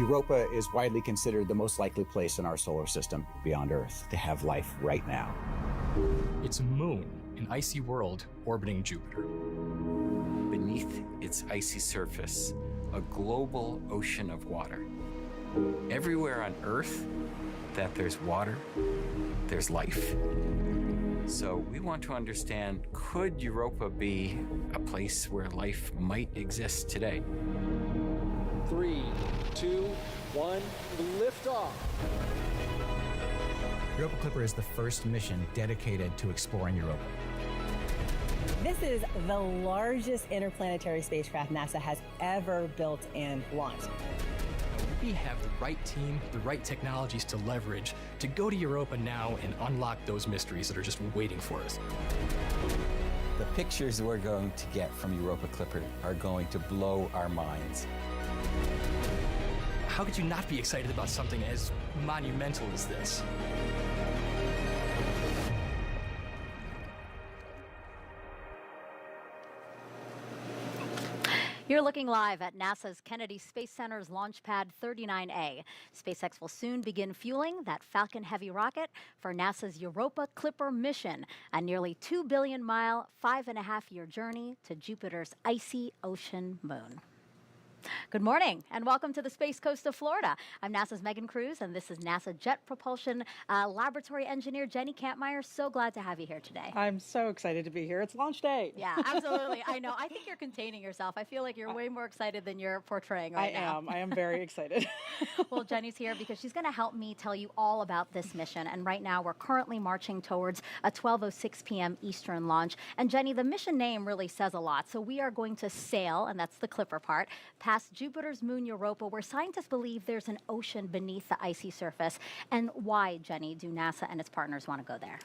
Europa is widely considered the most likely place in our solar system beyond Earth to have life right now. It's a moon, an icy world orbiting Jupiter. Beneath its icy surface, a global ocean of water. Everywhere on Earth that there's water, there's life. So we want to understand, could Europa be a place where life might exist today? 3, 2, 1, lift off. Europa Clipper is the first mission dedicated to exploring Europa. This is the largest interplanetary spacecraft NASA has ever built and launched. We have the right team, the right technologies to leverage to go to Europa now and unlock those mysteries that are just waiting for us. The pictures we're going to get from Europa Clipper are going to blow our minds. How could you not be excited about something as monumental as this? You're looking live at NASA's Kennedy Space Center's Launch Pad 39A. SpaceX will soon begin fueling that Falcon Heavy rocket for NASA's Europa Clipper mission, a nearly 2 billion mile, 5.5-year journey to Jupiter's icy ocean moon. Good morning and welcome to the Space Coast of Florida. I'm NASA's Megan Cruz and this is NASA Jet Propulsion Laboratory Engineer Jenny Kampmeyer. So glad to have you here today. I'm so excited to be here. It's launch day. Yeah, absolutely. I know. I think you're containing yourself. I feel like you're way more excited than you're portraying right now. I am very excited. Well, Jenny's here because she's going to help me tell you all about this mission. And right now we're currently marching towards a 12:06 p.m. Eastern launch. And Jenny, the mission name really says a lot. So we are going to sail, and that's the Clipper part, past Jupiter's moon Europa, where scientists believe there's an ocean beneath the icy surface. And why, Jenny, do NASA and its partners want to go there?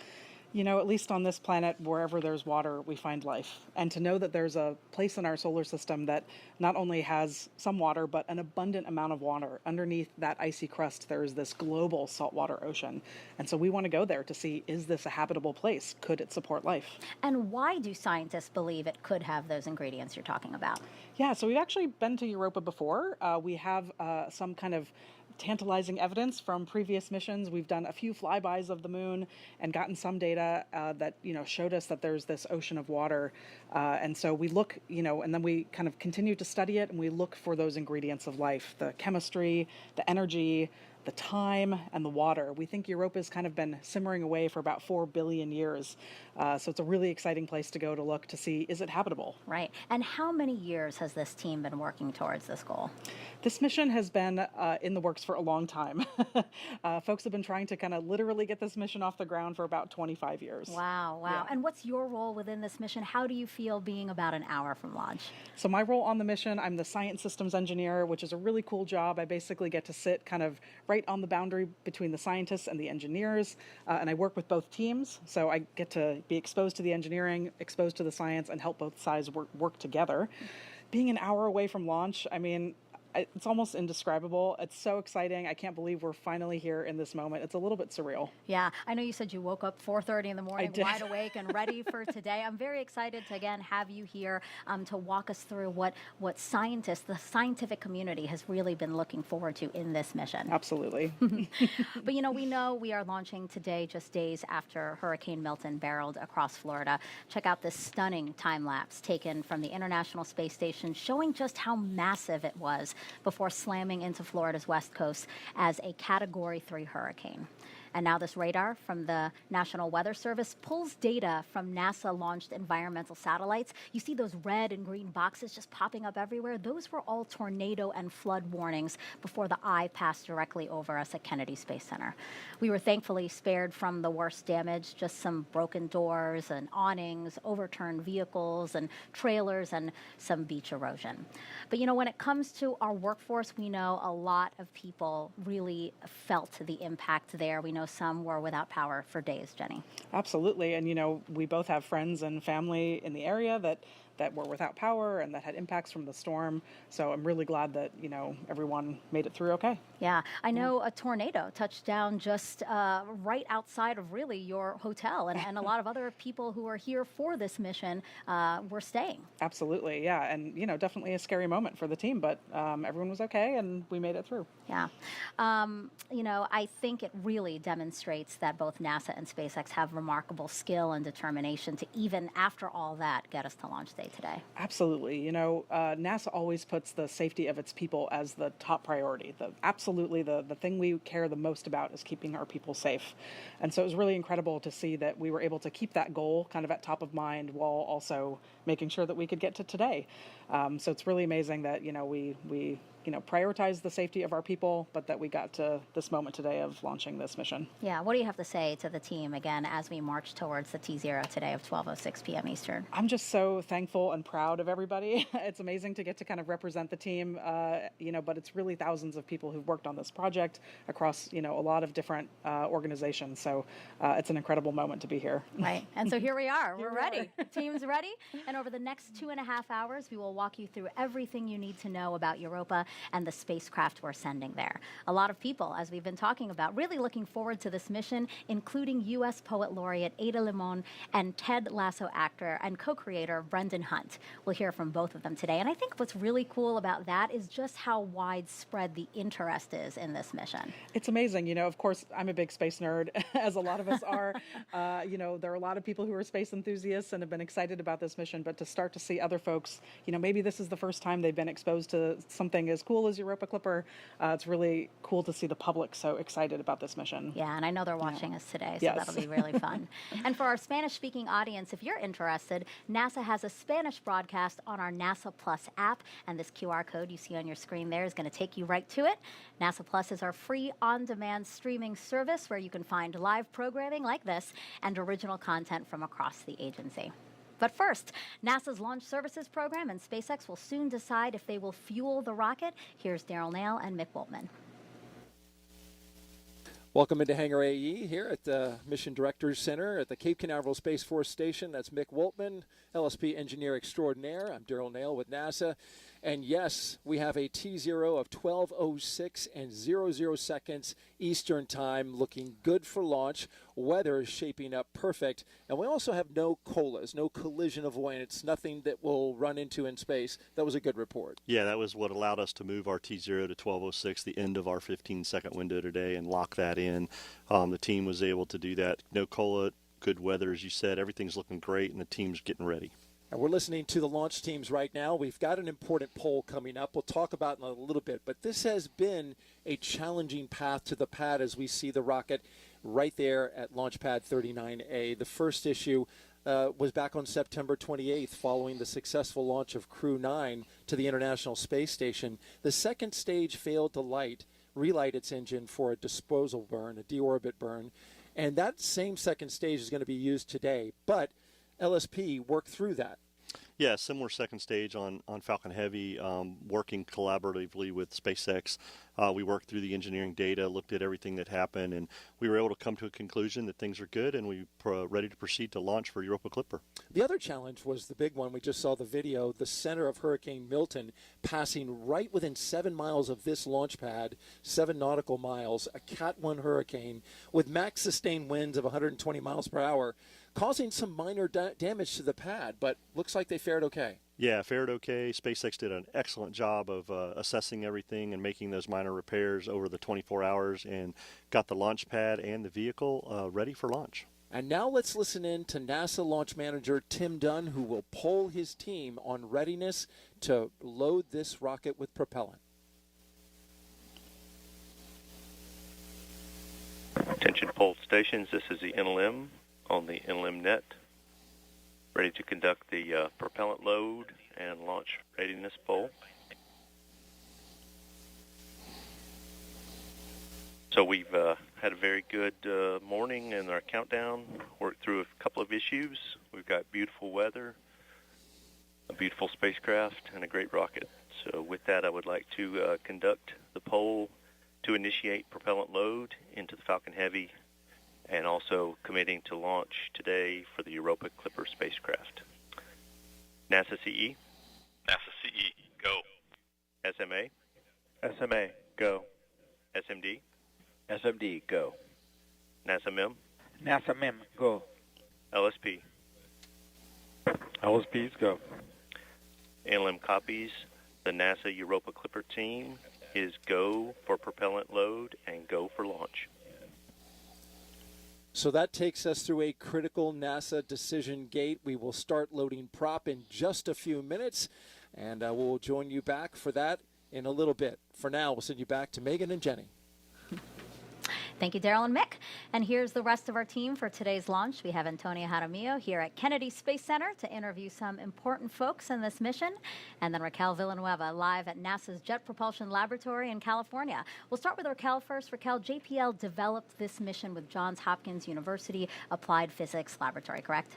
You know, at least on this planet, wherever there's water, we find life. And to know that there's a place in our solar system that not only has some water, but an abundant amount of water. Underneath that icy crust, there is this global saltwater ocean. And so we want to go there to see, is this a habitable place? Could it support life? And why do scientists believe it could have those ingredients you're talking about? Yeah, so we've actually been to Europa before. We have some kind of tantalizing evidence from previous missions. We've done a few flybys of the moon and gotten some data that showed us that there's this ocean of water. And so we look, and then we kind of continue to study it and we look for those ingredients of life, the chemistry, the energy, the time, and the water. We think Europa's kind of been simmering away for about 4 billion years. So it's a really exciting place to go to look to see, is it habitable? Right. And how many years has this team been working towards this goal? This mission has been in the works for a long time. Folks have been trying to kind of literally get this mission off the ground for about 25 years. Wow. Yeah. And what's your role within this mission? How do you feel being about an hour from launch? So my role on the mission, I'm the science systems engineer, which is a really cool job. I basically get to sit kind of right on the boundary between the scientists and the engineers, and I work with both teams. So I get to be exposed to the engineering, exposed to the science, and help both sides work together. Being an hour away from launch, I mean, it's almost indescribable. It's so exciting. I can't believe we're finally here in this moment. It's a little bit surreal. Yeah, I know you said you woke up 4:30 in the morning, wide awake and ready for today. I'm very excited to again have you here to walk us through what scientists, the scientific community, has really been looking forward to in this mission. Absolutely. But we know we are launching today just days after Hurricane Milton barreled across Florida. Check out this stunning time lapse taken from the International Space Station showing just how massive it was before slamming into Florida's west coast as a Category 3 hurricane. And now this radar from the National Weather Service pulls data from NASA-launched environmental satellites. You see those red and green boxes just popping up everywhere? Those were all tornado and flood warnings before the eye passed directly over us at Kennedy Space Center. We were thankfully spared from the worst damage, just some broken doors and awnings, overturned vehicles and trailers, and some beach erosion. But when it comes to our workforce, we know a lot of people really felt the impact there. We know some were without power for days, Jenny. Absolutely. And, we both have friends and family in the area that that were without power and that had impacts from the storm. So I'm really glad that, everyone made it through okay. Yeah, I know a tornado touched down just right outside of really your hotel, and a lot of other people who are here for this mission were staying. Absolutely, yeah, and definitely a scary moment for the team, but everyone was okay, and we made it through. Yeah, I think it really demonstrates that both NASA and SpaceX have remarkable skill and determination to, even after all that, get us to launch day today. Absolutely, NASA always puts the safety of its people as the top priority. Absolutely, the thing we care the most about is keeping our people safe, and so it was really incredible to see that we were able to keep that goal kind of at top of mind while also making sure that we could get to today. So it's really amazing that we prioritize the safety of our people, but that we got to this moment today of launching this mission. Yeah, what do you have to say to the team again as we march towards the T0 today of 12:06 p.m. Eastern? I'm just so thankful and proud of everybody. It's amazing to get to kind of represent the team, but it's really thousands of people who've worked on this project across, a lot of different organizations. So it's an incredible moment to be here. Right, and so here we are. We're ready. The team's ready. And over the next 2.5 hours, we will walk you through everything you need to know about Europa and the spacecraft we're sending there. A lot of people, as we've been talking about, really looking forward to this mission, including U.S. Poet Laureate Ada Limon and Ted Lasso actor and co-creator Brendan Hunt. We'll hear from both of them today. And I think what's really cool about that is just how widespread the interest is in this mission. It's amazing. Of course, I'm a big space nerd, as a lot of us are. There are a lot of people who are space enthusiasts and have been excited about this mission, but to start to see other folks, maybe this is the first time they've been exposed to something as cool as Europa Clipper. It's really cool to see the public so excited about this mission. Yeah, and I know they're watching us today, so yes. That'll be really fun. And for our Spanish-speaking audience, if you're interested, NASA has a Spanish broadcast on our NASA Plus app, and this QR code you see on your screen there is going to take you right to it. NASA Plus is our free on-demand streaming service where you can find live programming like this and original content from across the agency. But first, NASA's Launch Services Program and SpaceX will soon decide if they will fuel the rocket. Here's Daryl Nail and Mick Woltman. Welcome into Hangar AE here at the Mission Directors Center at the Cape Canaveral Space Force Station. That's Mick Woltman, LSP Engineer Extraordinaire. I'm Daryl Nail with NASA. And yes, we have a T0 of 12:06 and 00 seconds Eastern Time, looking good for launch. Weather is shaping up perfect. And we also have no COLAs, no collision avoidance, nothing that we'll run into in space. That was a good report. Yeah, that was what allowed us to move our T0 to 12:06, the end of our 15-second window today, and lock that in. The team was able to do that. No COLA, good weather, as you said. Everything's looking great, and the team's getting ready. And we're listening to the launch teams right now. We've got an important poll coming up. We'll talk about it in a little bit. But this has been a challenging path to the pad as we see the rocket right there at Launch Pad 39A. The first issue was back on September 28th following the successful launch of Crew 9 to the International Space Station. The second stage failed to relight its engine for a disposal burn, a deorbit burn. And that same second stage is going to be used today. But LSP worked through that. Yeah, similar second stage on Falcon Heavy, working collaboratively with SpaceX. We worked through the engineering data, looked at everything that happened, and we were able to come to a conclusion that things are good, and we're ready to proceed to launch for Europa Clipper. The other challenge was the big one. We just saw the video, the center of Hurricane Milton passing right within 7 miles of this launch pad, 7 nautical miles, a Cat 1 hurricane with max sustained winds of 120 miles per hour, causing some minor damage to the pad, but looks like they fared okay. Yeah, fared okay. SpaceX did an excellent job of assessing everything and making those minor repairs over the 24 hours and got the launch pad and the vehicle ready for launch. And now let's listen in to NASA launch manager Tim Dunn, who will poll his team on readiness to load this rocket with propellant. Attention poll stations, this is the NLM on the NLM net, ready to conduct the propellant load and launch readiness poll. So we've had a very good morning in our countdown, worked through a couple of issues. We've got beautiful weather, a beautiful spacecraft, and a great rocket. So with that, I would like to conduct the poll to initiate propellant load into the Falcon Heavy, and also committing to launch today for the Europa Clipper spacecraft. NASA CE. NASA CE, go. SMA. SMA, go. SMD. SMD, go. NASA MIM. NASA MIM, go. LSP. LSPs, go. NLM copies. The NASA Europa Clipper team is go for propellant load and go for launch. So that takes us through a critical NASA decision gate. We will start loading prop in just a few minutes, and we'll join you back for that in a little bit. For now, we'll send you back to Megan and Jenny. Thank you, Daryl and Mick. And here's the rest of our team for today's launch. We have Antonio Jaramillo here at Kennedy Space Center to interview some important folks in this mission. And then Raquel Villanueva live at NASA's Jet Propulsion Laboratory in California. We'll start with Raquel first. Raquel, JPL developed this mission with Johns Hopkins University Applied Physics Laboratory, correct?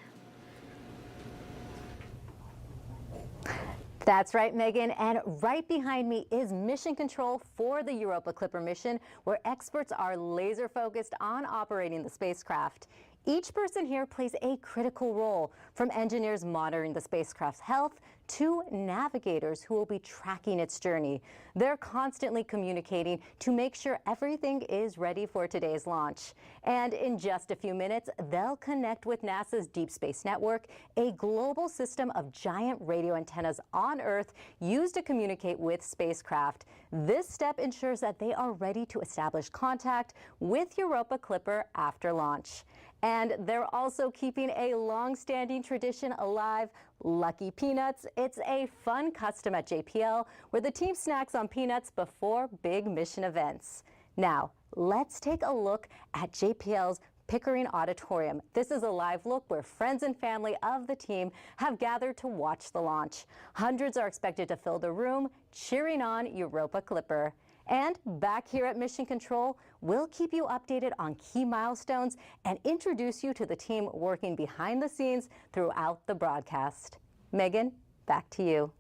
That's right, Megan. And right behind me is mission control for the Europa Clipper mission, where experts are laser focused on operating the spacecraft. Each person here plays a critical role, from engineers monitoring the spacecraft's health to navigators who will be tracking its journey. They're constantly communicating to make sure everything is ready for today's launch. And in just a few minutes, they'll connect with NASA's Deep Space Network, a global system of giant radio antennas on Earth used to communicate with spacecraft. This step ensures that they are ready to establish contact with Europa Clipper after launch. And they're also keeping a long-standing tradition alive, Lucky Peanuts. It's a fun custom at JPL where the team snacks on peanuts before big mission events. Now, let's take a look at JPL's Pickering Auditorium. This is a live look where friends and family of the team have gathered to watch the launch. Hundreds are expected to fill the room, cheering on Europa Clipper. And back here at Mission Control, we'll keep you updated on key milestones and introduce you to the team working behind the scenes throughout the broadcast. Megan, back to you.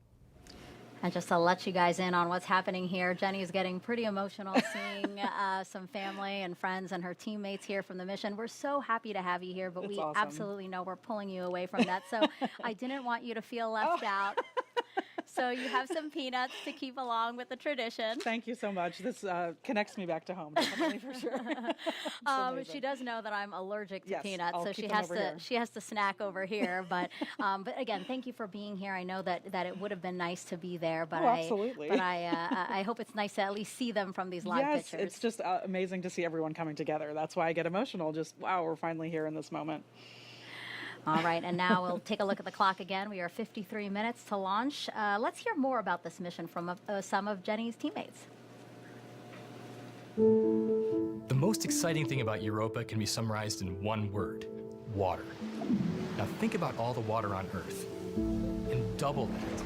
And just to let you guys in on what's happening here, Jenny is getting pretty emotional seeing some family and friends and her teammates here from the mission. We're so happy to have you here, but we absolutely know we're pulling you away from that. So I didn't want you to feel left out. So you have some peanuts to keep along with the tradition. Thank you so much. This connects me back to home, definitely, for sure. She does know that I'm allergic to peanuts, I'll so she has to snack over here. But again, thank you for being here. I know that it would have been nice to be there, but absolutely. I hope it's nice to at least see them from these live pictures. Yes, it's just amazing to see everyone coming together. That's why I get emotional. Just wow, we're finally here in this moment. All right, and now we'll take a look at the clock again. We are 53 minutes to launch. Let's hear more about this mission from some of Jenny's teammates. The most exciting thing about Europa can be summarized in one word: water. Now think about all the water on Earth and double that.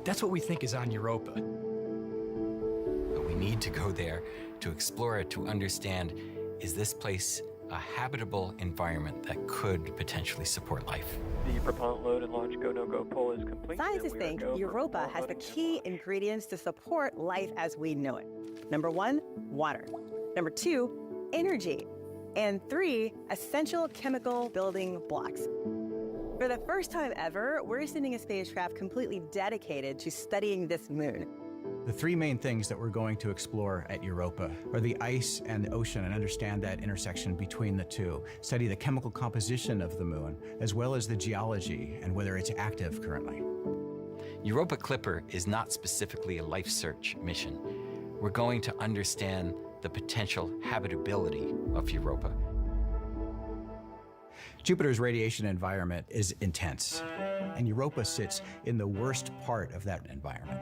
That's what we think is on Europa. But we need to go there to explore it, to understand, is this place a habitable environment that could potentially support life? The propellant load and launch go-no-go poll is complete. Scientists think Europa has the key ingredients to support life as we know it. Number 1, water. Number 2, energy. And 3, essential chemical building blocks. For the first time ever, we're sending a spacecraft completely dedicated to studying this moon. The three main things that we're going to explore at Europa are the ice and the ocean, and understand that intersection between the two, study the chemical composition of the moon, as well as the geology and whether it's active currently. Europa Clipper is not specifically a life search mission. We're going to understand the potential habitability of Europa. Jupiter's radiation environment is intense, and Europa sits in the worst part of that environment.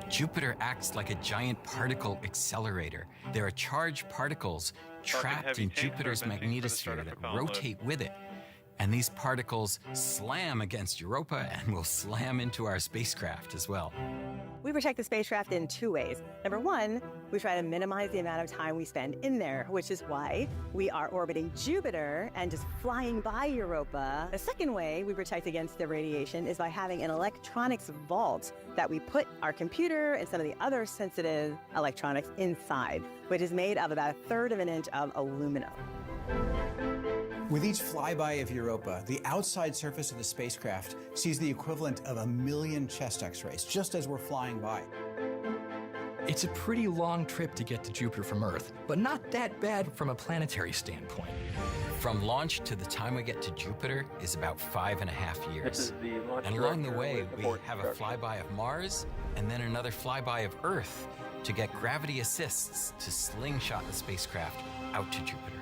Jupiter acts like a giant particle accelerator. There are charged particles trapped in Jupiter's magnetosphere that rotate with it. And these particles slam against Europa and will slam into our spacecraft as well. We protect the spacecraft in 2 ways. Number 1, we try to minimize the amount of time we spend in there, which is why we are orbiting Jupiter and just flying by Europa. The second way we protect against the radiation is by having an electronics vault that we put our computer and some of the other sensitive electronics inside, which is made of about 1/3 of an inch of aluminum. With each flyby of Europa, the outside surface of the spacecraft sees the equivalent of 1 million chest X-rays, just as we're flying by. It's a pretty long trip to get to Jupiter from Earth, but not that bad from a planetary standpoint. From launch to the time we get to Jupiter is about 5.5 years. This is the launch And along the director way, with the we board have a instructions. flyby of Mars and then another flyby of Earth to get gravity assists to slingshot the spacecraft out to Jupiter.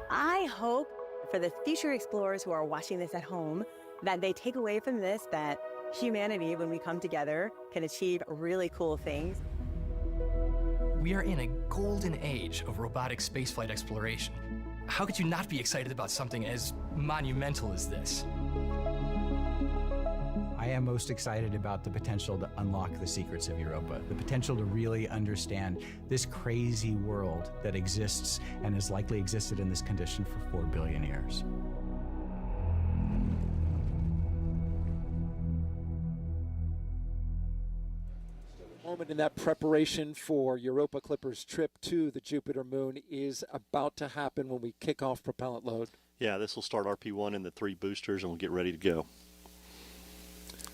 I hope for the future explorers who are watching this at home that they take away from this that humanity, when we come together, can achieve really cool things. We are in a golden age of robotic spaceflight exploration. How could you not be excited about something as monumental as this? I am most excited about the potential to unlock the secrets of Europa, the potential to really understand this crazy world that exists and has likely existed in this condition for 4 billion years. Moment in that preparation for Europa Clipper's trip to the Jupiter moon is about to happen when we kick off propellant load. Yeah, this will start RP1 and the 3 boosters, and we'll get ready to go.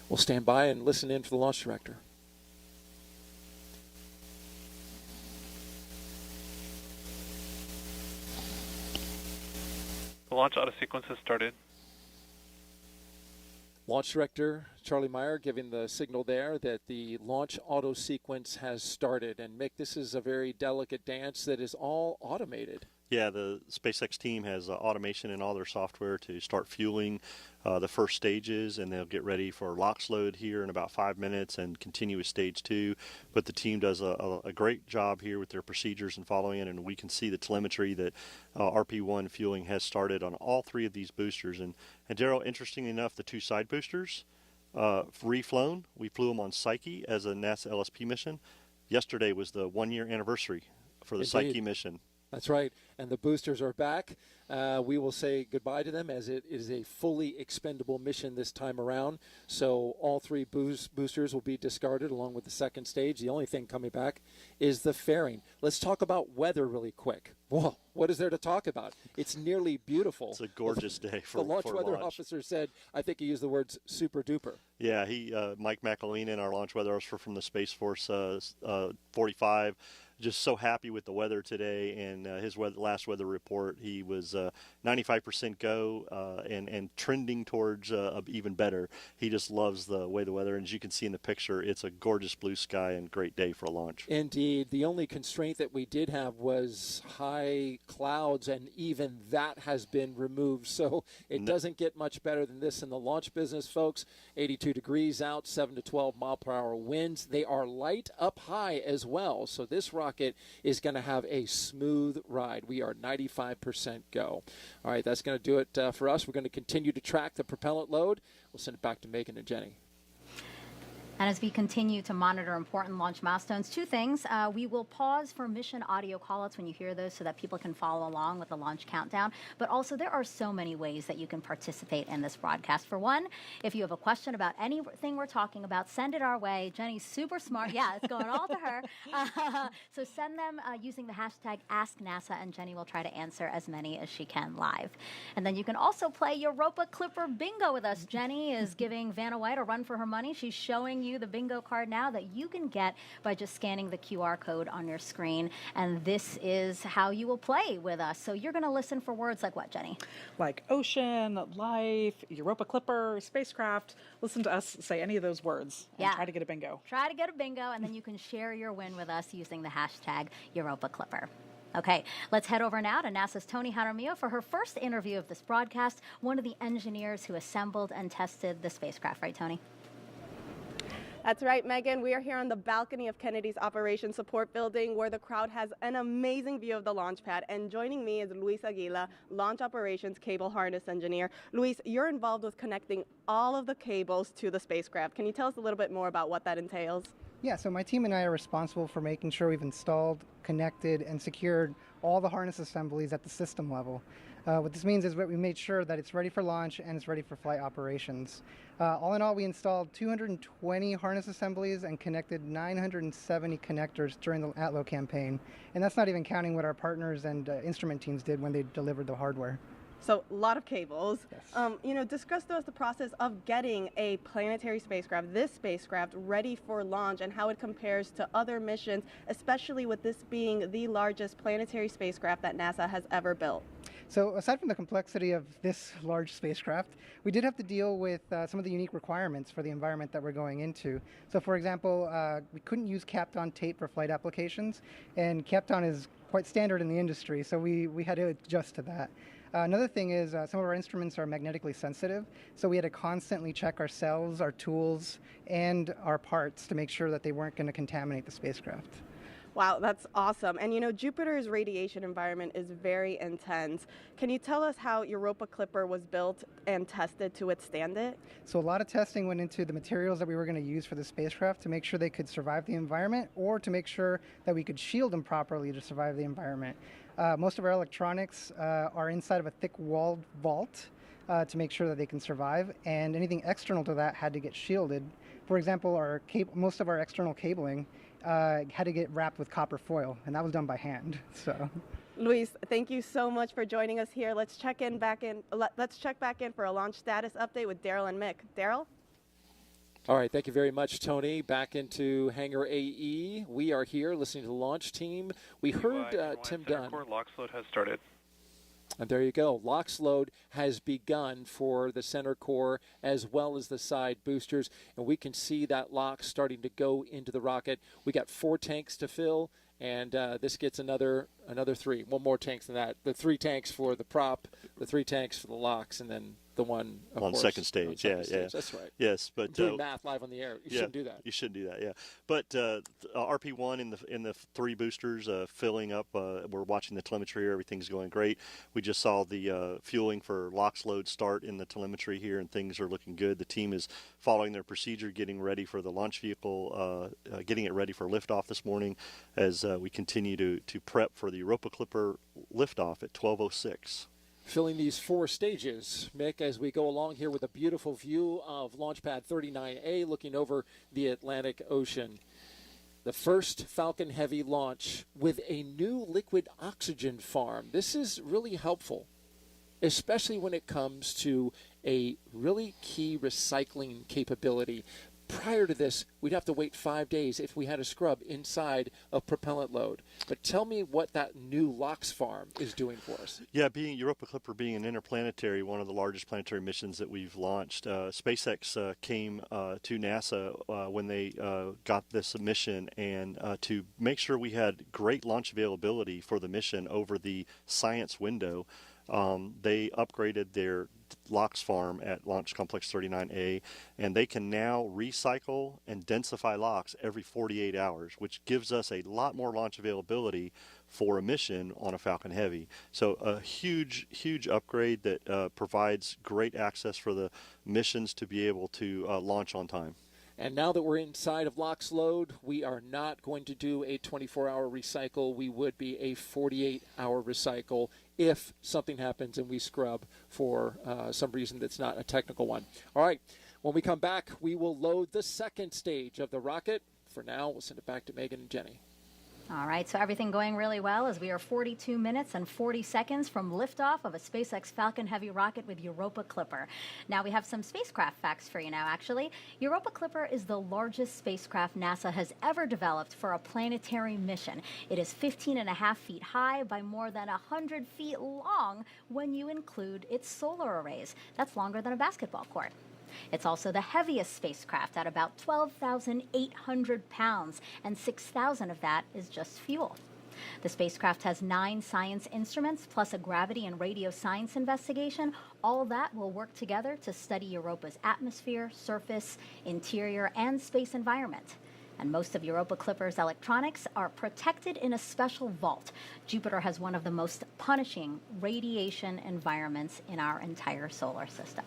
We'll stand by and listen in for the launch director. The launch auto sequence has started. Launch director Charlie Meyer giving the signal there that the launch auto sequence has started. And Mick, this is a very delicate dance that is all automated. Yeah, the SpaceX team has automation in all their software to start fueling the first stages, and they'll get ready for LOX load here in about 5 minutes and continue with stage 2. But the team does a great job here with their procedures and following it, and we can see the telemetry that RP1 fueling has started on all 3 of these boosters. And Daryl, interestingly enough, the 2 side boosters reflown. We flew them on Psyche as a NASA LSP mission. Yesterday was the 1-year anniversary for the Psyche mission. That's right. And the boosters are back. We will say goodbye to them as it is a fully expendable mission this time around. So all 3 boosters will be discarded along with the second stage. The only thing coming back is the fairing. Let's talk about weather really quick. Whoa, what is there to talk about? It's nearly beautiful. It's a gorgeous day for the launch for weather launch. officer said, I think he used the words super duper. Yeah, Mike McElhenney, our launch weather officer from the Space Force 45, just so happy with the weather today. And his last weather report, he was 95% go and trending towards even better. He just loves the way the weather, and as you can see in the picture, it's a gorgeous blue sky and great day for a launch. Indeed. The only constraint that we did have was high clouds, and even that has been removed. So it doesn't get much better than this in the launch business, folks. 82 degrees out, 7 to 12 mile per hour winds. They are light up high as well. So this rocket is going to have a smooth ride. We are 95% go. All right, that's going to do it for us. We're going to continue to track the propellant load. We'll send it back to Megan and Jenny. And as we continue to monitor important launch milestones, 2 things. We will pause for mission audio callouts when you hear those so that people can follow along with the launch countdown. But also, there are so many ways that you can participate in this broadcast. For one, if you have a question about anything we're talking about, send it our way. Jenny's super smart. Yeah, it's going all to her. So send them using the hashtag AskNASA, and Jenny will try to answer as many as she can live. And then you can also play Europa Clipper Bingo with us. Jenny is giving Vanna White a run for her money. She's showing you the bingo card now that you can get by just scanning the QR code on your screen. And this is how you will play with us. So you're going to listen for words like what, Jenny? Like ocean, life, Europa Clipper, spacecraft. Listen to us say any of those words and try to get a bingo. Try to get a bingo, and then you can share your win with us using the hashtag Europa Clipper. Okay, let's head over now to NASA's Tony Jaramillo for her first interview of this broadcast, one of the engineers who assembled and tested the spacecraft. Right, Tony? That's right, Megan. We are here on the balcony of Kennedy's Operations Support Building, where the crowd has an amazing view of the launch pad. And joining me is Luis Aguila, Launch Operations Cable Harness Engineer. Luis, you're involved with connecting all of the cables to the spacecraft. Can you tell us a little bit more about what that entails? Yeah, so my team and I are responsible for making sure we've installed, connected, and secured all the harness assemblies at the system level. What this means is that we made sure that it's ready for launch and it's ready for flight operations. All in all, we installed 220 harness assemblies and connected 970 connectors during the ATLO campaign. And that's not even counting what our partners and instrument teams did when they delivered the hardware. So a lot of cables. Yes. Discuss to us the process of getting a planetary spacecraft, this spacecraft, ready for launch and how it compares to other missions, especially with this being the largest planetary spacecraft that NASA has ever built. So aside from the complexity of this large spacecraft, we did have to deal with some of the unique requirements for the environment that we're going into. So for example, we couldn't use Kapton tape for flight applications, and Kapton is quite standard in the industry, so we had to adjust to that. Another thing is some of our instruments are magnetically sensitive, so we had to constantly check our cells, our tools, and our parts to make sure that they weren't going to contaminate the spacecraft. Wow, that's awesome. And Jupiter's radiation environment is very intense. Can you tell us how Europa Clipper was built and tested to withstand it? So a lot of testing went into the materials that we were going to use for the spacecraft to make sure they could survive the environment, or to make sure that we could shield them properly to survive the environment. Most of our electronics are inside of a thick-walled vault to make sure that they can survive, and anything external to that had to get shielded. For example, most of our external cabling had to get wrapped with copper foil, and that was done by hand. So, Luis, thank you so much for joining us here. Let's check back in for a launch status update with Daryl and Mick. Daryl? All right, thank you very much, Tony. Back into Hangar AE. We are here listening to the launch team. We heard Tim Dunn. LOX load has started. And there you go. LOX load has begun for the center core as well as the side boosters. And we can see that LOX starting to go into the rocket. We got 4 tanks to fill, and this gets another 3. One more tanks than that. The 3 tanks for the prop, the 3 tanks for the LOX, and then the one on second stage. Yeah. That's right. Yes, but doing math live on the air. You shouldn't do that. You shouldn't do that. Yeah, but RP1 in the 3 boosters filling up. We're watching the telemetry. Everything's going great. We just saw the fueling for LOX load start in the telemetry here, and things are looking good. The team is following their procedure, getting ready for the launch vehicle, getting it ready for liftoff this morning, as we continue to prep for the Europa Clipper liftoff at 12:06. Filling these 4 stages, Mick, as we go along here with a beautiful view of Launch Pad 39A looking over the Atlantic Ocean. The first Falcon Heavy launch with a new liquid oxygen farm. This is really helpful, especially when it comes to a really key recycling capability. Prior to this, we'd have to wait 5 days if we had a scrub inside a propellant load. But tell me what that new LOX farm is doing for us. Yeah, being Europa Clipper being an interplanetary, one of the largest planetary missions that we've launched, SpaceX came to NASA when they got this mission, and to make sure we had great launch availability for the mission over the science window, they upgraded their LOX farm at Launch Complex 39A, and they can now recycle and densify LOX every 48 hours, which gives us a lot more launch availability for a mission on a Falcon Heavy. So a huge upgrade that provides great access for the missions to be able to launch on time. And now that we're inside of LOX load, we are not going to do a 24-hour recycle. We would be a 48-hour recycle if something happens and we scrub for some reason that's not a technical one. All right, when we come back, we will load the second stage of the rocket. For now, we'll send it back to Megan and Jenny. All right, so everything going really well as we are 42 minutes and 40 seconds from liftoff of a SpaceX Falcon Heavy rocket with Europa Clipper. Now we have some spacecraft facts for you now, actually. Europa Clipper is the largest spacecraft NASA has ever developed for a planetary mission. It is 15.5 feet high by more than 100 feet long when you include its solar arrays. That's longer than a basketball court. It's also the heaviest spacecraft at about 12,800 pounds, and 6,000 of that is just fuel. The spacecraft has 9 science instruments, plus a gravity and radio science investigation. All that will work together to study Europa's atmosphere, surface, interior, and space environment. And most of Europa Clipper's electronics are protected in a special vault. Jupiter has one of the most punishing radiation environments in our entire solar system.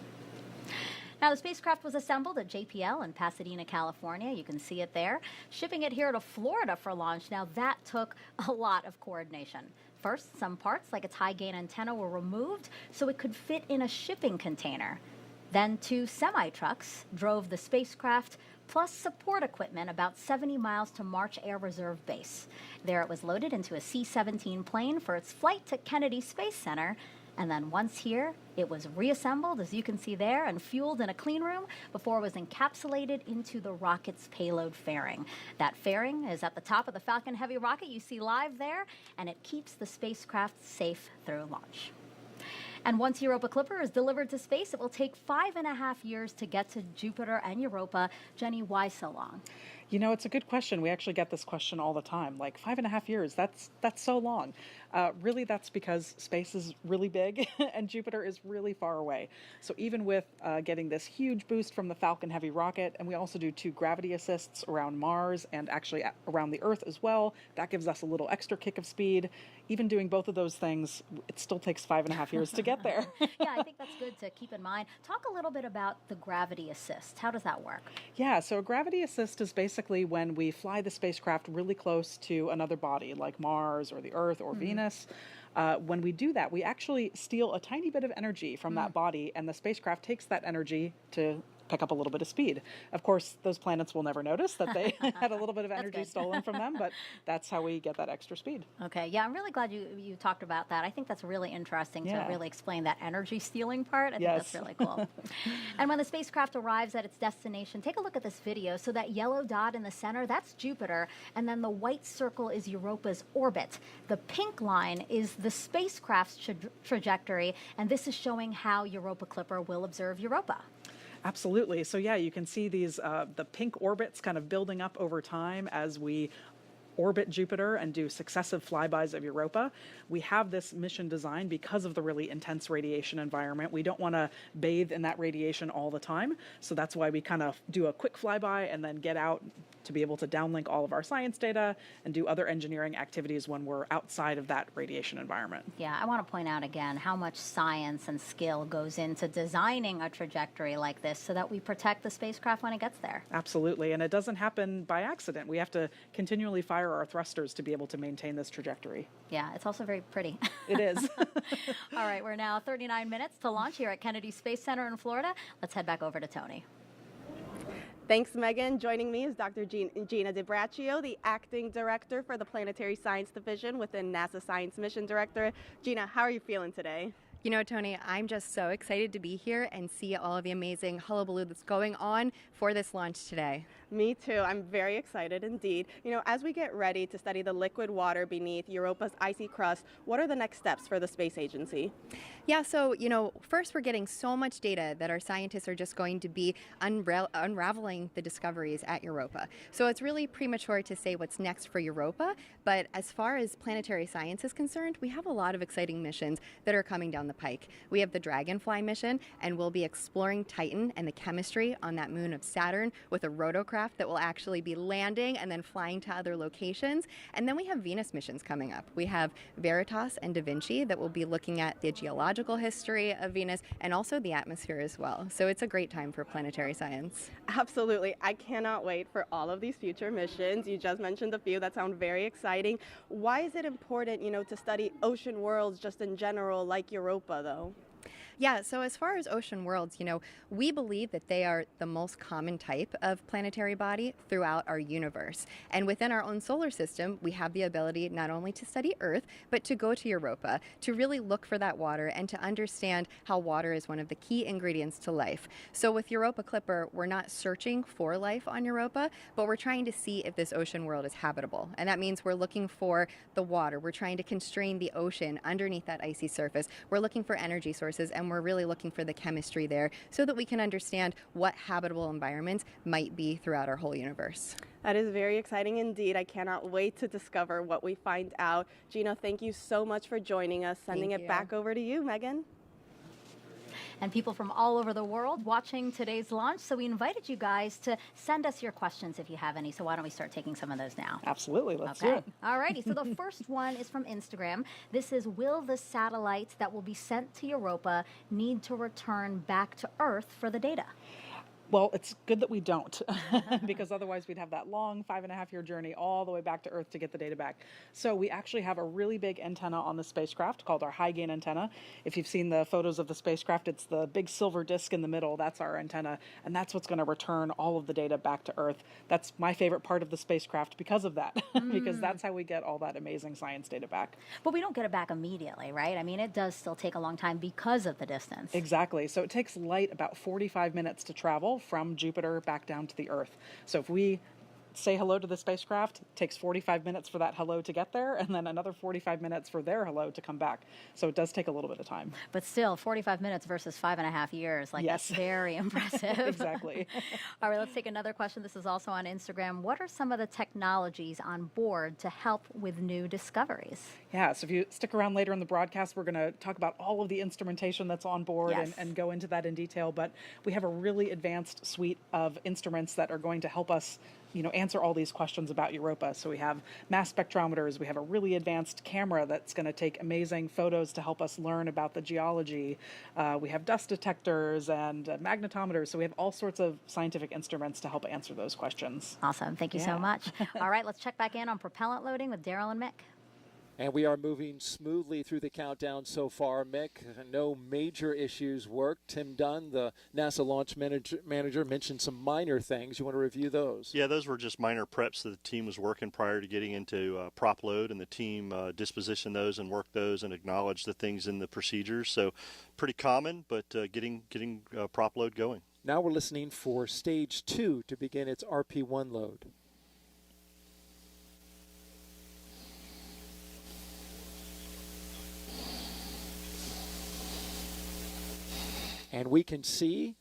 Now, the spacecraft was assembled at JPL in Pasadena, California. You can see it there. Shipping it here to Florida for launch. Now, that took a lot of coordination. First, some parts, like its high-gain antenna, were removed so it could fit in a shipping container. Then 2 semi-trucks drove the spacecraft, plus support equipment about 70 miles to March Air Reserve Base. There it was loaded into a C-17 plane for its flight to Kennedy Space Center. And then once here, it was reassembled, as you can see there, and fueled in a clean room before it was encapsulated into the rocket's payload fairing. That fairing is at the top of the Falcon Heavy rocket you see live there, and it keeps the spacecraft safe through launch. And once Europa Clipper is delivered to space, it will take 5.5 years to get to Jupiter and Europa. Jenny, why so long? You know, it's a good question. We actually get this question all the time. Like 5.5 years, that's so long. Really, that's because space is really big and Jupiter is really far away. So even with getting this huge boost from the Falcon Heavy rocket, and we also do 2 gravity assists around Mars and actually around the Earth as well, that gives us a little extra kick of speed. Even doing both of those things, it still takes 5.5 years to get there. Yeah, I think that's good to keep in mind. Talk a little bit about the gravity assist. How does that work? Yeah, so a gravity assist is basically when we fly the spacecraft really close to another body like Mars or the Earth or Venus. When we do that, we actually steal a tiny bit of energy from that body, and the spacecraft takes that energy to pick up a little bit of speed. Of course, those planets will never notice that they had a little bit of energy stolen from them, but that's how we get that extra speed. Okay, yeah, I'm really glad you talked about that. I think that's really interesting to really explain that energy stealing part. I think that's really cool. And when the spacecraft arrives at its destination, take a look at this video. So that yellow dot in the center, that's Jupiter, and then the white circle is Europa's orbit. The pink line is the spacecraft's trajectory, and this is showing how Europa Clipper will observe Europa. Absolutely. So yeah, you can see these the pink orbits kind of building up over time as we orbit Jupiter and do successive flybys of Europa. We have this mission designed because of the really intense radiation environment. We don't want to bathe in that radiation all the time. So that's why we kind of do a quick flyby and then get out to be able to downlink all of our science data and do other engineering activities when we're outside of that radiation environment. Yeah, I want to point out again how much science and skill goes into designing a trajectory like this so that we protect the spacecraft when it gets there. Absolutely, and it doesn't happen by accident. We have to continually fire our thrusters to be able to maintain this trajectory. Yeah, it's also very pretty. It is. All right, we're now 39 minutes to launch here at Kennedy Space Center in Florida. Let's head back over to Tony. Thanks, Megan. Joining me is Dr. Gina DiBraccio, the Acting Director for the Planetary Science Division within NASA Science Mission Directorate. Gina, how are you feeling today? You know, Tony, I'm just so excited to be here and see all of the amazing hullabaloo that's going on for this launch today. Me too. I'm very excited indeed. You know, as we get ready to study the liquid water beneath Europa's icy crust, what are the next steps for the space agency? Yeah, so, you know, first we're getting so much data that our scientists are just going to be unraveling the discoveries at Europa. So it's really premature to say what's next for Europa, but as far as planetary science is concerned, we have a lot of exciting missions that are coming down the pike. We have the Dragonfly mission, and we'll be exploring Titan and the chemistry on that moon of Saturn with a rotocraft that will actually be landing and then flying to other locations. And then we have Venus missions coming up. We have Veritas and Da Vinci that will be looking at the geological history of Venus and also the atmosphere as well. So it's a great time for planetary science. Absolutely. I cannot wait for all of these future missions. You just mentioned a few that sound very exciting. Why is it important, you know, to study ocean worlds just in general like Europa, though? Yeah, so as far as ocean worlds, you know, we believe that they are the most common type of planetary body throughout our universe. And within our own solar system, we have the ability not only to study Earth, but to go to Europa, to really look for that water and to understand how water is one of the key ingredients to life. So with Europa Clipper, we're not searching for life on Europa, but we're trying to see if this ocean world is habitable. And that means we're looking for the water. We're trying to constrain the ocean underneath that icy surface. We're looking for energy sources, and we're really looking for the chemistry there so that we can understand what habitable environments might be throughout our whole universe. That is very exciting indeed. I cannot wait to discover what we find out. Gina, thank you so much for joining us. Sending it back over to you, Megan. and people from all over the world watching today's launch. So we invited you guys to send us your questions if you have any. So why don't we start taking some of those now? Absolutely. Let's do it. All righty. So the first one is from Instagram. This is, will the satellites that will be sent to Europa need to return back to Earth for the data? Well, it's good that we don't, because otherwise we'd have that long 5.5-year journey all the way back to Earth to get the data back. So we actually have a really big antenna on the spacecraft called our high gain antenna. If you've seen the photos of the spacecraft, it's the big silver disc in the middle. That's our antenna, and that's what's going to return all of the data back to Earth. That's my favorite part of the spacecraft because of that, because that's how we get all that amazing science data back. But we don't get it back immediately, right? I mean, it does still take a long time because of the distance. Exactly. So it takes light about 45 minutes to travel from Jupiter back down to the Earth. So if we say hello to the spacecraft, it takes 45 minutes for that hello to get there, and then another 45 minutes for their hello to come back. So it does take a little bit of time. But still, 45 minutes versus 5.5 years, like, yes. That's very impressive. Exactly. All right, let's take another question. This is also on Instagram. What are some of the technologies on board to help with new discoveries? Yeah, so if you stick around later in the broadcast, we're going to talk about all of the instrumentation that's on board, yes, and go into that in detail. But we have a really advanced suite of instruments that are going to help us answer all these questions about Europa. So we have mass spectrometers, we have a really advanced camera that's going to take amazing photos to help us learn about the geology. We have dust detectors and magnetometers. So we have all sorts of scientific instruments to help answer those questions. Awesome. Thank you so much. All right, let's check back in on propellant loading with Daryl and Mick. And we are moving smoothly through the countdown so far, Mick. No major issues worked. Tim Dunn, the NASA launch manager, mentioned some minor things. You want to review those? Yeah, those were just minor preps that the team was working prior to getting into prop load, and the team dispositioned those and worked those and acknowledged the things in the procedures. So pretty common, but getting prop load going. Now we're listening for stage 2 to begin its RP1 load. And we can see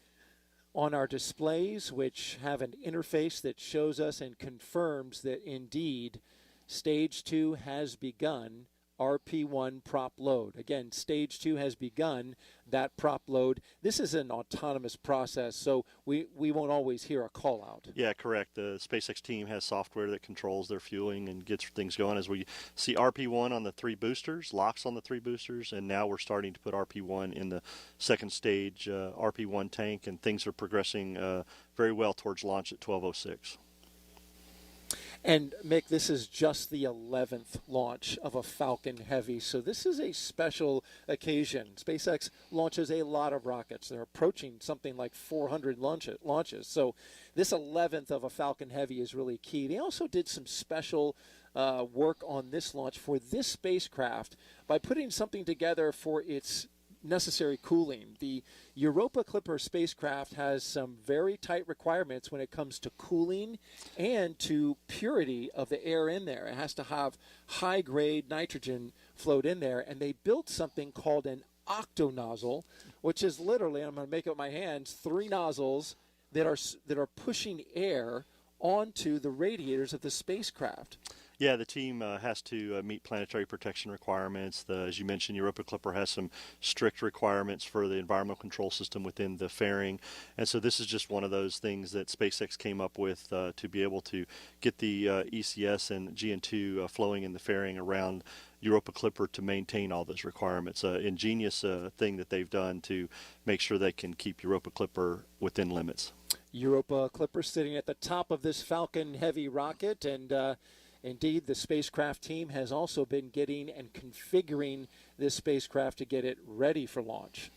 on our displays, which have an interface that shows us and confirms that indeed stage 2 has begun RP1 prop load. Again, stage 2 has begun that prop load. This is an autonomous process, so we won't always hear a call out. Yeah, correct. The SpaceX team has software that controls their fueling and gets things going. As we see RP1 on the 3 boosters, locks on the 3 boosters, and now we're starting to put RP1 in the second stage RP1 tank, and things are progressing very well towards launch at 12:06. And Mick, this is just the 11th launch of a Falcon Heavy, so this is a special occasion. SpaceX launches a lot of rockets. They're approaching something like 400 launches. So this 11th of a Falcon Heavy is really key. They also did some special work on this launch for this spacecraft by putting something together for its necessary cooling. The Europa Clipper spacecraft has some very tight requirements when it comes to cooling and to purity of the air in there. It has to have high-grade nitrogen flowed in there, and they built something called an octonozzle, which is literally, I'm going to make it with my hands, 3 nozzles that are pushing air onto the radiators of the spacecraft. Yeah, the team has to meet planetary protection requirements. As you mentioned, Europa Clipper has some strict requirements for the environmental control system within the fairing. And so this is just one of those things that SpaceX came up with to be able to get the ECS and GN2 flowing in the fairing around Europa Clipper to maintain all those requirements. Ingenious thing that they've done to make sure they can keep Europa Clipper within limits. Europa Clipper sitting at the top of this Falcon Heavy rocket, and indeed, the spacecraft team has also been getting and configuring this spacecraft to get it ready for launch.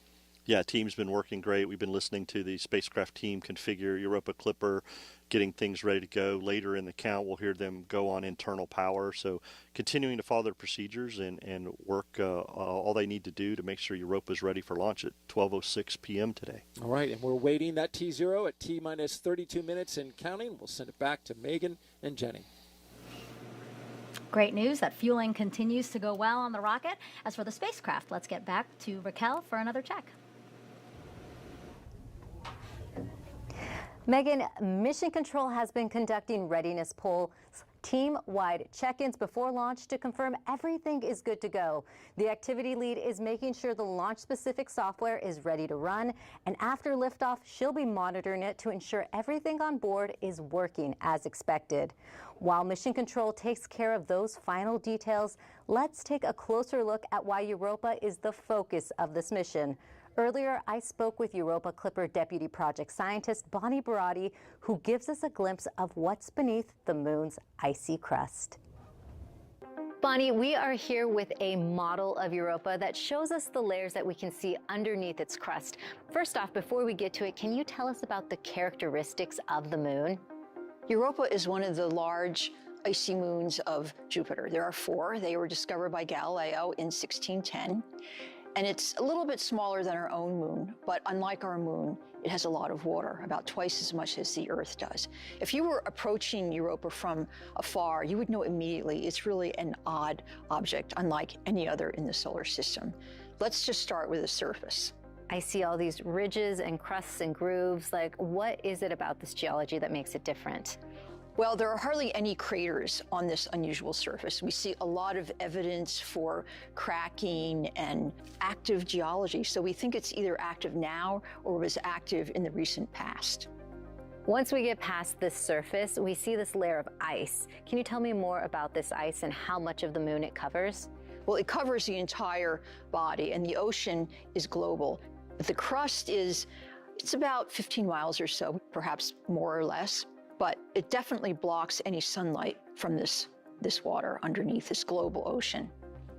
Yeah, team's been working great. We've been listening to the spacecraft team configure Europa Clipper, getting things ready to go. Later in the count, we'll hear them go on internal power. So continuing to follow their procedures and work all they need to do to make sure Europa is ready for launch at 12:06 p.m. today. All right, and we're waiting that T0 at T-minus 32 minutes and counting. We'll send it back to Megan and Jenny. Great news that fueling continues to go well on the rocket. As for the spacecraft, let's get back to Raquel for another check. Megan, Mission Control has been conducting readiness polls Team-wide check-ins before launch to confirm everything is good to go. The activity lead is making sure the launch-specific software is ready to run, and after liftoff, she'll be monitoring it to ensure everything on board is working as expected. While Mission Control takes care of those final details, let's take a closer look at why Europa is the focus of this mission. Earlier, I spoke with Europa Clipper Deputy Project Scientist Bonnie Barati, who gives us a glimpse of what's beneath the moon's icy crust. Bonnie, we are here with a model of Europa that shows us the layers that we can see underneath its crust. First off, before we get to it, can you tell us about the characteristics of the moon? Europa is one of the large icy moons of Jupiter. There are 4. They were discovered by Galileo in 1610. And it's a little bit smaller than our own moon, but unlike our moon, it has a lot of water, about twice as much as the Earth does. If you were approaching Europa from afar, you would know immediately it's really an odd object, unlike any other in the solar system. Let's just start with the surface. I see all these ridges and crusts and grooves. Like, what is it about this geology that makes it different? Well, there are hardly any craters on this unusual surface. We see a lot of evidence for cracking and active geology, so we think it's either active now or was active in the recent past. Once we get past this surface, we see this layer of ice. Can you tell me more about this ice and how much of the moon it covers? Well, it covers the entire body, and the ocean is global. The crust it's about 15 miles or so, perhaps more or less. But it definitely blocks any sunlight from this water underneath this global ocean.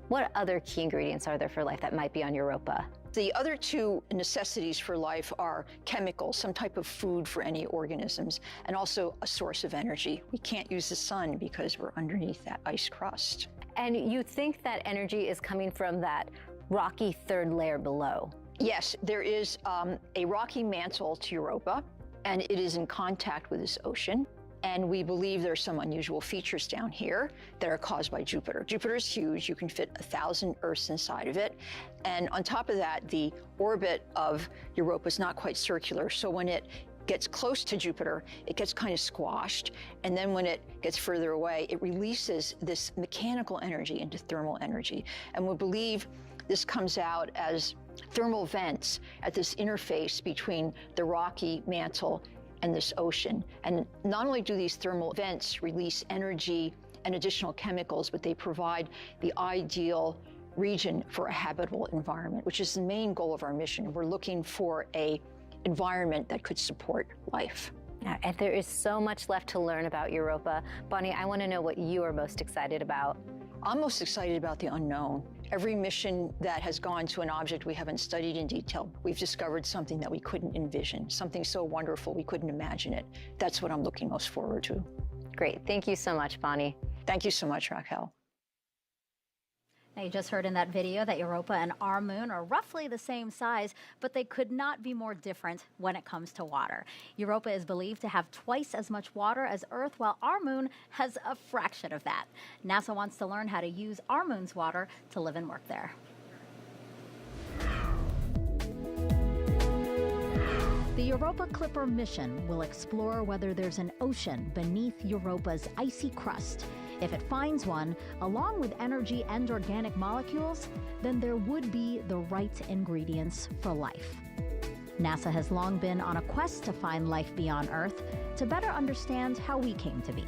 What other key ingredients are there for life that might be on Europa? The other 2 necessities for life are chemicals, some type of food for any organisms, and also a source of energy. We can't use the sun because we're underneath that ice crust. And you think that energy is coming from that rocky third layer below? Yes, there is a rocky mantle to Europa, and it is in contact with this ocean. And we believe there are some unusual features down here that are caused by Jupiter. Jupiter is huge. You can fit 1,000 Earths inside of it. And on top of that, the orbit of Europa is not quite circular. So when it gets close to Jupiter, it gets kind of squashed. And then when it gets further away, it releases this mechanical energy into thermal energy. And we believe this comes out as thermal vents at this interface between the rocky mantle and this ocean. And not only do these thermal vents release energy and additional chemicals, but they provide the ideal region for a habitable environment, which is the main goal of our mission. We're looking for an environment that could support life. And there is so much left to learn about Europa. Bonnie, I want to know what you are most excited about. I'm most excited about the unknown. Every mission that has gone to an object we haven't studied in detail, we've discovered something that we couldn't envision, something so wonderful we couldn't imagine it. That's what I'm looking most forward to. Great. Thank you so much, Bonnie. Thank you so much, Raquel. Now, you just heard in that video that Europa and our moon are roughly the same size, but they could not be more different when it comes to water. Europa is believed to have twice as much water as Earth, while our moon has a fraction of that. NASA wants to learn how to use our moon's water to live and work there. The Europa Clipper mission will explore whether there's an ocean beneath Europa's icy crust. If it finds one, along with energy and organic molecules, then there would be the right ingredients for life. NASA has long been on a quest to find life beyond Earth to better understand how we came to be.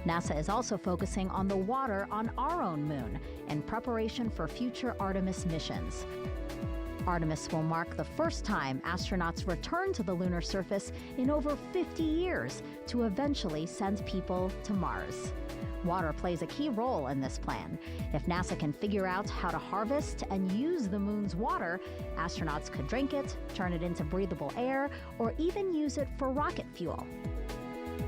NASA is also focusing on the water on our own moon in preparation for future Artemis missions. Artemis will mark the first time astronauts return to the lunar surface in over 50 years to eventually send people to Mars. Water plays a key role in this plan. If NASA can figure out how to harvest and use the moon's water, astronauts could drink it, turn it into breathable air, or even use it for rocket fuel.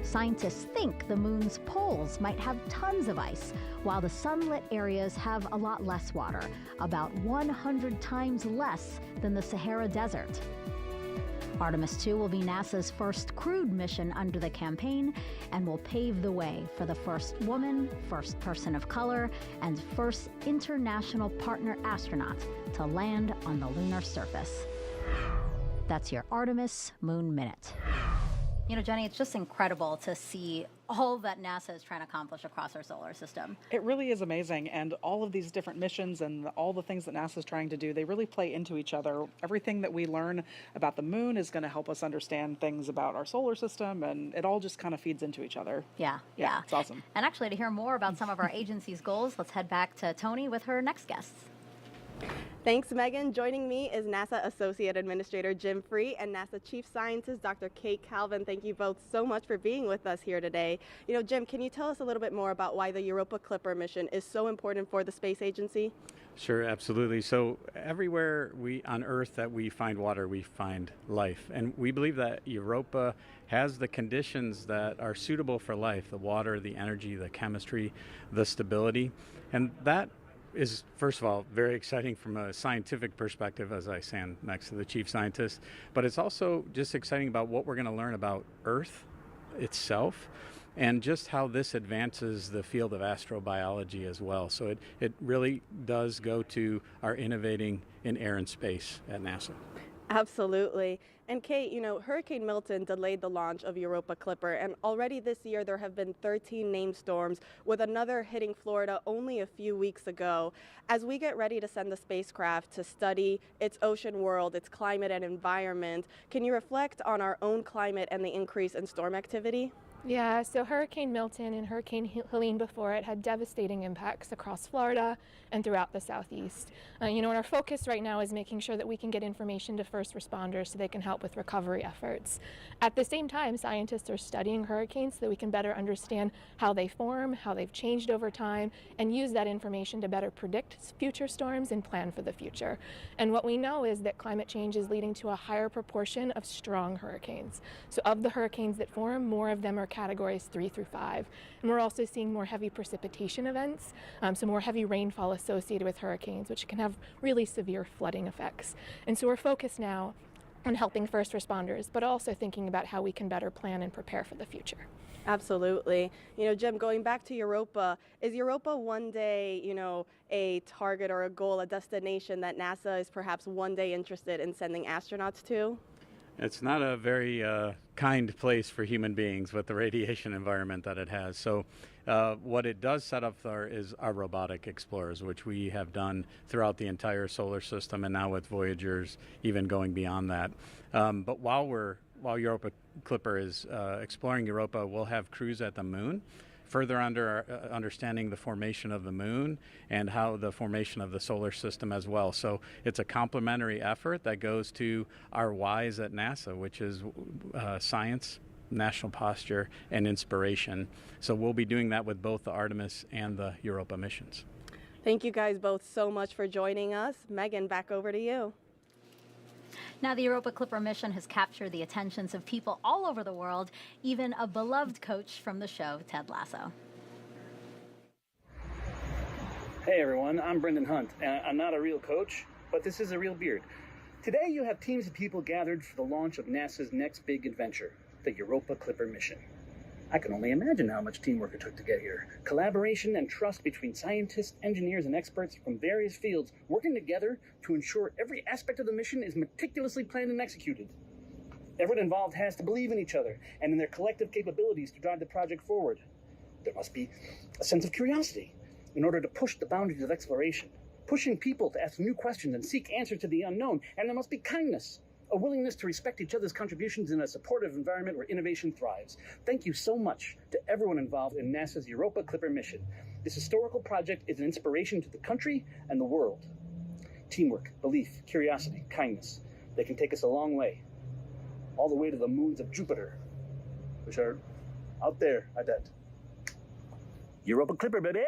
Scientists think the moon's poles might have tons of ice, while the sunlit areas have a lot less water, about 100 times less than the Sahara Desert. Artemis 2 will be NASA's first crewed mission under the campaign and will pave the way for the first woman, first person of color, and first international partner astronaut to land on the lunar surface. That's your Artemis Moon Minute. You know, Jenny, it's just incredible to see all that NASA is trying to accomplish across our solar system. It really is amazing. And all of these different missions and all the things that NASA is trying to do, they really play into each other. Everything that we learn about the moon is going to help us understand things about our solar system, and it all just kind of feeds into each other. Yeah. It's awesome. And actually, to hear more about some of our agency's goals, let's head back to Tony with her next guests. Thanks, Megan. Joining me is NASA Associate Administrator Jim Free and NASA Chief Scientist Dr. Kate Calvin. Thank you both so much for being with us here today. You know, Jim, can you tell us a little bit more about why the Europa Clipper mission is so important for the space agency? Sure, absolutely. So everywhere on Earth that we find water, we find life. And we believe that Europa has the conditions that are suitable for life: the water, the energy, the chemistry, the stability. And that is, first of all, very exciting from a scientific perspective, as I stand next to the chief scientist, but it's also just exciting about what we're going to learn about Earth itself and just how this advances the field of astrobiology as well. So it really does go to our innovating in air and space at NASA. Absolutely. And Kate, you know, Hurricane Milton delayed the launch of Europa Clipper, and already this year there have been 13 named storms, with another hitting Florida only a few weeks ago. As we get ready to send the spacecraft to study its ocean world, its climate and environment, can you reflect on our own climate and the increase in storm activity? Yeah, so Hurricane Milton and Hurricane Helene before it had devastating impacts across Florida and throughout the southeast. And our focus right now is making sure that we can get information to first responders so they can help with recovery efforts. At the same time, scientists are studying hurricanes so that we can better understand how they form, how they've changed over time, and use that information to better predict future storms and plan for the future. And what we know is that climate change is leading to a higher proportion of strong hurricanes. So of the hurricanes that form, more of them are categories 3 through 5. And we're also seeing more heavy precipitation events, so more heavy rainfall associated with hurricanes, which can have really severe flooding effects. And so we're focused now on helping first responders, but also thinking about how we can better plan and prepare for the future. Absolutely. You know, Jim, going back to Europa, is Europa one day, a target or a goal, a destination that NASA is perhaps one day interested in sending astronauts to? It's not a very kind place for human beings with the radiation environment that it has. So what it does set up for is our robotic explorers, which we have done throughout the entire solar system, and now with Voyagers even going beyond that. But while Europa Clipper is exploring Europa, we'll have crews at the moon, further understanding the formation of the moon and how the formation of the solar system as well. So it's a complementary effort that goes to our whys at NASA, which is science, national posture, and inspiration. So we'll be doing that with both the Artemis and the Europa missions. Thank you guys both so much for joining us. Megan, back over to you. Now, the Europa Clipper mission has captured the attentions of people all over the world, even a beloved coach from the show, Ted Lasso. Hey everyone, I'm Brendan Hunt, and I'm not a real coach, but this is a real beard. Today you have teams of people gathered for the launch of NASA's next big adventure, the Europa Clipper mission. I can only imagine how much teamwork it took to get here. Collaboration and trust between scientists, engineers, and experts from various fields working together to ensure every aspect of the mission is meticulously planned and executed. Everyone involved has to believe in each other and in their collective capabilities to drive the project forward. There must be a sense of curiosity in order to push the boundaries of exploration, pushing people to ask new questions and seek answers to the unknown. And there must be kindness, a willingness to respect each other's contributions in a supportive environment where innovation thrives. Thank you so much to everyone involved in NASA's Europa Clipper mission. This historical project is an inspiration to the country and the world. Teamwork, belief, curiosity, kindness. They can take us a long way. All the way to the moons of Jupiter, which are out there, I bet. Europa Clipper, baby!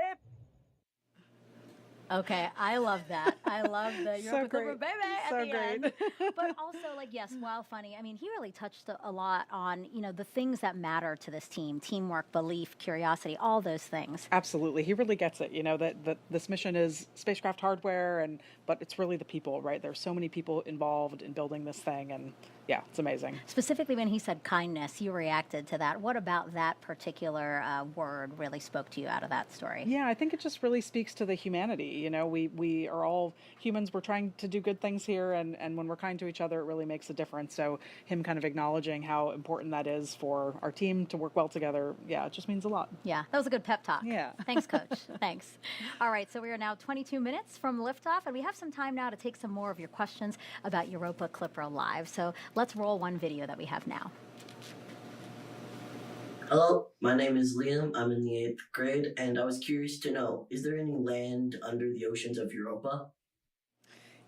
Okay, I love that. I love the Europa Clipper baby at the end. But also, yes, while funny, I mean, he really touched a lot on, the things that matter to this team: teamwork, belief, curiosity, all those things. Absolutely. He really gets it, that this mission is spacecraft hardware, but it's really the people, right? There's so many people involved in building this thing, and yeah, it's amazing. Specifically when he said kindness, you reacted to that. What about that particular word really spoke to you out of that story? Yeah, I think it just really speaks to the humanity. You know, we are all humans. We're trying to do good things here, and when we're kind to each other, it really makes a difference. So him kind of acknowledging how important that is for our team to work well together, yeah, it just means a lot. Yeah, that was a good pep talk. Yeah. Thanks, Coach. Thanks. All right, so we are now 22 minutes from liftoff, and we have some time now to take some more of your questions about Europa Clipper Live. So let's roll one video that we have now. Hello, my name is Liam. I'm in the 8th grade, and I was curious to know, is there any land under the oceans of Europa?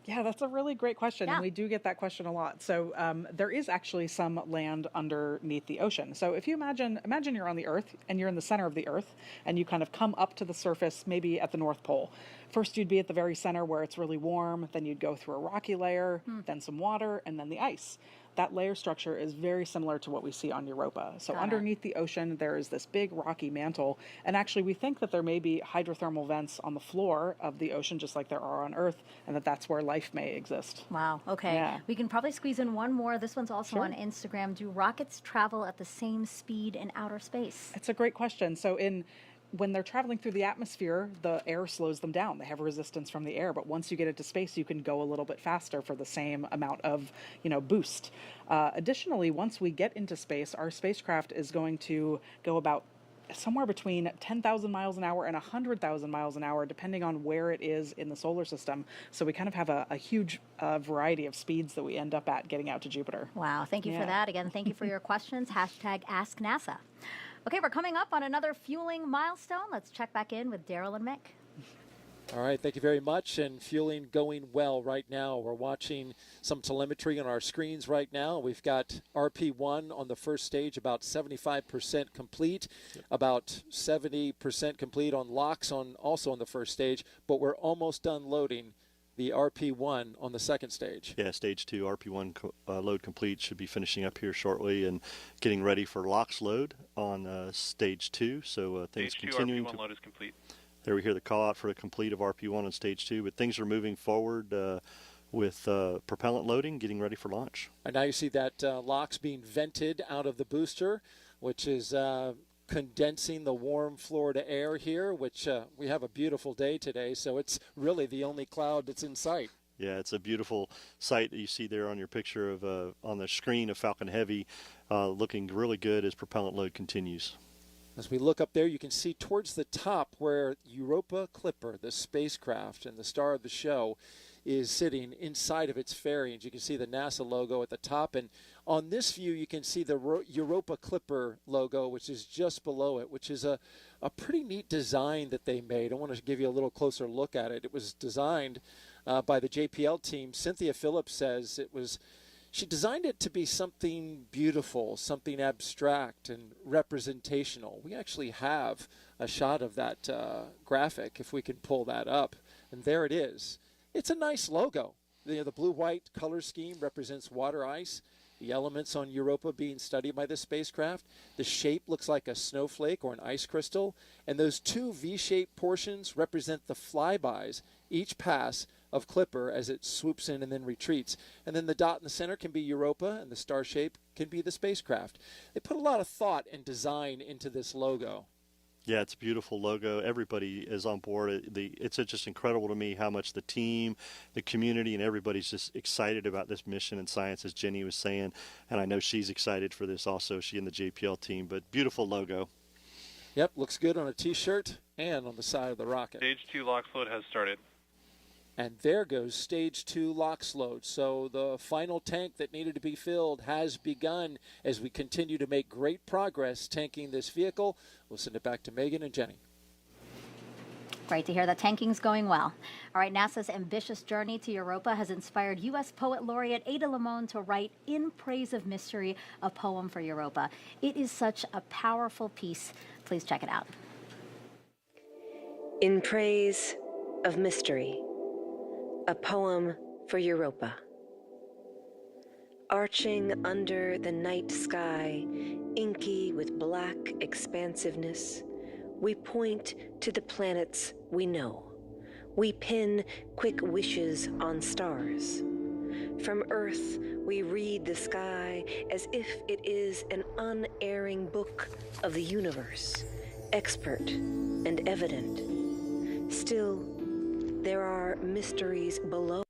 Yeah, that's a really great question, and we do get that question a lot. So there is actually some land underneath the ocean. So if you imagine you're on the Earth, and you're in the center of the Earth, and you kind of come up to the surface, maybe at the North Pole. First, you'd be at the very center where it's really warm, then you'd go through a rocky layer, then some water, and then the ice. That layer structure is very similar to what we see on Europa. So underneath the ocean, there is this big rocky mantle. And actually, we think that there may be hydrothermal vents on the floor of the ocean, just like there are on Earth, and that's where life may exist. Wow. Okay. Yeah. We can probably squeeze in one more. This one's also Sure. on Instagram. Do rockets travel at the same speed in outer space? It's a great question. So when they're traveling through the atmosphere, the air slows them down. They have resistance from the air, but once you get into space, you can go a little bit faster for the same amount of, boost. Additionally, once we get into space, our spacecraft is going to go about somewhere between 10,000 miles an hour and 100,000 miles an hour, depending on where it is in the solar system. So we kind of have a huge variety of speeds that we end up at getting out to Jupiter. Wow. Thank you for that. Again, thank you for your questions. #AskNASA. Okay, we're coming up on another fueling milestone. Let's check back in with Daryl and Mick. All right, thank you very much. And fueling going well right now. We're watching some telemetry on our screens right now. We've got RP1 on the first stage, about 75% complete, about 70% complete on LOX also on the first stage, but we're almost done loading the RP1 on the second stage. Yeah, stage 2 RP1 load complete, should be finishing up here shortly and getting ready for LOX load on stage 2. So things Stage 2 continuing RP1 to load is complete. There we hear the call out for a complete of RP1 on stage 2, but things are moving forward with propellant loading, getting ready for launch. And now you see that LOX being vented out of the booster, which is condensing the warm Florida air here, which we have a beautiful day today, so it's really the only cloud that's in sight. Yeah, it's a beautiful sight that you see there on your picture of on the screen of Falcon Heavy, looking really good as propellant load continues. As we look up there, you can see towards the top where Europa Clipper, the spacecraft and the star of the show, is sitting inside of its fairing. You can see the NASA logo at the top, and on this view you can see the Europa Clipper logo, which is just below it, which is a pretty neat design that they made. I want to give you a little closer look at it. It was designed by the JPL team. Cynthia Phillips says she designed it to be something beautiful, something abstract and representational. We actually have a shot of that graphic, if we can pull that up, and there it is. It's a nice logo. The blue-white color scheme represents water ice, the elements on Europa being studied by the spacecraft. The shape looks like a snowflake or an ice crystal, and those two V-shaped portions represent the flybys, each pass of Clipper as it swoops in and then retreats. And then the dot in the center can be Europa, and the star shape can be the spacecraft. They put a lot of thought and design into this logo. Yeah, it's a beautiful logo. Everybody is on board. It's just incredible to me how much the team, the community, and everybody's just excited about this mission and science, as Jenny was saying. And I know she's excited for this also, she and the JPL team. But beautiful logo. Yep, looks good on a T-shirt and on the side of the rocket. Stage 2 LOX load has started. And there goes stage 2 LOX load. So the final tank that needed to be filled has begun as we continue to make great progress tanking this vehicle. We'll send it back to Megan and Jenny. Great to hear that tanking's going well. All right, NASA's ambitious journey to Europa has inspired U.S. Poet Laureate Ada Limon to write In Praise of Mystery, a poem for Europa. It is such a powerful piece. Please check it out. In Praise of Mystery, a poem for Europa. Arching under the night sky, inky with black expansiveness, we point to the planets we know. We pin quick wishes on stars. From Earth, we read the sky as if it is an unerring book of the universe, expert and evident. Still, There are mysteries below.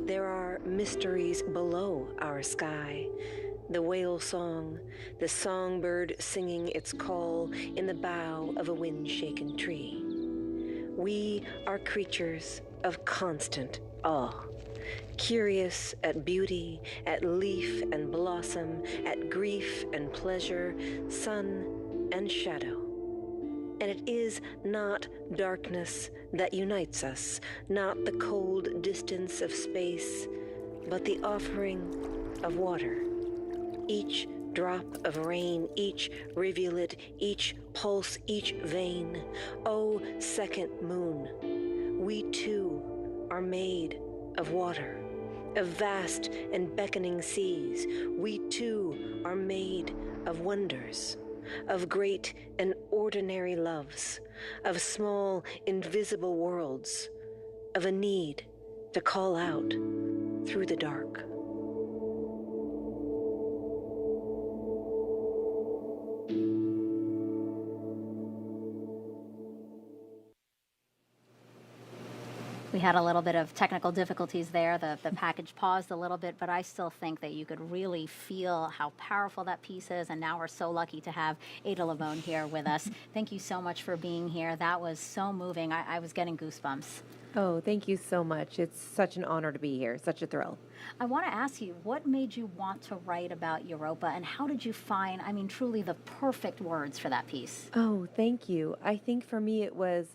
There are mysteries below our sky. The whale song, the songbird singing its call in the bough of a wind-shaken tree. We are creatures of constant awe, curious at beauty, at leaf and blossom, at grief and pleasure, sun and shadow. And it is not darkness that unites us, not the cold distance of space, but the offering of water. Each drop of rain, each rivulet, each pulse, each vein. Oh, second moon, we too are made of water, of vast and beckoning seas. We too are made of wonders, of great and ordinary loves, of small invisible worlds, of a need to call out through the dark. We had a little bit of technical difficulties there. The package paused a little bit, but I still think that you could really feel how powerful that piece is. And now we're so lucky to have Ada Lavone here with us. Thank you so much for being here. That was so moving. I was getting goosebumps. Oh, thank you so much. It's such an honor to be here. Such a thrill. I want to ask you, what made you want to write about Europa, and how did you find, I mean, truly the perfect words for that piece? Oh, thank you. I think for me it was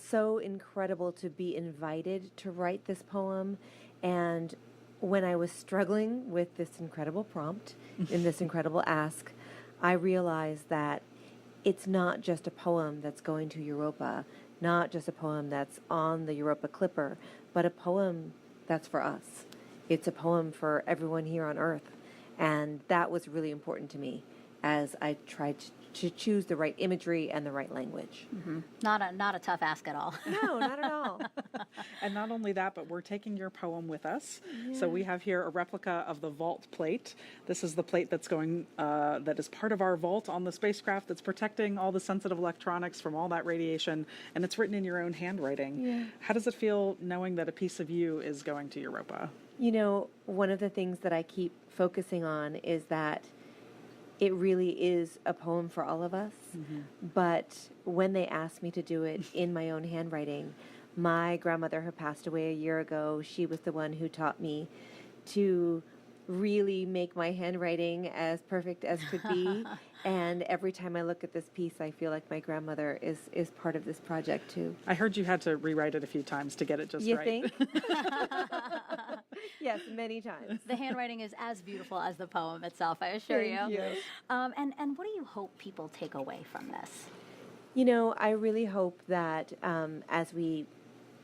so incredible to be invited to write this poem. And when I was struggling with this incredible prompt and this incredible ask, I realized that it's not just a poem that's going to Europa, not just a poem that's on the Europa Clipper, but a poem that's for us. It's a poem for everyone here on Earth. And that was really important to me as I tried to choose the right imagery and the right language. Mm-hmm. Not a tough ask at all. No, not at all. And not only that, but we're taking your poem with us. Yeah. So we have here a replica of the vault plate. This is the plate that's going, that is part of our vault on the spacecraft that's protecting all the sensitive electronics from all that radiation, and it's written in your own handwriting. Yeah. How does it feel knowing that a piece of you is going to Europa? You know, one of the things that I keep focusing on is that it really is a poem for all of us. Mm-hmm. But when they asked me to do it in my own handwriting, my grandmother, who passed away a year ago, she was the one who taught me to really make my handwriting as perfect as could be. And every time I look at this piece, I feel like my grandmother is part of this project too. I heard you had to rewrite it a few times to get it just right. You think? Yes, many times. The handwriting is as beautiful as the poem itself, I assure you. Thank you. And what do you hope people take away from this? You know, I really hope that as we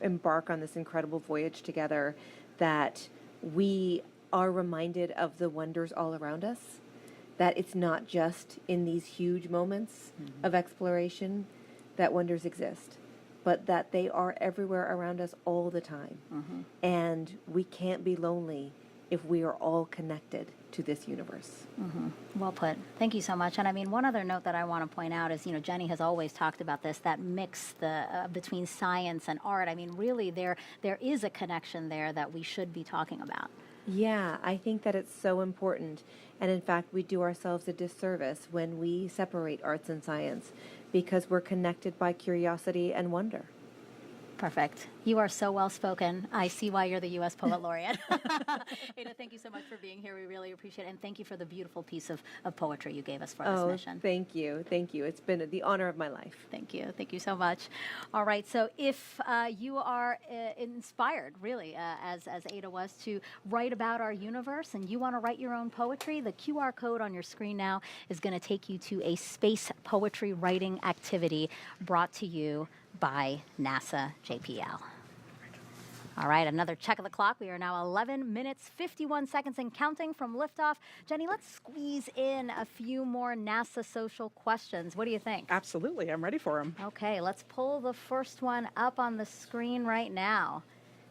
embark on this incredible voyage together, that we are reminded of the wonders all around us, that it's not just in these huge moments of exploration that wonders exist, but that they are everywhere around us all the time. And we can't be lonely if we are all connected to this universe. Well put. Thank you so much. And I mean, one other note that I want to point out is, you know, Jenny has always talked about this, that mix between science and art. I mean, really, there is a connection there that we should be talking about. Yeah, I think that it's so important. And in fact, we do ourselves a disservice when we separate arts and science, because we're connected by curiosity and wonder. Perfect. You are so well spoken. I see why you're the U.S. Poet Laureate. Ada, thank you so much for being here. We really appreciate it. And thank you for the beautiful piece of poetry you gave us for this mission. Thank you. Thank you. It's been the honor of my life. Thank you. Thank you so much. All right. So if you are inspired, really, as Ada was, to write about our universe and you want to write your own poetry, the QR code on your screen now is going to take you to a space poetry writing activity brought to you by NASA JPL. All right, another check of the clock. We are now 11 minutes, 51 seconds and counting from liftoff. Jenny, let's squeeze in a few more NASA social questions. What do you think? Absolutely, I'm ready for them. Okay, let's pull the first one up on the screen right now.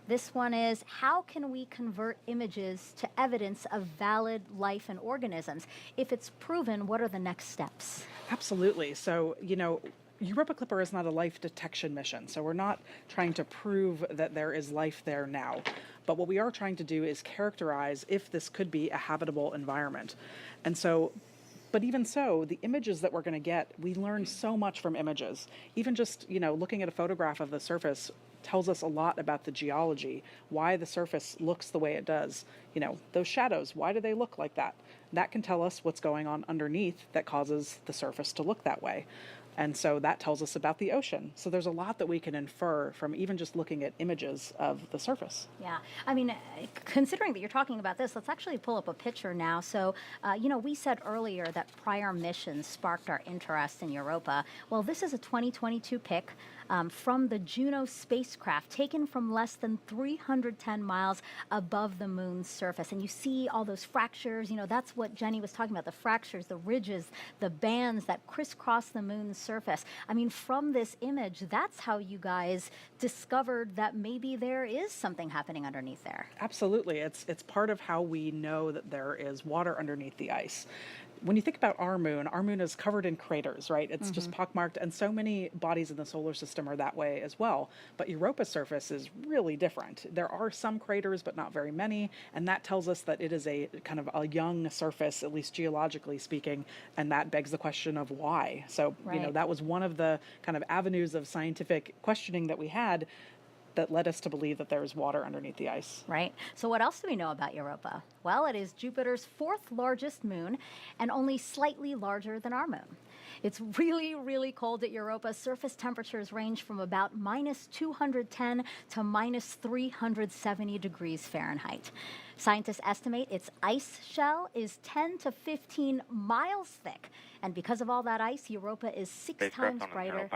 This one is, how can we convert images to evidence of valid life and organisms? If it's proven, what are the next steps? Absolutely. So, Europa Clipper is not a life detection mission, so we're not trying to prove that there is life there now. But what we are trying to do is characterize if this could be a habitable environment. And so, but even so, the images that we're going to get, we learn so much from images. Even just, looking at a photograph of the surface tells us a lot about the geology, why the surface looks the way it does. Those shadows, why do they look like that? That can tell us what's going on underneath that causes the surface to look that way. And so that tells us about the ocean. So there's a lot that we can infer from even just looking at images of the surface. Yeah. I mean, considering that you're talking about this, let's actually pull up a picture now. So, we said earlier that prior missions sparked our interest in Europa. Well, this is a 2022 pic from the Juno spacecraft taken from less than 310 miles above the moon's surface. And you see all those fractures. That's what Jenny was talking about, the fractures, the ridges, the bands that crisscross the moon's surface. I mean, from this image, that's how you guys discovered that maybe there is something happening underneath there. Absolutely. It's part of how we know that there is water underneath the ice. When you think about our moon is covered in craters, right? It's just pockmarked, and so many bodies in the solar system are that way as well. But Europa's surface is really different. There are some craters, but not very many, and that tells us that it is a kind of a young surface, at least geologically speaking, and that begs the question of why. So, that was one of the kind of avenues of scientific questioning that we had that led us to believe that there is water underneath the ice. Right. So what else do we know about Europa? Well, it is Jupiter's fourth largest moon and only slightly larger than our moon. It's really, really cold at Europa. Surface temperatures range from about minus 210 to minus 370 degrees Fahrenheit. Scientists estimate its ice shell is 10 to 15 miles thick. And because of all that ice, Europa is 6 times brighter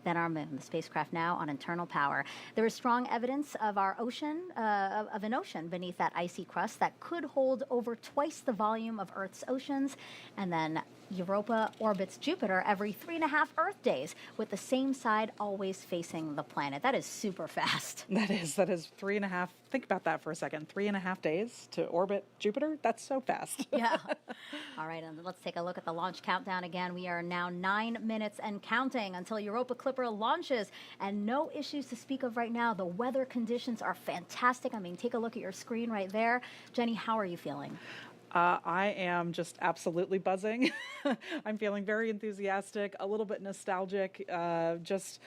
than our moon. The spacecraft now on internal power. There is strong evidence of our ocean, of an ocean beneath that icy crust that could hold over twice the volume of Earth's oceans. And then Europa orbits Jupiter every 3.5 Earth days, with the same side always facing the planet. That is super fast. That is 3.5. Think about that for a second. 3.5 days to orbit Jupiter? That's so fast. Yeah. All right, and let's take a look at the launch countdown again. We are now 9 minutes and counting until Europa Clipper launches, and no issues to speak of right now. The weather conditions are fantastic. I mean, take a look at your screen right there. Jenny, how are you feeling? I am just absolutely buzzing. I'm feeling very enthusiastic, a little bit nostalgic, just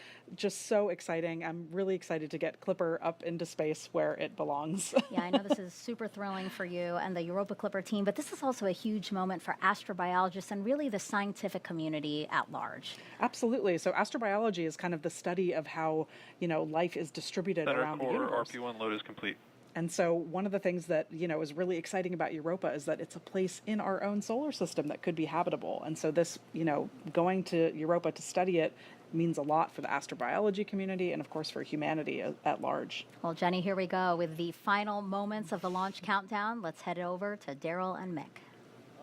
so exciting. I'm really excited to get Clipper up into space where it belongs. Yeah, I know this is super thrilling for you and the Europa Clipper team, but this is also a huge moment for astrobiologists and really the scientific community at large. Absolutely. So astrobiology is kind of the study of how, life is distributed around the universe. RP1 load is complete. And so one of the things that, is really exciting about Europa is that it's a place in our own solar system that could be habitable. And so this, going to Europa to study it means a lot for the astrobiology community and, of course, for humanity at large. Well, Jenny, here we go with the final moments of the launch countdown. Let's head over to Daryl and Mick.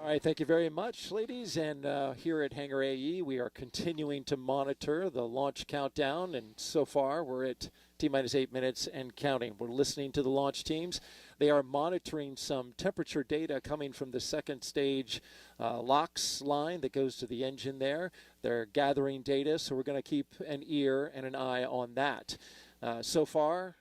All right, thank you very much, ladies. And here at Hangar AE, we are continuing to monitor the launch countdown. And so far, we're at T-minus 8 minutes and counting. We're listening to the launch teams. They are monitoring some temperature data coming from the second stage LOX line that goes to the engine there. They're gathering data, so we're going to keep an ear and an eye on that. So far,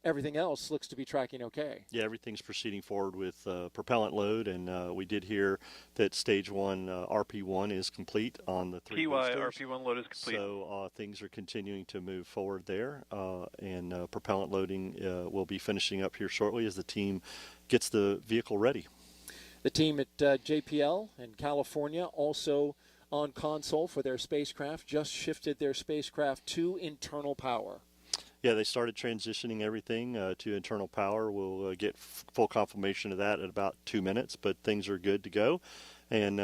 everything else looks to be tracking okay. Yeah, everything's proceeding forward with propellant load, and we did hear that stage 1 RP1 is complete on the 3 boosters. RP1 load is complete. So things are continuing to move forward there, and propellant loading will be finishing up here shortly as the team gets the vehicle ready. The team at JPL in California also on console for their spacecraft, just shifted their spacecraft to internal power. Yeah, they started transitioning everything to internal power. We'll get full confirmation of that in about 2 minutes, but things are good to go. And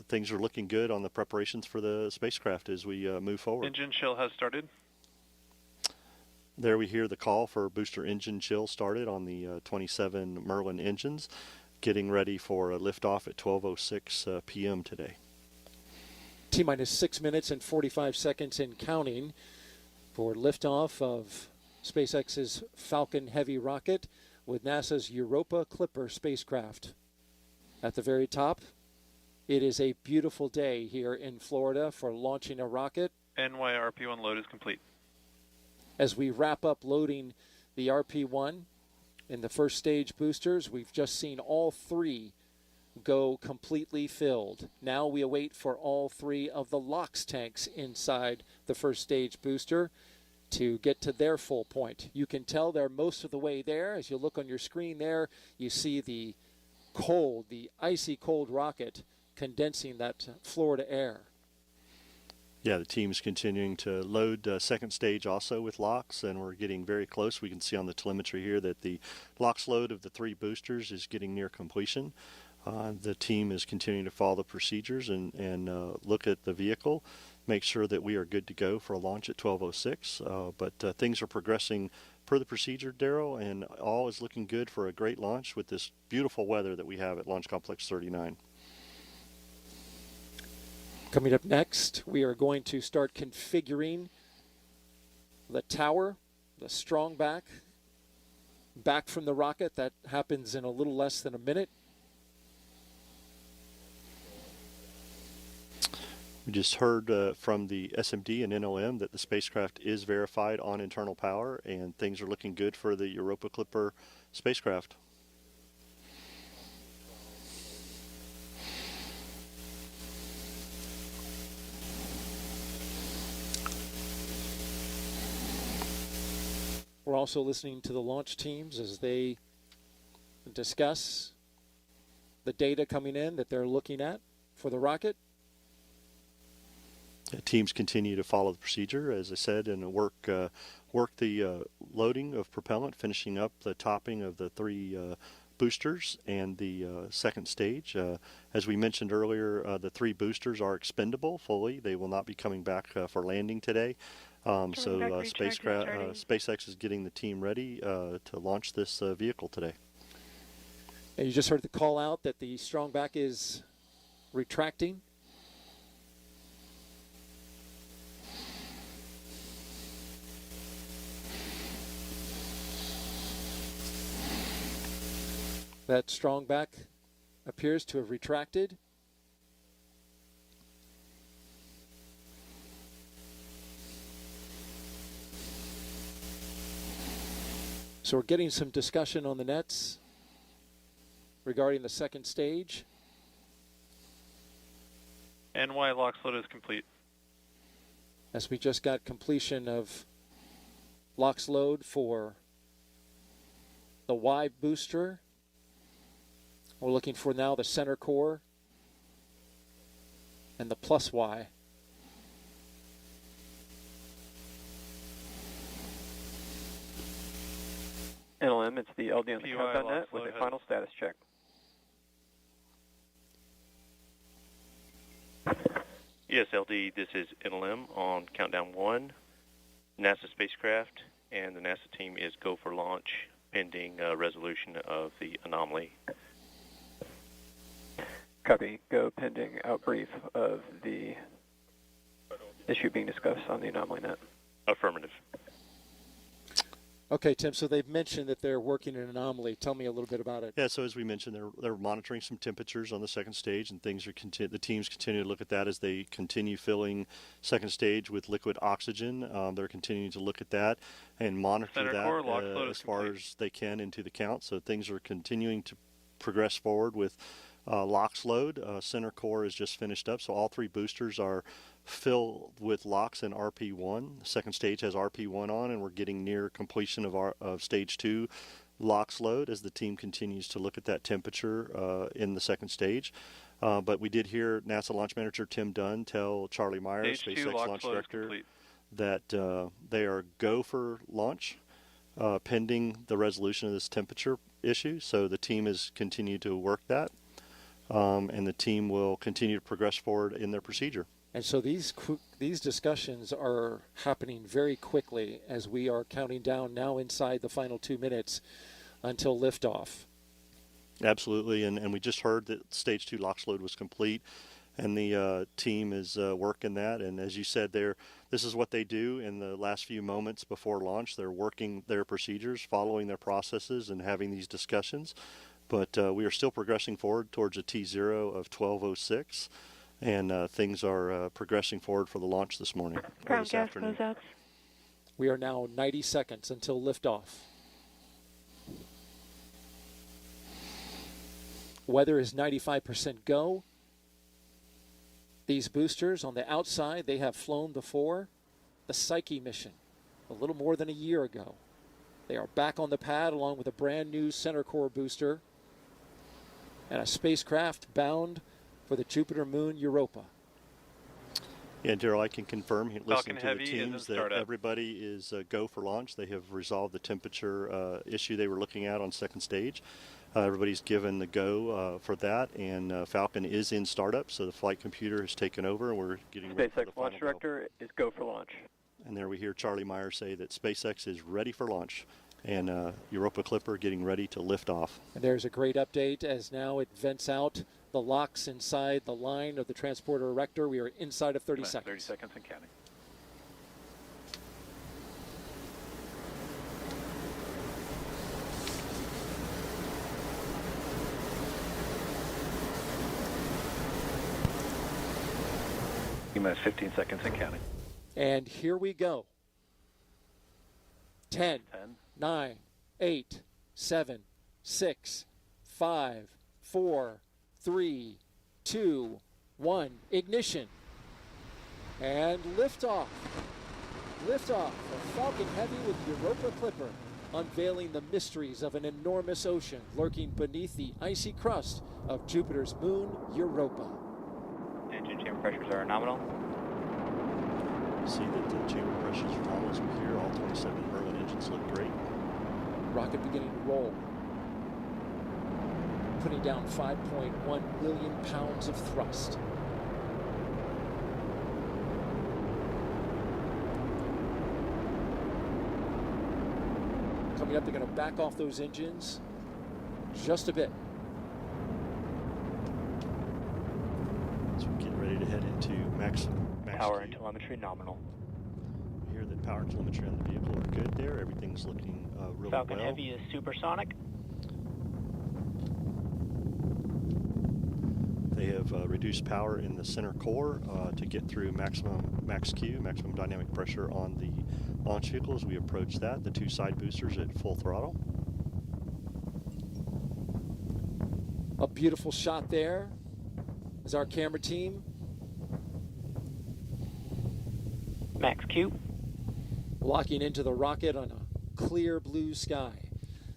things are looking good on the preparations for the spacecraft as we move forward. Engine chill has started. There we hear the call for booster engine chill started on the 27 Merlin engines, getting ready for a liftoff at 12:06 p.m. today. T-minus 6 minutes and 45 seconds and counting for liftoff of SpaceX's Falcon Heavy rocket with NASA's Europa Clipper spacecraft. At the very top, it is a beautiful day here in Florida for launching a rocket. NYRP1 load is complete. As we wrap up loading the RP1 in the first stage boosters, we've just seen all 3 go completely filled. Now we await for all 3 of the LOX tanks inside the first stage booster to get to their full point. You can tell they're most of the way there. As you look on your screen there, you see the cold, the icy cold rocket condensing that Florida air. Yeah, the team's continuing to load second stage also with LOX, and we're getting very close. We can see on the telemetry here that the LOX load of the 3 boosters is getting near completion. The team is continuing to follow the procedures and look at the vehicle, make sure that we are good to go for a launch at 12:06. But things are progressing per the procedure, Darryl, and all is looking good for a great launch with this beautiful weather that we have at Launch Complex 39. Coming up next, we are going to start configuring the tower, the strong back from the rocket. That happens in a little less than a minute. We just heard from the SMD and NOM that the spacecraft is verified on internal power, and things are looking good for the Europa Clipper spacecraft. We're also listening to the launch teams as they discuss the data coming in that they're looking at for the rocket. Teams continue to follow the procedure, as I said, and work the loading of propellant, finishing up the topping of the 3 boosters and the second stage. As we mentioned earlier, the 3 boosters are expendable fully. They will not be coming back for landing today. SpaceX is getting the team ready to launch this vehicle today. And you just heard the call out that the strong back is retracting. That strong back appears to have retracted. So we're getting some discussion on the nets regarding the second stage. NY LOX load is complete. As we just got completion of LOX load for the Y booster. We're looking for now the center core and the plus Y. NLM, it's the LD on the countdown.net with a final status check. Yes, LD, this is NLM on countdown 1, NASA spacecraft, and the NASA team is go for launch pending resolution of the anomaly. Copy. Go pending outbrief of the issue being discussed on the anomaly net. Affirmative. Okay, Tim, so they've mentioned that they're working an anomaly. Tell me a little bit about it. Yeah, so as we mentioned, they're monitoring some temperatures on the second stage, and things are the teams continue to look at that as they continue filling second stage with liquid oxygen. They're continuing to look at that and monitor that as far as they can into the count. So things are continuing to progress forward with LOX load. Center core is just finished up, so all 3 boosters are filled with LOX and RP1. The second stage has RP1 on, and we're getting near completion of stage 2 LOX load as the team continues to look at that temperature in the second stage. But we did hear NASA Launch Manager Tim Dunn tell Charlie Meyer, SpaceX Launch Director, that they are go for launch pending the resolution of this temperature issue. So the team has continued to work that, and the team will continue to progress forward in their procedure. And so these discussions are happening very quickly as we are counting down now inside the final 2 minutes until liftoff. Absolutely, and we just heard that stage 2 LOX load was complete, and the team is working that. And as you said, this is what they do in the last few moments before launch. They're working their procedures, following their processes, and having these discussions. But we are still progressing forward towards a T0 of 12:06. And things are progressing forward for the launch this morning, or this afternoon. We are now 90 seconds until liftoff. Weather is 95% go. These boosters on the outside, they have flown before. The Psyche mission, a little more than a year ago. They are back on the pad along with a brand new center core booster and a spacecraft bound for the Jupiter moon Europa. Yeah, Daryl, I can confirm, listening to the teams, that everybody is go for launch. They have resolved the temperature issue they were looking at on second stage. Everybody's given the go for that, and Falcon is in startup, so the flight computer has taken over, and we're getting ready for the SpaceX Launch Director is go for launch. And there we hear Charlie Meyer say that SpaceX is ready for launch, and Europa Clipper getting ready to lift off. And there's a great update as now it vents out the LOX inside the line of the transporter erector. We are inside of 30 seconds. 30 seconds and counting. Minus 15 seconds and counting. And here we go. 10, 9, 8, 7, 6, 5, 4, 3, 2, 1. Ignition. And liftoff. Liftoff of Falcon Heavy with Europa Clipper, unveiling the mysteries of an enormous ocean lurking beneath the icy crust of Jupiter's moon, Europa. Engine chamber pressures are nominal. See that the chamber pressures are nominal as we hear. All 27 Merlin engines look great. Rocket beginning to roll. Putting down 5.1 million pounds of thrust. Coming up, they're going to back off those engines just a bit. So we get ready to head into max power and telemetry nominal. We hear that power and telemetry on the vehicle are good there. Everything's looking really Falcon well. Heavy is supersonic. They have reduced power in the center core to get through max Q, maximum dynamic pressure on the launch vehicle as we approach that. The 2 side boosters at full throttle. A beautiful shot there as our camera team. Max Q. Locking into the rocket on a clear blue sky.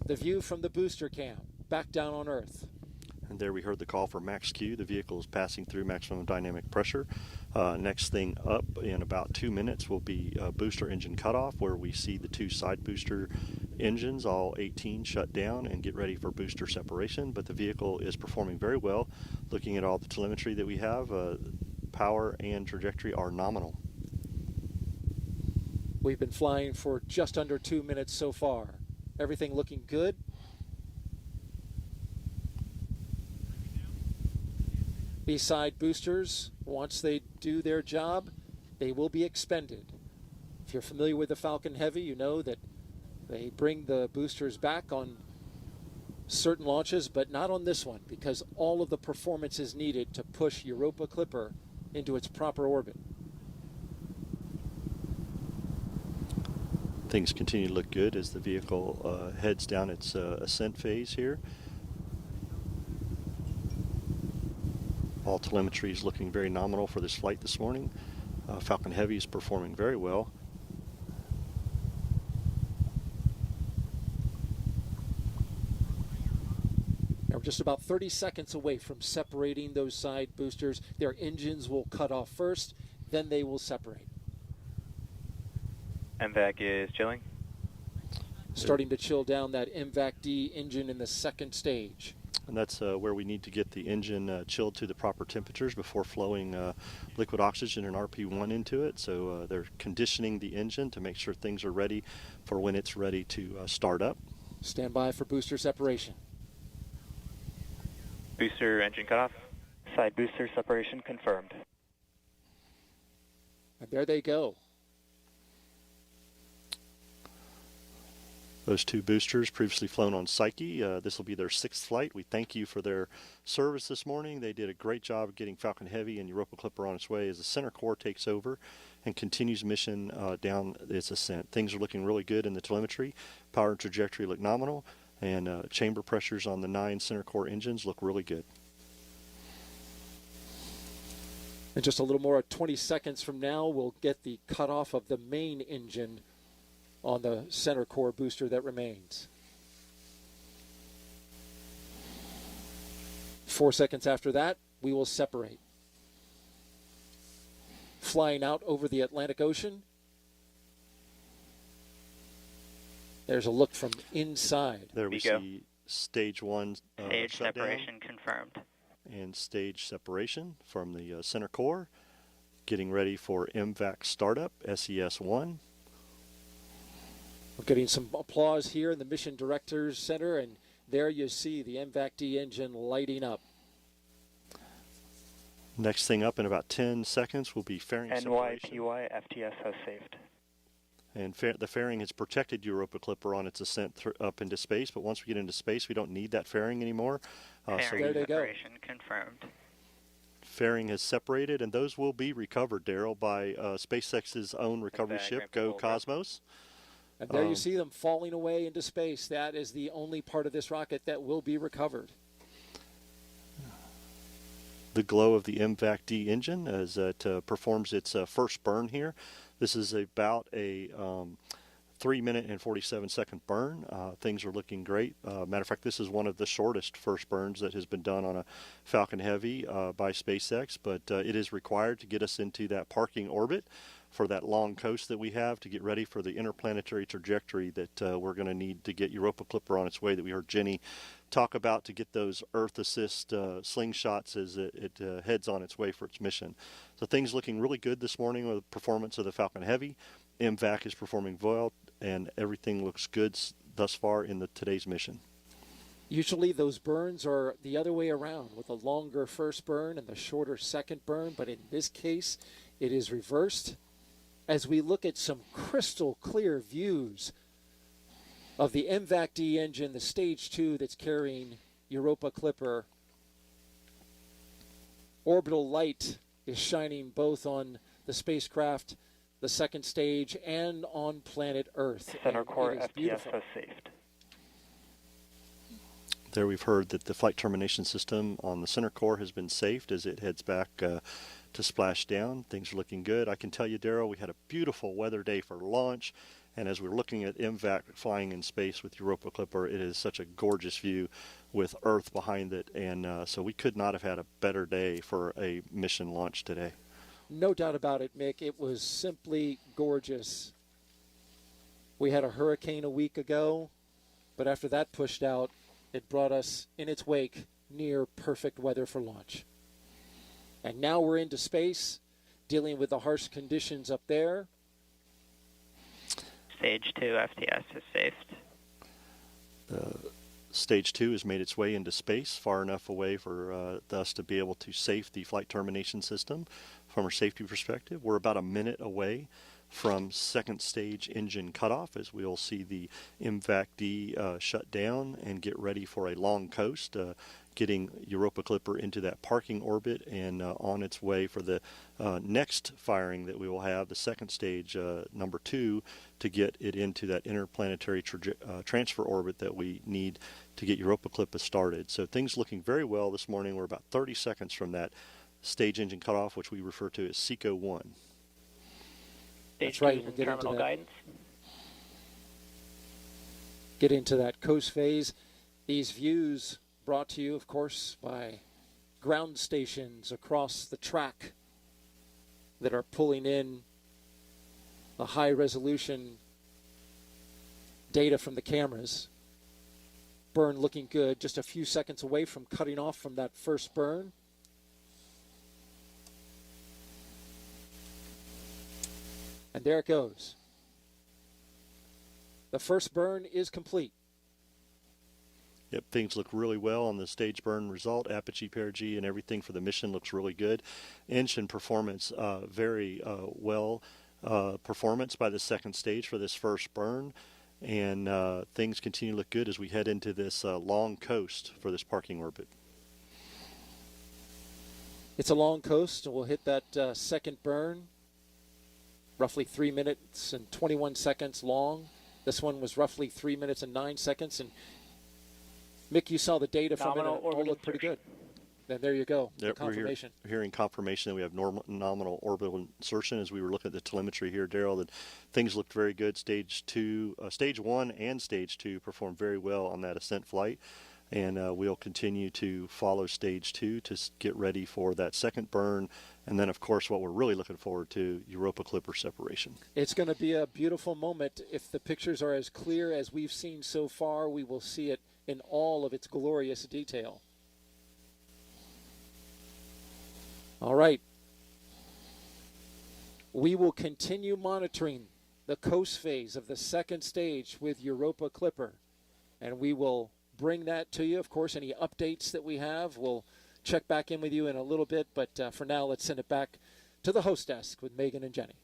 The view from the booster cam back down on Earth. And there we heard the call for max Q. The vehicle is passing through maximum dynamic pressure. Next thing up in about 2 minutes will be booster engine cutoff, where we see the 2 side booster engines, all 18, shut down and get ready for booster separation. But the vehicle is performing very well. Looking at all the telemetry that we have, power and trajectory are nominal. We've been flying for just under 2 minutes so far. Everything looking good. These side boosters, once they do their job, they will be expended. If you're familiar with the Falcon Heavy, you know that They bring the boosters back on certain launches, but not on this one, because all of the performance is needed to push Europa Clipper into its proper orbit. Things continue to look good as the vehicle heads down its ascent phase here. All telemetry is looking very nominal for this flight this morning. Falcon Heavy is performing very well. Now we're just about 30 seconds away from separating those side boosters. Their engines will cut off first, then they will separate. MVAC is chilling. Starting to chill down that MVAC-D engine in the second stage. And that's where we need to get the engine chilled to the proper temperatures before flowing liquid oxygen and RP1 into it. So they're conditioning the engine to make sure things are ready for when it's ready to start up. Stand by for booster separation. Booster engine cutoff. Side booster separation confirmed. And there they go. Those two boosters previously flown on Psyche. This will be their 6th flight. We thank you for their service this morning. They did a great job of getting Falcon Heavy and Europa Clipper on its way as the center core takes over and continues mission down its ascent. Things are looking really good in the telemetry. Power and trajectory look nominal, and chamber pressures on the 9 center core engines look really good. And just a little more, 20 seconds from now, we'll get the cutoff of the main engine on the center core booster that remains. 4 seconds after that, we will separate. Flying out over the Atlantic Ocean. There's a look from inside. There we see stage 1 stage shutdown separation confirmed. And stage separation from the center core. Getting ready for MVAC startup, SES-1. We're getting some applause here in the Mission Directors Center, and there you see the MVAC-D engine lighting up. Next thing up in about 10 seconds will be fairing separation. NYPY FTS has saved. And the fairing has protected Europa Clipper on its ascent up into space, but once we get into space, we don't need that fairing anymore. Fairing separation confirmed. Fairing has separated, and those will be recovered, Daryl, by SpaceX's own recovery ship, Go Cosmos. And there you see them falling away into space. That is the only part of this rocket that will be recovered. The glow of the MVAC-D engine as it performs its first burn here. This is about a 3-minute and 47-second burn. Things are looking great. Matter of fact, this is one of the shortest first burns that has been done on a Falcon Heavy by SpaceX, but it is required to get us into that parking orbit for that long coast that we have to get ready for the interplanetary trajectory that we're going to need to get Europa Clipper on its way that we heard Jenny talk about to get those Earth assist slingshots as it heads on its way for its mission. So things looking really good this morning with the performance of the Falcon Heavy. MVAC is performing well, and everything looks good thus far in today's mission. Usually those burns are the other way around, with a longer first burn and the shorter second burn, but in this case it is reversed. As we look at some crystal clear views of the MVAC-D engine, the stage 2 that's carrying Europa Clipper. Orbital light is shining both on the spacecraft, the second stage, and on planet Earth. Center core FTS has saved. There we've heard that the flight termination system on the center core has been saved as it heads back to splash down. Things are looking good. I can tell you, Darryl, we had a beautiful weather day for launch, and as we're looking at MVAC flying in space with Europa Clipper, it is such a gorgeous view with Earth behind it, and so we could not have had a better day for a mission launch today. No doubt about it, Mick. It was simply gorgeous. We had a hurricane a week ago, but after that pushed out, it brought us in its wake near perfect weather for launch. And now we're into space, dealing with the harsh conditions up there. Stage 2 FTS is saved. Stage 2 has made its way into space, far enough away for us to be able to safe the flight termination system from a safety perspective. We're about a minute away from second stage engine cutoff, as we'll see the MVAC-D shut down and get ready for a long coast, getting Europa Clipper into that parking orbit and on its way for the next firing that we will have, the second stage, number 2, to get it into that interplanetary transfer orbit that we need to get Europa Clipper started. So things looking very well this morning. We're about 30 seconds from that stage engine cutoff, which we refer to as SECO 1. That's right. We'll get into that. Guidance. Get into that coast phase. These views brought to you, of course, by ground stations across the track that are pulling in the high-resolution data from the cameras. Burn looking good, just a few seconds away from cutting off from that first burn. And there it goes. The first burn is complete. Yep, things look really well on the stage burn result. Apogee, perigee, and everything for the mission looks really good. Engine performance, very well performance by the second stage for this first burn. And things continue to look good as we head into this long coast for this parking orbit. It's a long coast, and we'll hit that second burn, roughly 3 minutes and 21 seconds long. This one was roughly 3 minutes and 9 seconds, and Mick, you saw the data from it, and it all looked pretty good. Then there you go, yep, confirmation. We're hearing confirmation that we have nominal orbital insertion. As we were looking at the telemetry here, Daryl, that things looked very good. Stage 1 and Stage 2 performed very well on that ascent flight. And we'll continue to follow Stage 2 to get ready for that second burn. And then, of course, what we're really looking forward to, Europa Clipper separation. It's going to be a beautiful moment. If the pictures are as clear as we've seen so far, we will see it in all of its glorious detail. All right. We will continue monitoring the coast phase of the second stage with Europa Clipper, and we will bring that to you. Of course, any updates that we have, we'll check back in with you in a little bit, but for now, let's send it back to the host desk with Megan and Jenny.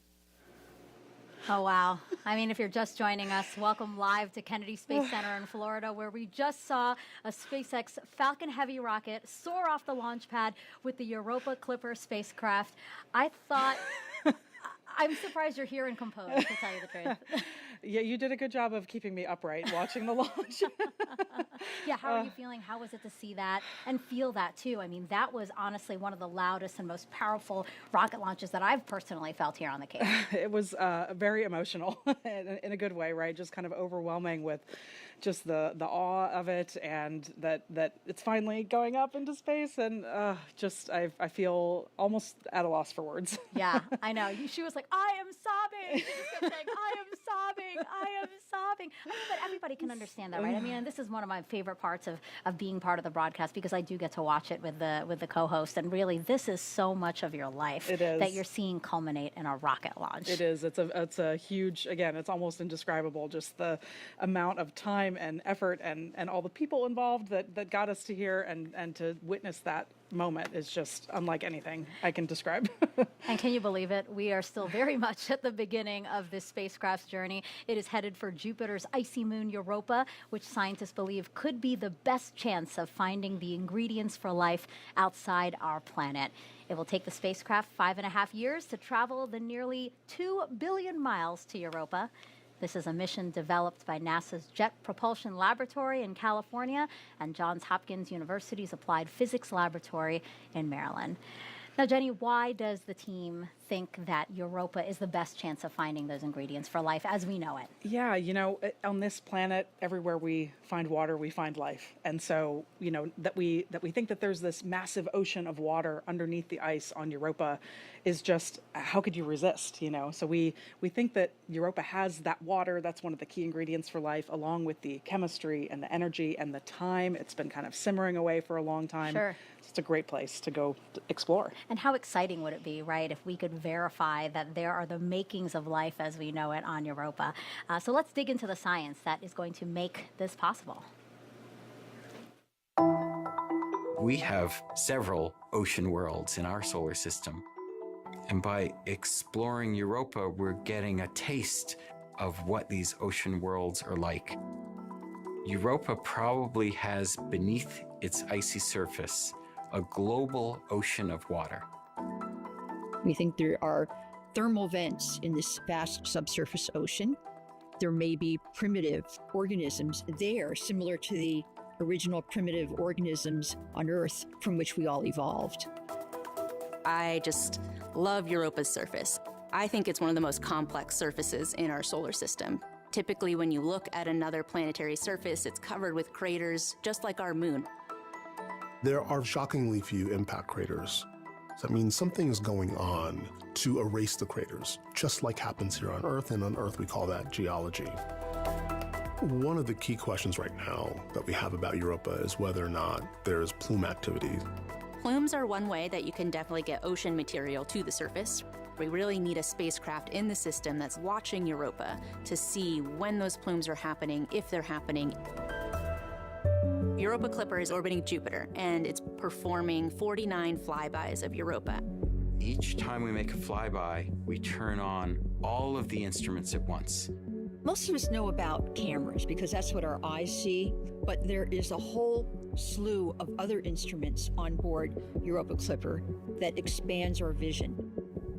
Oh, wow. I mean, if you're just joining us, welcome live to Kennedy Space Center in Florida, where we just saw a SpaceX Falcon Heavy rocket soar off the launch pad with the Europa Clipper spacecraft. I thought... I'm surprised you're here and composed, to tell you the truth. Yeah, you did a good job of keeping me upright watching the launch. Yeah, how are you feeling? How was it to see that and feel that, too? I mean, that was honestly one of the loudest and most powerful rocket launches that I've personally felt here on the Cape. It was very emotional in a good way, right? Just kind of overwhelming with just the awe of it, and that it's finally going up into space, and just I feel almost at a loss for words. Yeah, I know. She was like, I am sobbing. She just kept saying, I am sobbing. I am sobbing. I mean, but everybody can understand that, right? I mean, and this is one of my favorite parts of being part of the broadcast, because I do get to watch it with the co-host, and really, this is so much of your life that you're seeing culminate in a rocket launch. It is. It's a huge, again, it's almost indescribable, just the amount of time and effort and all the people involved that got us to here, and to witness that moment is just unlike anything I can describe. And can you believe it? We are still very much at the beginning of this spacecraft's journey. It is headed for Jupiter's icy moon Europa, which scientists believe could be the best chance of finding the ingredients for life outside our planet. It will take the spacecraft 5.5 years to travel the nearly 2 billion miles to Europa. This is a mission developed by NASA's Jet Propulsion Laboratory in California and Johns Hopkins University's Applied Physics Laboratory in Maryland. Now, Jenny, why does the team think that Europa is the best chance of finding those ingredients for life as we know it? Yeah, on this planet, everywhere we find water, we find life. And so, that we think that there's this massive ocean of water underneath the ice on Europa is just, how could you resist, So we think that Europa has that water. That's one of the key ingredients for life, along with the chemistry and the energy and the time. It's been kind of simmering away for a long time. Sure. It's a great place to go explore. And how exciting would it be, right, if we could verify that there are the makings of life as we know it on Europa. So let's dig into the science that is going to make this possible. We have several ocean worlds in our solar system. And by exploring Europa, we're getting a taste of what these ocean worlds are like. Europa probably has beneath its icy surface a global ocean of water. We think there are thermal vents in this vast subsurface ocean. There may be primitive organisms there, similar to the original primitive organisms on Earth from which we all evolved. I just love Europa's surface. I think it's one of the most complex surfaces in our solar system. Typically, when you look at another planetary surface, it's covered with craters, just like our moon. There are shockingly few impact craters. So that means something is going on to erase the craters, just like happens here on Earth, and on Earth we call that geology. One of the key questions right now that we have about Europa is whether or not there's plume activity. Plumes are one way that you can definitely get ocean material to the surface. We really need a spacecraft in the system that's watching Europa to see when those plumes are happening, if they're happening. Europa Clipper is orbiting Jupiter, and it's performing 49 flybys of Europa. Each time we make a flyby, we turn on all of the instruments at once. Most of us know about cameras because that's what our eyes see, but there is a whole slew of other instruments on board Europa Clipper that expands our vision.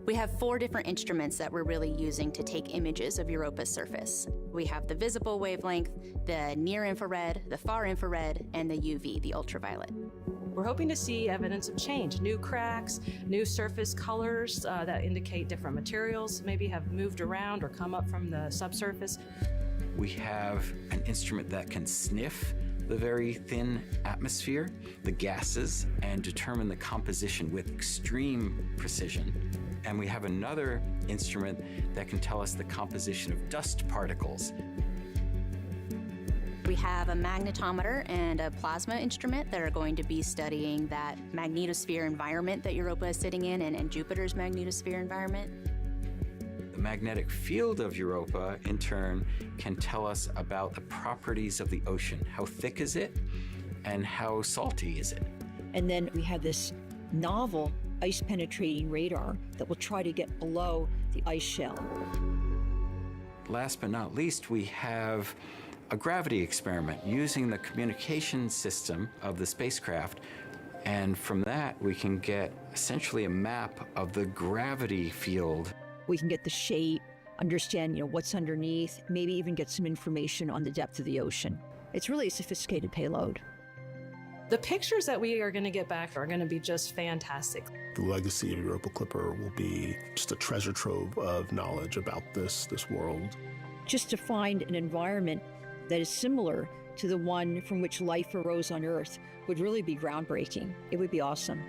We have 4 different instruments that we're really using to take images of Europa's surface. We have the visible wavelength, the near-infrared, the far-infrared, and the UV, the ultraviolet. We're hoping to see evidence of change, new cracks, new surface colors that indicate different materials maybe have moved around or come up from the subsurface. We have an instrument that can sniff the very thin atmosphere, the gases, and determine the composition with extreme precision. And we have another instrument that can tell us the composition of dust particles. We have a magnetometer and a plasma instrument that are going to be studying that magnetosphere environment that Europa is sitting in and Jupiter's magnetosphere environment. The magnetic field of Europa, in turn, can tell us about the properties of the ocean. How thick is it, and how salty is it? And then we have this novel ice-penetrating radar that will try to get below the ice shell. Last but not least, we have a gravity experiment using the communication system of the spacecraft. And from that, we can get essentially a map of the gravity field. We can get the shape, understand, what's underneath, maybe even get some information on the depth of the ocean. It's really a sophisticated payload. The pictures that we are going to get back are going to be just fantastic. The legacy of Europa Clipper will be just a treasure trove of knowledge about this world. Just to find an environment that is similar to the one from which life arose on Earth would really be groundbreaking. It would be awesome.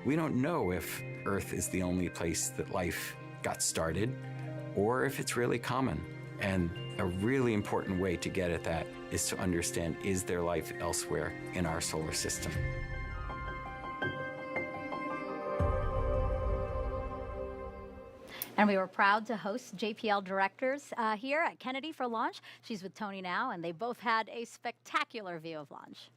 We don't know if Earth is the only place that life got started, or if it's really common. And a really important way to get at that is to understand, is there life elsewhere in our solar system? And we were proud to host JPL directors here at Kennedy for launch. She's with Tony now, and they both had a spectacular view of launch.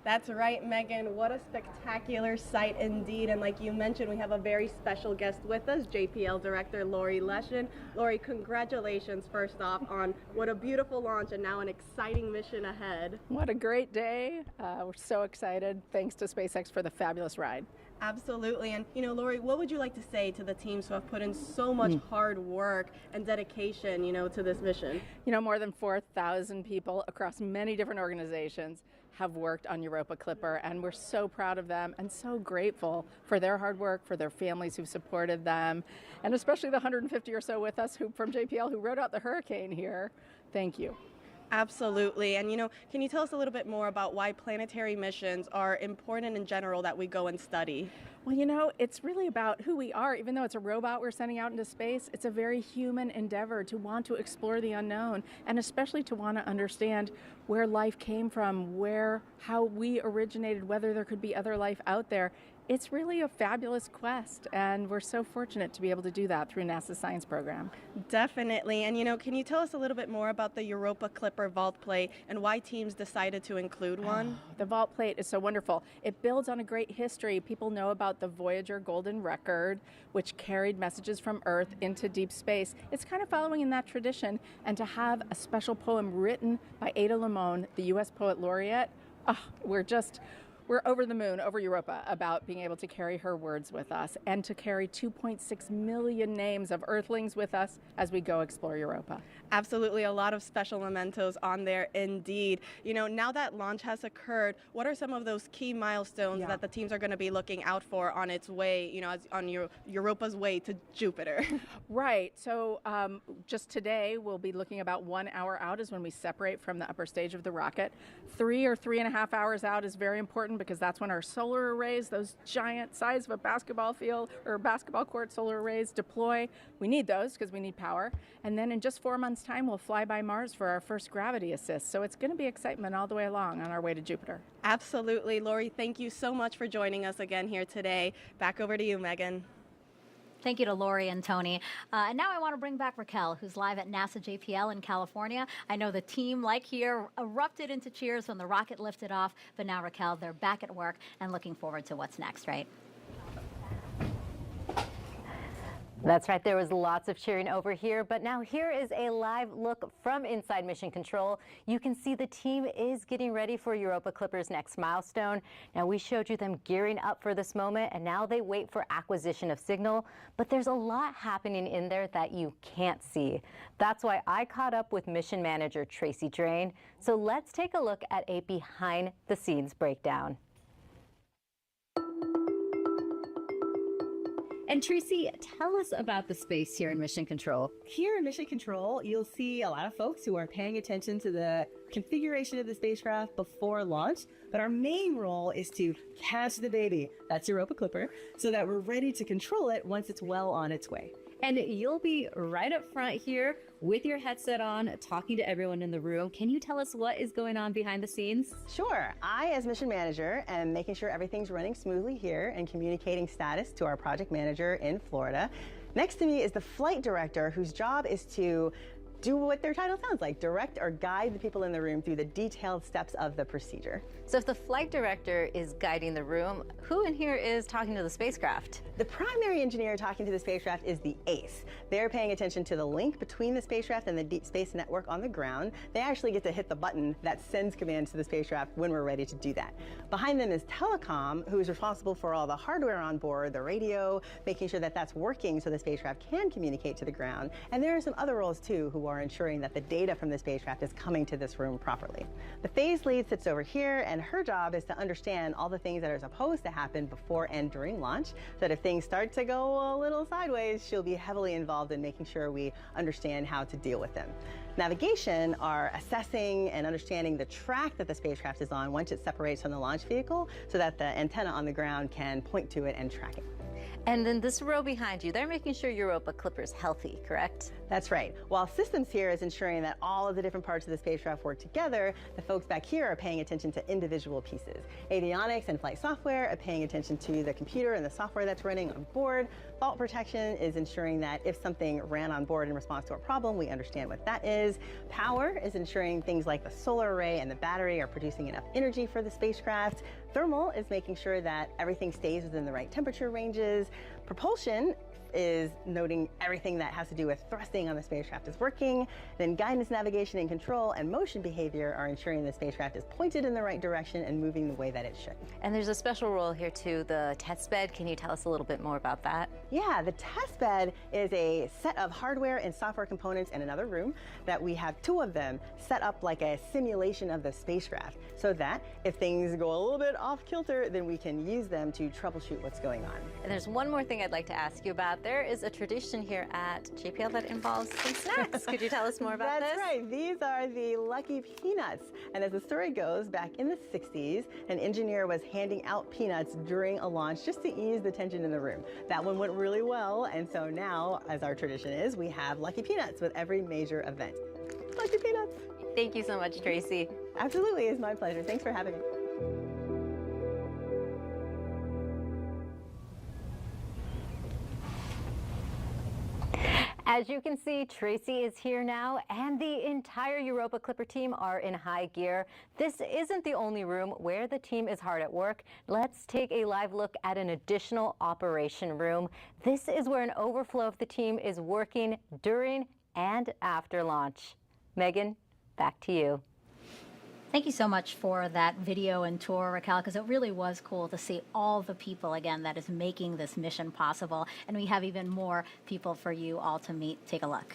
That's right, Megan. What a spectacular sight indeed. And like you mentioned, we have a very special guest with us, JPL Director Lori Leshin. Lori, congratulations first off on what a beautiful launch and now an exciting mission ahead. What a great day. We're so excited. Thanks to SpaceX for the fabulous ride. Absolutely. And, Lori, what would you like to say to the teams who have put in so much hard work and dedication, to this mission? More than 4,000 people across many different organizations have worked on Europa Clipper, and we're so proud of them and so grateful for their hard work, for their families who've supported them, and especially the 150 or so with us from JPL who rode out the hurricane here. Thank you. Absolutely. And, can you tell us a little bit more about why planetary missions are important in general that we go and study? Well, it's really about who we are. Even though it's a robot we're sending out into space, it's a very human endeavor to want to explore the unknown, and especially to want to understand where life came from, how we originated, whether there could be other life out there. it's really a fabulous quest, and we're so fortunate to be able to do that through NASA's science program. Definitely. And, can you tell us a little bit more about the Europa Clipper vault plate and why teams decided to include one? The vault plate is so wonderful. It builds on a great history. People know about the Voyager Golden Record, which carried messages from Earth into deep space. It's kind of following in that tradition. And to have a special poem written by Ada Limon, the U.S. Poet Laureate, we're over the moon, over Europa, about being able to carry her words with us and to carry 2.6 million names of Earthlings with us as we go explore Europa. Absolutely, a lot of special mementos on there indeed. Now that launch has occurred, what are some of those key milestones that the teams are going to be looking out for on its way, on Europa's way to Jupiter? Right. So just today, we'll be looking about 1 hour out is when we separate from the upper stage of the rocket. 3 or 3.5 hours out is very important because that's when our solar arrays, those giant size of a basketball field or basketball court solar arrays, deploy. We need those because we need power. And then in just 4 months' time, we'll fly by Mars for our first gravity assist. So it's going to be excitement all the way along on our way to Jupiter. Absolutely. Lori, thank you so much for joining us again here today. Back over to you, Megan. Thank you to Lori and Tony. And now I want to bring back Raquel, who's live at NASA JPL in California. I know the team, like here, erupted into cheers when the rocket lifted off. But now, Raquel, they're back at work and looking forward to what's next, right? That's right. There was lots of cheering over here, but now here is a live look from inside Mission Control. You can see the team is getting ready for Europa Clipper's next milestone. Now, we showed you them gearing up for this moment, and now they wait for acquisition of signal, but there's a lot happening in there that you can't see. That's why I caught up with Mission Manager Tracy Drain. So let's take a look at a behind-the-scenes breakdown. And Tracy, tell us about the space here in Mission Control. Here in Mission Control, you'll see a lot of folks who are paying attention to the configuration of the spacecraft before launch, but our main role is to catch the baby, that's Europa Clipper, so that we're ready to control it once it's well on its way. And you'll be right up front here with your headset on, talking to everyone in the room. Can you tell us what is going on behind the scenes? Sure. I, as mission manager, am making sure everything's running smoothly here and communicating status to our project manager in Florida. Next to me is the flight director, whose job is to do what their title sounds like, direct or guide the people in the room through the detailed steps of the procedure. So if the flight director is guiding the room, who in here is talking to the spacecraft? The primary engineer talking to the spacecraft is the ACE. They're paying attention to the link between the spacecraft and the deep space network on the ground. They actually get to hit the button that sends commands to the spacecraft when we're ready to do that. Behind them is Telecom, who is responsible for all the hardware on board, the radio, making sure that that's working so the spacecraft can communicate to the ground. And there are some other roles too who are ensuring that the data from the spacecraft is coming to this room properly. The phase lead sits over here, and her job is to understand all the things that are supposed to happen before and during launch, so that if things start to go a little sideways, she'll be heavily involved in making sure we understand how to deal with them. Navigation are assessing and understanding the track that the spacecraft is on once it separates from the launch vehicle, so that the antenna on the ground can point to it and track it. And then this row behind you, they're making sure Europa Clipper is healthy, correct? That's right. While systems here is ensuring that all of the different parts of the spacecraft work together, the folks back here are paying attention to individual pieces. Avionics and flight software are paying attention to the computer and the software that's running on board. Fault protection is ensuring that if something ran on board in response to a problem, we understand what that is. Power is ensuring things like the solar array and the battery are producing enough energy for the spacecraft. Thermal is making sure that everything stays within the right temperature ranges. Propulsion is noting everything that has to do with thrusting on the spacecraft is working. Then guidance, navigation, and control and motion behavior are ensuring the spacecraft is pointed in the right direction and moving the way that it should. And there's a special role here too, the test bed. Can you tell us a little bit more about that? Yeah, the test bed is a set of hardware and software components in another room that we have 2 of them set up like a simulation of the spacecraft, so that if things go a little bit off kilter, then we can use them to troubleshoot what's going on. And there's one more thing I'd like to ask you about. There is a tradition here at JPL that involves some snacks. Could you tell us more about this? That's right. These are the Lucky Peanuts. And as the story goes, back in the 60s, an engineer was handing out peanuts during a launch just to ease the tension in the room. That one went really well, and so now, as our tradition is, we have Lucky Peanuts with every major event. Lucky Peanuts! Thank you so much, Tracy. Absolutely, it's my pleasure. Thanks for having me. As you can see, Tracy is here now, and the entire Europa Clipper team are in high gear. This isn't the only room where the team is hard at work. Let's take a live look at an additional operation room. This is where an overflow of the team is working during and after launch. Megan, back to you. Thank you so much for that video and tour, Raquel, because it really was cool to see all the people, again, that is making this mission possible. And we have even more people for you all to meet. Take a look.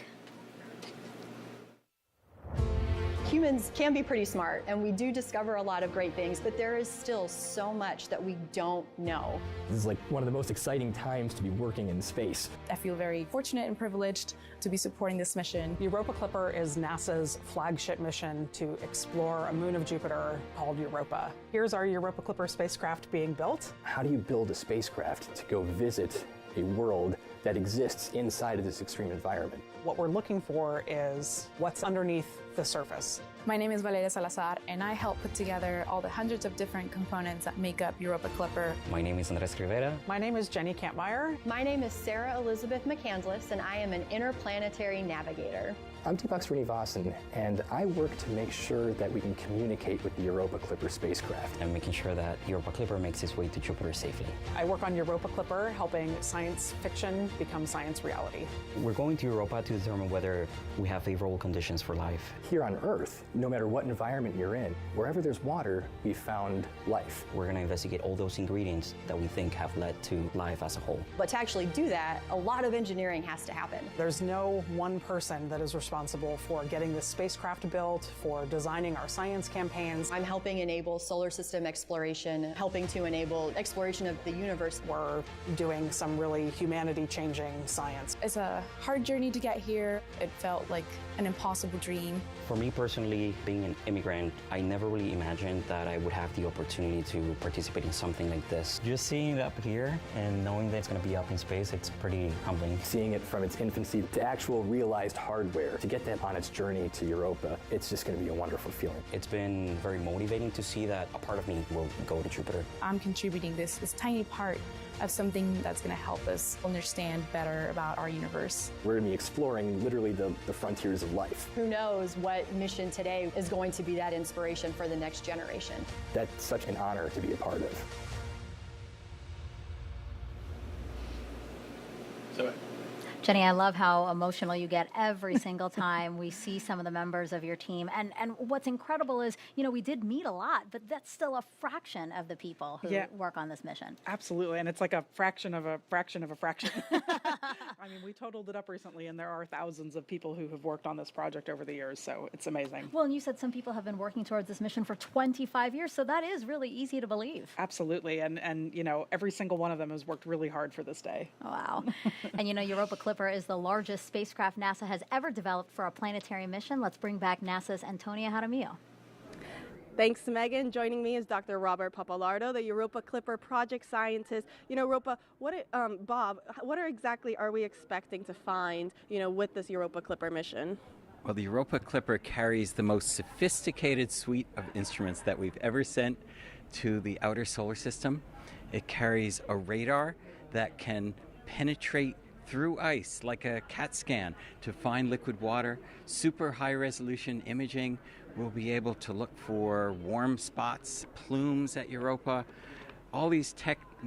Humans can be pretty smart, and we do discover a lot of great things, but there is still so much that we don't know. This is like one of the most exciting times to be working in space. I feel very fortunate and privileged to be supporting this mission. Europa Clipper is NASA's flagship mission to explore a moon of Jupiter called Europa. Here's our Europa Clipper spacecraft being built. How do you build a spacecraft to go visit a world that exists inside of this extreme environment? What we're looking for is what's underneath the surface. My name is Valeria Salazar, and I help put together all the hundreds of different components that make up Europa Clipper. My name is Andres Rivera. My name is Jenny Kampmeyer. My name is Sarah Elizabeth McCandless, and I am an interplanetary navigator. I'm Deepak Srinivasan, and I work to make sure that we can communicate with the Europa Clipper spacecraft. And making sure that Europa Clipper makes its way to Jupiter safely. I work on Europa Clipper, helping science fiction become science reality. We're going to Europa to determine whether we have favorable conditions for life. Here on Earth, no matter what environment you're in, wherever there's water, we found life. We're going to investigate all those ingredients that we think have led to life as a whole. But to actually do that, a lot of engineering has to happen. There's no one person that is responsible for getting this spacecraft built, for designing our science campaigns. I'm helping enable solar system exploration, helping to enable exploration of the universe. We're doing some really humanity-changing science. It's a hard journey to get here. It felt like an impossible dream. For me personally, being an immigrant, I never really imagined that I would have the opportunity to participate in something like this. Just seeing it up here and knowing that it's going to be up in space, it's pretty humbling. Seeing it from its infancy to actual realized hardware, to get that on its journey to Europa, it's just going to be a wonderful feeling. It's been very motivating to see that a part of me will go to Jupiter. I'm contributing this tiny part of something that's going to help us understand better about our universe. We're going to be exploring literally the frontiers of life. Who knows what mission today is going to be that inspiration for the next generation. That's such an honor to be a part of. Jenny, I love how emotional you get every single time we see some of the members of your team. And what's incredible is, you know, we did meet a lot, but that's still a fraction of the people who work on this mission. Absolutely, and it's like a fraction of a fraction of a fraction. I mean, we totaled it up recently, and there are thousands of people who have worked on this project over the years, so it's amazing. Well, and you said some people have been working towards this mission for 25 years, so that is really easy to believe. Absolutely, and you know, every single one of them has worked really hard for this day. Wow. And you know, Europa Clipper is the largest spacecraft NASA has ever developed for a planetary mission. Let's bring back NASA's Antonia Jaramillo. Thanks, Megan. Joining me is Dr. Robert Papalardo, the Europa Clipper project scientist. You know, Bob, what exactly are we expecting to find, you know, with this Europa Clipper mission? Well, the Europa Clipper carries the most sophisticated suite of instruments that we've ever sent to the outer solar system. It carries a radar that can penetrate through ice like a CAT scan to find liquid water. Super high resolution imaging. We'll be able to look for warm spots, plumes at Europa. All these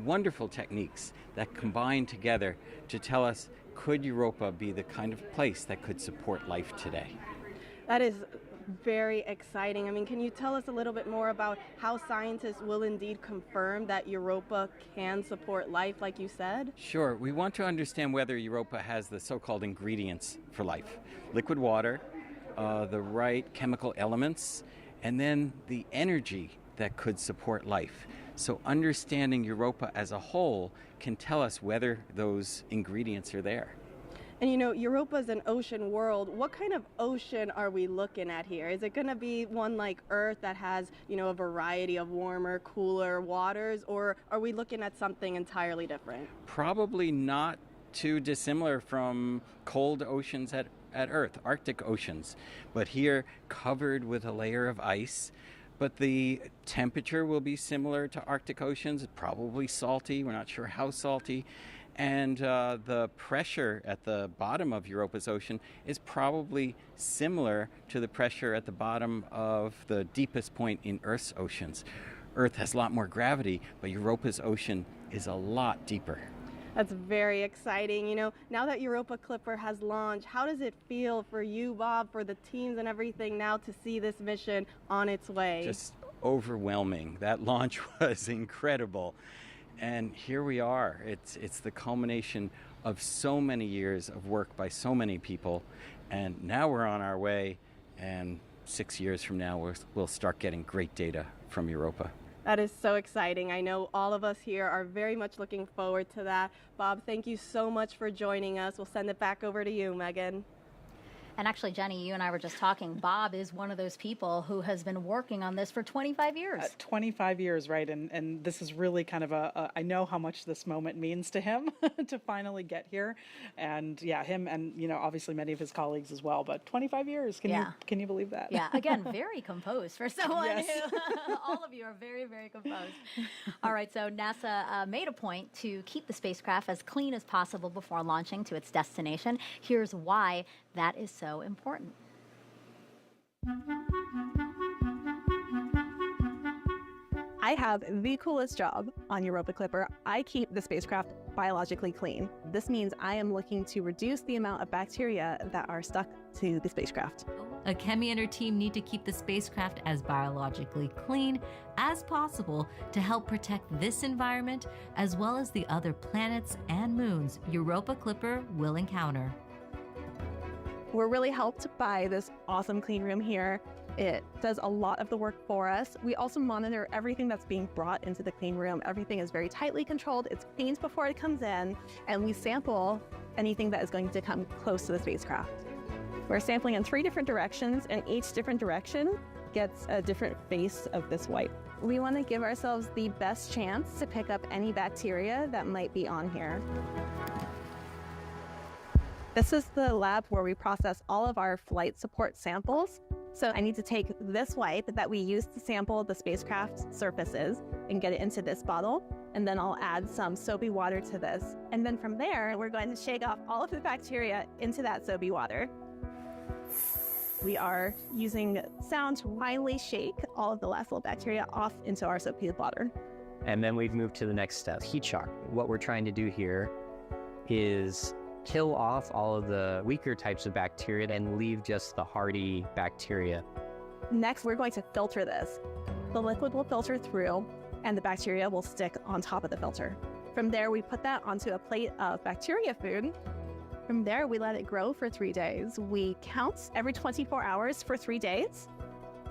wonderful techniques that combine together to tell us, could Europa be the kind of place that could support life today? That is very exciting. I mean, can you tell us a little bit more about how scientists will indeed confirm that Europa can support life, like you said? Sure. We want to understand whether Europa has the so-called ingredients for life. Liquid water, the right chemical elements, and then the energy that could support life. So understanding Europa as a whole can tell us whether those ingredients are there. And you know, Europa is an ocean world. What kind of ocean are we looking at here? Is it going to be one like Earth that has, you know, a variety of warmer, cooler waters, or are we looking at something entirely different? Probably not too dissimilar from cold oceans at Earth, Arctic oceans, but here covered with a layer of ice. But the temperature will be similar to Arctic oceans, probably salty. We're not sure how salty. And the pressure at the bottom of Europa's ocean is probably similar to the pressure at the bottom of the deepest point in Earth's oceans. Earth has a lot more gravity, but Europa's ocean is a lot deeper. That's very exciting. You know, now that Europa Clipper has launched, how does it feel for you, Bob, for the teams and everything now to see this mission on its way? Just overwhelming. That launch was incredible. And here we are. It's the culmination of so many years of work by so many people. And now we're on our way. And 6 years from now, we'll start getting great data from Europa. That is so exciting. I know all of us here are very much looking forward to that. Bob, thank you so much for joining us. We'll send it back over to you, Megan. And actually, Jenny, you and I were just talking. Bob is one of those people who has been working on this for 25 years. 25 years, right? And this is really kind of I know how much this moment means to him to finally get here. And yeah, him and, you know, obviously many of his colleagues as well. But 25 years, can you believe that? Yeah, again, very composed for someone Yes. who, all of you are very, very composed. All right, so NASA made a point to keep the spacecraft as clean as possible before launching to its destination. Here's why that is so important. I have the coolest job on Europa Clipper. I keep the spacecraft biologically clean. This means I am looking to reduce the amount of bacteria that are stuck to the spacecraft. Akemi and her team need to keep the spacecraft as biologically clean as possible to help protect this environment as well as the other planets and moons Europa Clipper will encounter. We're really helped by this awesome clean room here. It does a lot of the work for us. We also monitor everything that's being brought into the clean room. Everything is very tightly controlled. It's cleaned before it comes in, and we sample anything that is going to come close to the spacecraft. We're sampling in 3 different directions, and each different direction gets a different face of this wipe. We want to give ourselves the best chance to pick up any bacteria that might be on here. This is the lab where we process all of our flight support samples. So I need to take this wipe that we use to sample the spacecraft surfaces and get it into this bottle. And then I'll add some soapy water to this. And then from there, we're going to shake off all of the bacteria into that soapy water. We are using sound to finally shake all of the last little bacteria off into our soapy water. And then we've moved to the next step, heat shock. What we're trying to do here is kill off all of the weaker types of bacteria and leave just the hardy bacteria. Next, we're going to filter this. The liquid will filter through, and the bacteria will stick on top of the filter. From there, we put that onto a plate of bacteria food. From there, we let it grow for 3 days. We count every 24 hours for 3 days.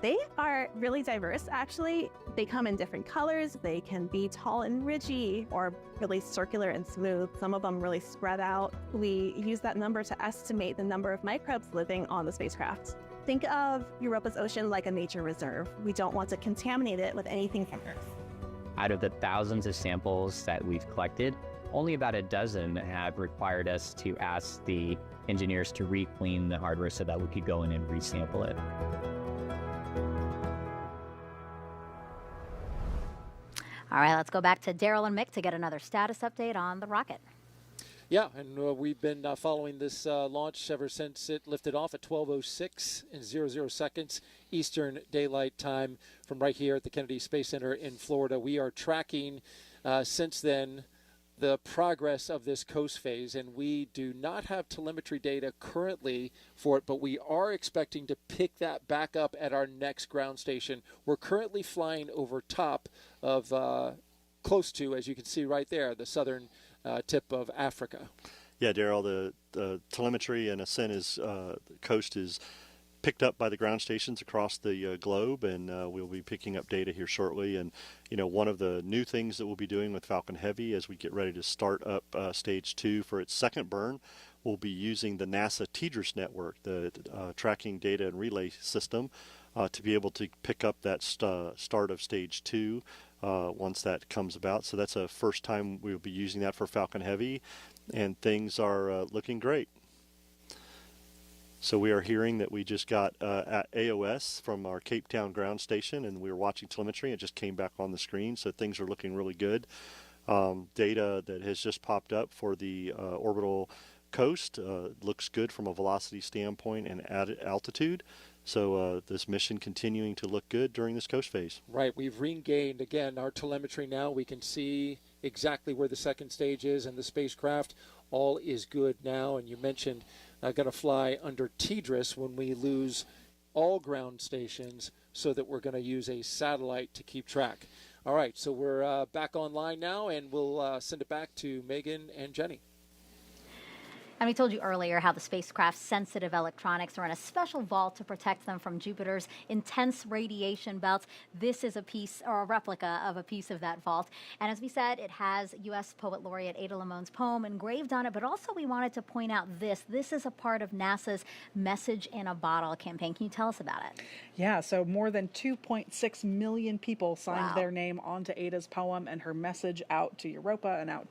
They are really diverse, actually. They come in different colors. They can be tall and ridgy or really circular and smooth. Some of them really spread out. We use that number to estimate the number of microbes living on the spacecraft. Think of Europa's ocean like a nature reserve. We don't want to contaminate it with anything from Earth. Out of the thousands of samples that we've collected, only about a dozen have required us to ask the engineers to re-clean the hardware so that we could go in and resample it. All right, let's go back to Daryl and Mick to get another status update on the rocket. Yeah, and we've been following this launch ever since it lifted off at 12:06 in 00 seconds Eastern Daylight Time from right here at the Kennedy Space Center in Florida. We are tracking since then the progress of this coast phase, and we do not have telemetry data currently for it, but we are expecting to pick that back up at our next ground station. We're currently flying over top of close to, as you can see right there, the southern tip of Africa. Yeah, Daryl, the telemetry and ascent is the coast is picked up by the ground stations across the globe, and we'll be picking up data here shortly. And you know, one of the new things that we'll be doing with Falcon Heavy as we get ready to start up stage 2 for its second burn, we'll be using the NASA TDRS network, the tracking data and relay system, to be able to pick up that start of stage 2 once that comes about. So that's a first time we'll be using that for Falcon Heavy, and things are looking great. So we are hearing that we just got at AOS from our Cape Town ground station, and we were watching telemetry. It just came back on the screen, so things are looking really good. data that has just popped up for the orbital coast. Looks good from a velocity standpoint and altitude. So this mission continuing to look good during this coast phase. Right. We've regained, again, our telemetry now. We can see exactly where the second stage is and the spacecraft. All is good now. And you mentioned not going to fly under TDRS when we lose all ground stations, so that we're going to use a satellite to keep track. All right, so we're back online now, and we'll send it back to Megan and Jenny. And we told you earlier how the spacecraft's sensitive electronics are in a special vault to protect them from Jupiter's intense radiation belts. This is a piece or a replica of a piece of that vault. And as we said, it has U.S. Poet Laureate Ada Limon's poem engraved on it, but also we wanted to point out this. This is a part of NASA's Message in a Bottle campaign. Can you tell us about it? Yeah, so more than 2.6 million people signed their name onto Ada's poem and her message out to Europa and out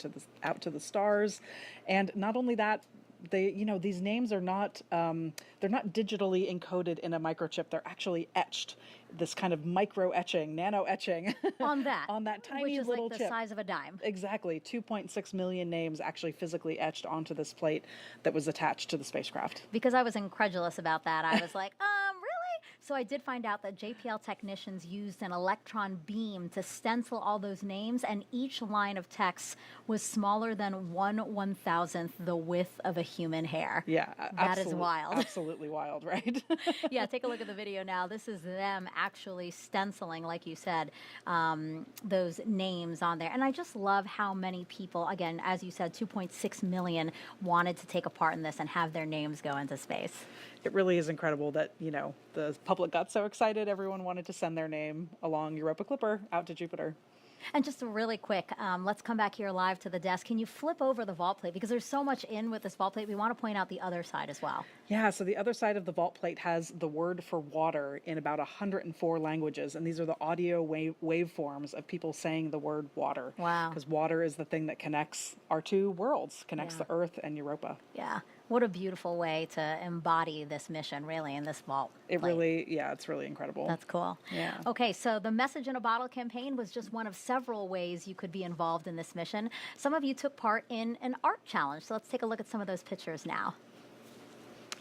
to the stars. And not only that, these names are not they're not digitally encoded in a microchip. They're actually etched, this kind of micro etching, nano etching on that tiny which is little like chip. the size of a dime. Exactly, 2.6 million names actually physically etched onto this plate that was attached to the spacecraft. Because I was incredulous about that, I was like, really? So I did find out that JPL technicians used an electron beam to stencil all those names, and each line of text was smaller than 1/1000th the width of a human hair. Yeah, that is wild. Absolutely wild, right? Yeah, take a look at the video now. This is them actually stenciling, like you said, those names on there. And I just love how many people, again, as you said, 2.6 million wanted to take a part in this and have their names go into space. It really is incredible that, the public got so excited. Everyone wanted to send their name along Europa Clipper out to Jupiter. And just really quick, let's come back here live to the desk. Can you flip over the vault plate? Because there's so much in with this vault plate. We want to point out the other side as well. Yeah, so the other side of the vault plate has the word for water in about 104 languages. And these are the audio waveforms of people saying the word water. Wow. Because water is the thing that connects our two worlds, connects the Earth and Europa. Yeah. What a beautiful way to embody this mission, really, in this vault. It's really incredible. That's cool. Yeah. Okay, so the Message in a Bottle campaign was just one of several ways you could be involved in this mission. Some of you took part in an art challenge, so let's take a look at some of those pictures now.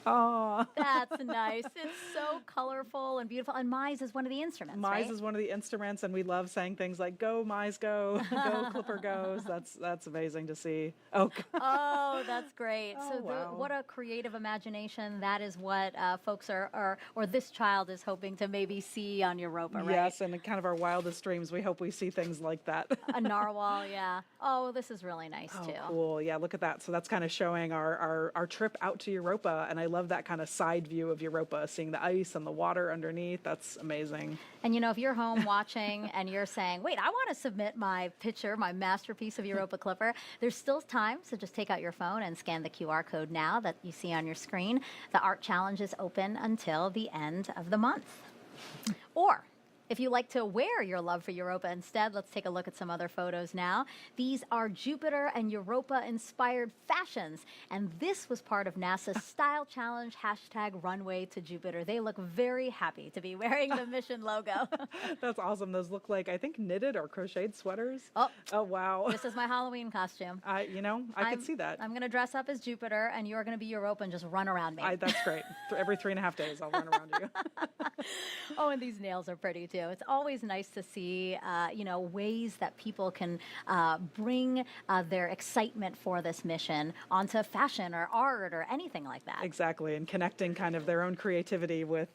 Oh, that's nice. It's so colorful and beautiful. And Mize is one of the instruments, Mize is one of the instruments, and we love saying things like "Go Mize, go!" "Go Clipper, goes." That's amazing to see. Oh, oh, that's great. Oh, so wow. What a creative imagination. That is what folks or this child is hoping to maybe see on Europa, right? Yes, and in kind of our wildest dreams, we hope we see things like that. A narwhal, yeah. Oh, this is really nice too. Cool. Yeah, look at that. So that's kind of showing our trip out to Europa, and I love that kind of side view of Europa, seeing the ice and the water underneath. That's amazing. And if you're home watching and you're saying, wait, I want to submit my picture, my masterpiece of Europa Clipper, there's still time, so just take out your phone and scan the QR code now that you see on your screen. The art challenge is open until the end of the month. Or if you like to wear your love for Europa instead, let's take a look at some other photos now. These are Jupiter and Europa-inspired fashions, and this was part of NASA's Style Challenge #Runway to Jupiter. They look very happy to be wearing the mission logo. That's awesome. Those look like, I think, knitted or crocheted sweaters. Oh, wow. This is my Halloween costume. I could see that. I'm going to dress up as Jupiter, and you're going to be Europa and just run around me. That's great. Every 3.5 days, I'll run around you. Oh, and these nails are pretty too. It's always nice to see, ways that people can bring their excitement for this mission onto fashion or art or anything like that. Exactly, and connecting kind of their own creativity with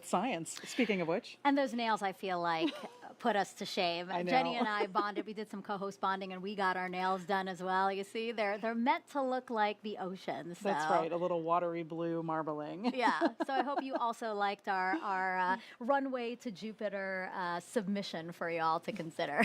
science. Speaking of which. And those nails, I feel like, put us to shame. I know. Jenny and I bonded. We did some co-host bonding, and we got our nails done as well. You see, they're meant to look like the ocean. So. That's right, a little watery blue marbling. Yeah, so I hope you also liked our runway to Jupiter submission for y'all to consider.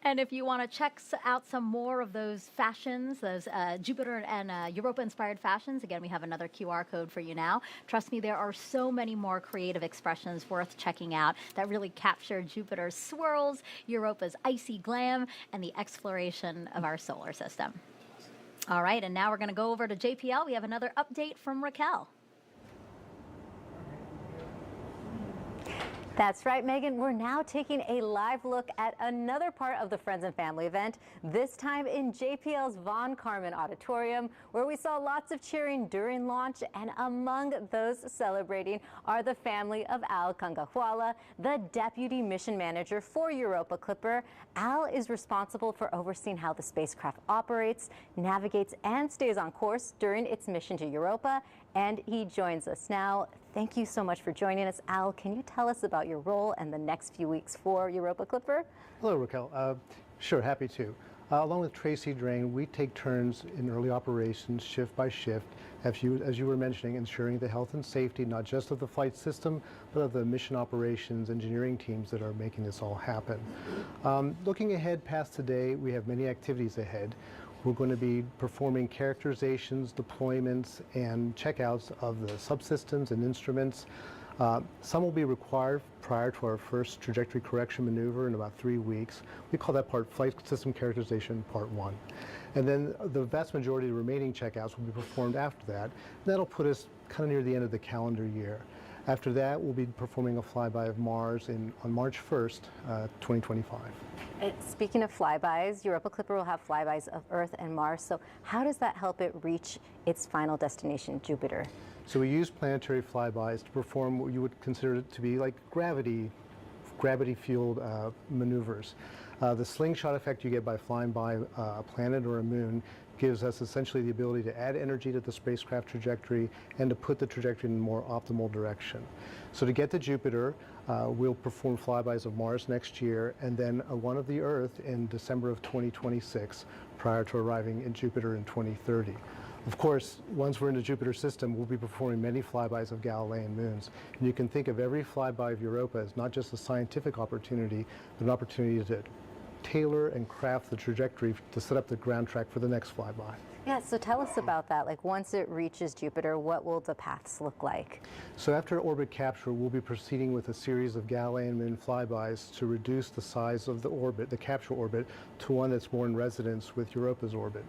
And if you want to check out some more of those fashions, those Jupiter and Europa-inspired fashions, again, we have another QR code for you now. Trust me, there are so many more creative expressions worth checking out that really capture Jupiter's swirls, Europa's icy glam, and the exploration of our solar system. All right, and now we're going to go over to JPL. We have another update from Raquel. That's right, Megan. We're now taking a live look at another part of the Friends and Family event, this time in JPL's Von Karman Auditorium, where we saw lots of cheering during launch, and among those celebrating are the family of Al Kangahuala, the Deputy Mission Manager for Europa Clipper. Al is responsible for overseeing how the spacecraft operates, navigates, and stays on course during its mission to Europa, and he joins us now. Thank you so much for joining us. Al, can you tell us about your role and the next few weeks for Europa Clipper? Hello, Raquel. Sure, happy to. Along with Tracy Drain, we take turns in early operations, shift by shift, as you were mentioning, ensuring the health and safety, not just of the flight system, but of the mission operations engineering teams that are making this all happen. Looking ahead past today, we have many activities ahead. We're going to be performing characterizations, deployments, and checkouts of the subsystems and instruments. Some will be required prior to our first trajectory correction maneuver in about 3 weeks. We call that part Flight System Characterization Part 1. And then the vast majority of the remaining checkouts will be performed after that. That'll put us kind of near the end of the calendar year. After that, we'll be performing a flyby of Mars on March 1st, 2025. Speaking of flybys, Europa Clipper will have flybys of Earth and Mars. So how does that help it reach its final destination, Jupiter? So we use planetary flybys to perform what you would consider to be like gravity-fueled maneuvers. The slingshot effect you get by flying by a planet or a moon gives us essentially the ability to add energy to the spacecraft trajectory and to put the trajectory in a more optimal direction. So to get to Jupiter, we'll perform flybys of Mars next year, and then one of the Earth in December of 2026, prior to arriving in Jupiter in 2030. Of course, once we're in the Jupiter system, we'll be performing many flybys of Galilean moons. And you can think of every flyby of Europa as not just a scientific opportunity, but an opportunity to tailor and craft the trajectory to set up the ground track for the next flyby. Yeah, so tell us about that. Like, once it reaches Jupiter, what will the paths look like? So after orbit capture, we'll be proceeding with a series of Galilean moon flybys to reduce the size of the orbit, the capture orbit, to one that's more in resonance with Europa's orbit.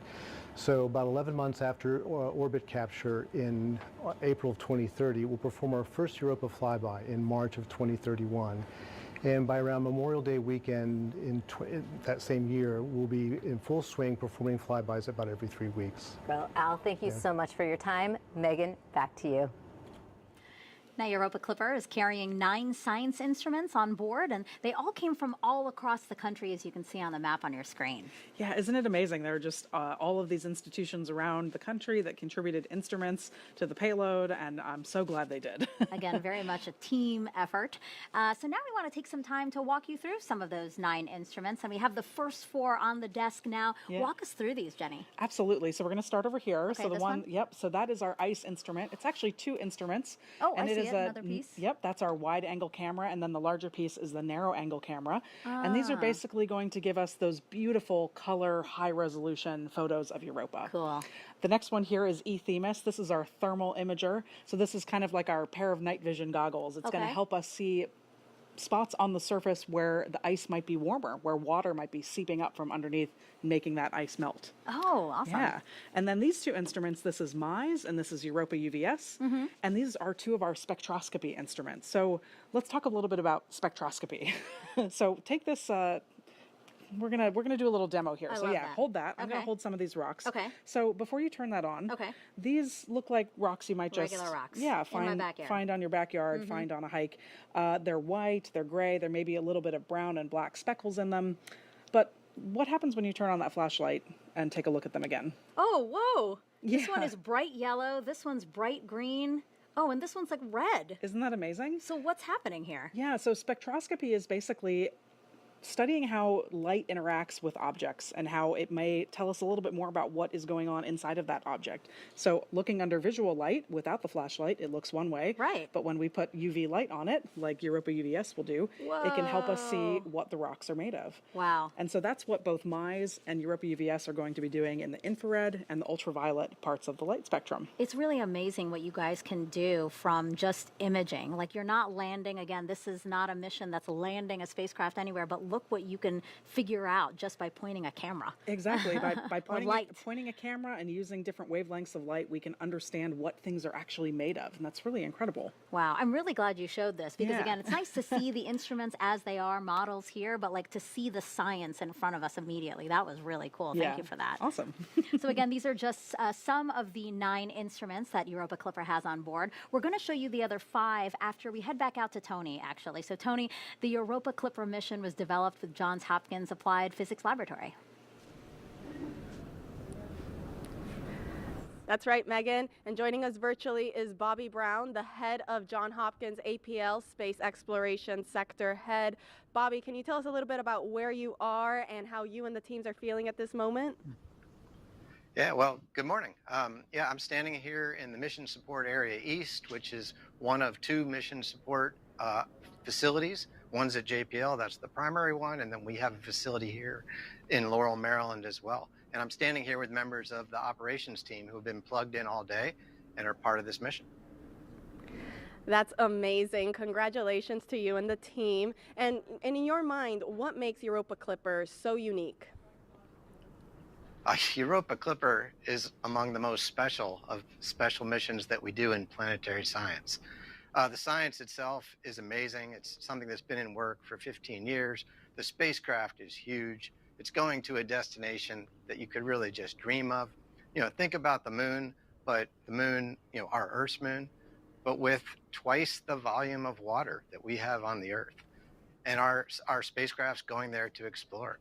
So about 11 months after orbit capture in April of 2030, we'll perform our first Europa flyby in March of 2031. And by around Memorial Day weekend in that same year, we'll be in full swing performing flybys about every 3 weeks. Well, Al, thank you so much for your time. Megan, back to you. Now, Europa Clipper is carrying 9 science instruments on board, and they all came from all across the country, as you can see on the map on your screen. Yeah, isn't it amazing? There are just all of these institutions around the country that contributed instruments to the payload, and I'm so glad they did. Again, very much a team effort. So now we want to take some time to walk you through some of those 9 instruments, and we have the first 4 on the desk now. Yeah. Walk us through these, Jenny. Absolutely. So we're going to start over here. Okay, so the this one? Yep. So that is our ICE instrument. It's actually 2 instruments. Oh, and I see another piece. Yep, that's our wide-angle camera, and then the larger piece is the narrow-angle camera. And these are basically going to give us those beautiful color, high-resolution photos of Europa. Cool. The next one here is eThemis. This is our thermal imager. So this is kind of like our pair of night vision goggles. It's going to help us see spots on the surface where the ice might be warmer, where water might be seeping up from underneath, making that ice melt. Oh, awesome. Yeah. And then these 2 instruments, this is MISE and this is Europa UVS. And these are 2 of our spectroscopy instruments. So let's talk a little bit about spectroscopy. So take this, we're gonna do a little demo here. So yeah, hold that. I'm gonna hold some of these rocks. Okay. So before you turn that on, these look like rocks you might just regular rocks. Yeah, in my backyard. Find on your backyard, find on a hike. They're white, they're gray, there may be a little bit of brown and black speckles in them. But what happens when you turn on that flashlight and take a look at them again? Oh, whoa! Yeah. This one is bright yellow. This one's bright green. Oh, and this one's like red. Isn't that amazing? So what's happening here? Yeah, so spectroscopy is basically studying how light interacts with objects and how it may tell us a little bit more about what is going on inside of that object. So looking under visual light without the flashlight, it looks one way. Right. But when we put UV light on it, like Europa UVS will do, it can help us see what the rocks are made of. Wow. And so that's what both MISE and Europa UVS are going to be doing in the infrared and the ultraviolet parts of the light spectrum. It's really amazing what you guys can do from just imaging. Like, you're not landing, again, this is not a mission that's landing a spacecraft anywhere, but look what you can figure out just by pointing a camera. Exactly. By light. pointing a camera and using different wavelengths of light, we can understand what things are actually made of, and that's really incredible. Wow, I'm really glad you showed this because, Yeah. again, it's nice to see the instruments as they are, models here, but like to see the science in front of us immediately. That was really cool. Yeah. Thank you for that. Awesome. So again, these are just some of the 9 instruments that Europa Clipper has on board. We're going to show you the other 5 after we head back out to Tony, actually. So Tony, the Europa Clipper mission was developed with Johns Hopkins Applied Physics Laboratory. That's right, Megan. And joining us virtually is Bobby Brown, the head of Johns Hopkins APL Space Exploration Sector Head. Bobby, can you tell us a little bit about where you are and how you and the teams are feeling at this moment? Yeah, well, good morning. I'm standing here in the Mission Support Area East, which is one of 2 mission support facilities. One's at JPL, that's the primary one, and then we have a facility here in Laurel, Maryland as well. And I'm standing here with members of the operations team who have been plugged in all day and are part of this mission. That's amazing. Congratulations to you and the team. And in your mind, what makes Europa Clipper so unique? Europa Clipper is among the most special of special missions that we do in planetary science. The science itself is amazing. It's something that's been in work for 15 years. The spacecraft is huge. It's going to a destination that you could really just dream of. You know, think about the moon, but the moon, you know, our Earth's moon, but with twice the volume of water that we have on the Earth. And our spacecraft's going there to explore.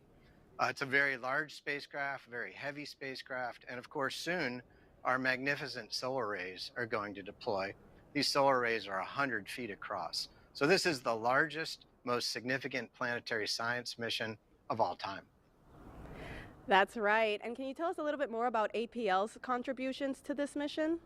It's a very large spacecraft, very heavy spacecraft, and of course soon our magnificent solar arrays are going to deploy. These solar arrays are 100 feet across. So this is the largest, most significant planetary science mission of all time. That's right. And can you tell us a little bit more about APL's contributions to this mission?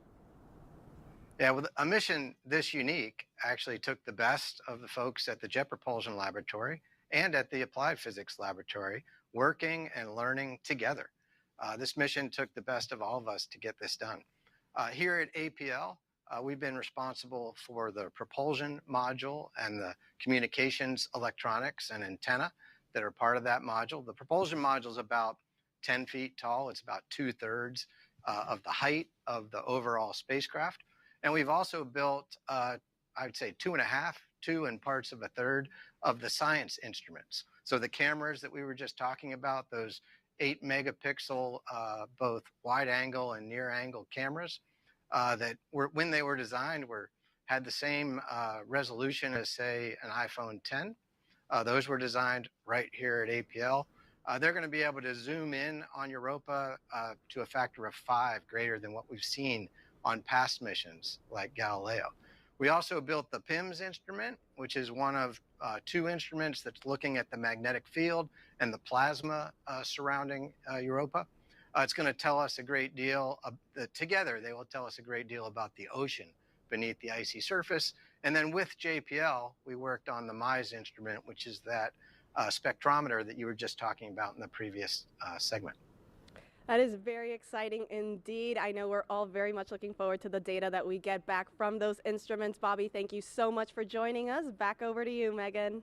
Yeah, well, a mission this unique actually took the best of the folks at the Jet Propulsion Laboratory and at the Applied Physics Laboratory working and learning together. This mission took the best of all of us to get this done. Here at APL, we've been responsible for the propulsion module and the communications electronics and antenna that are part of that module. The propulsion module is about 10 feet tall. It's about 2/3 of the height of the overall spacecraft. And we've also built, I'd say 2 and parts of a third of the science instruments. So the cameras that we were just talking about, those 8 megapixel, both wide angle and near angle cameras that were, when they were designed, had the same resolution as, say, an iPhone 10. Those were designed right here at APL. They're going to be able to zoom in on Europa to a factor of 5 greater than what we've seen on past missions like Galileo. We also built the PIMS instrument, which is one of 2 instruments that's looking at the magnetic field and the plasma surrounding Europa. It's going to tell us a great deal. Together, they will tell us a great deal about the ocean beneath the icy surface. And then with JPL, we worked on the MISE instrument, which is that spectrometer that you were just talking about in the previous segment. That is very exciting indeed. I know we're all very much looking forward to the data that we get back from those instruments. Bobby, thank you so much for joining us. Back over to you, Megan.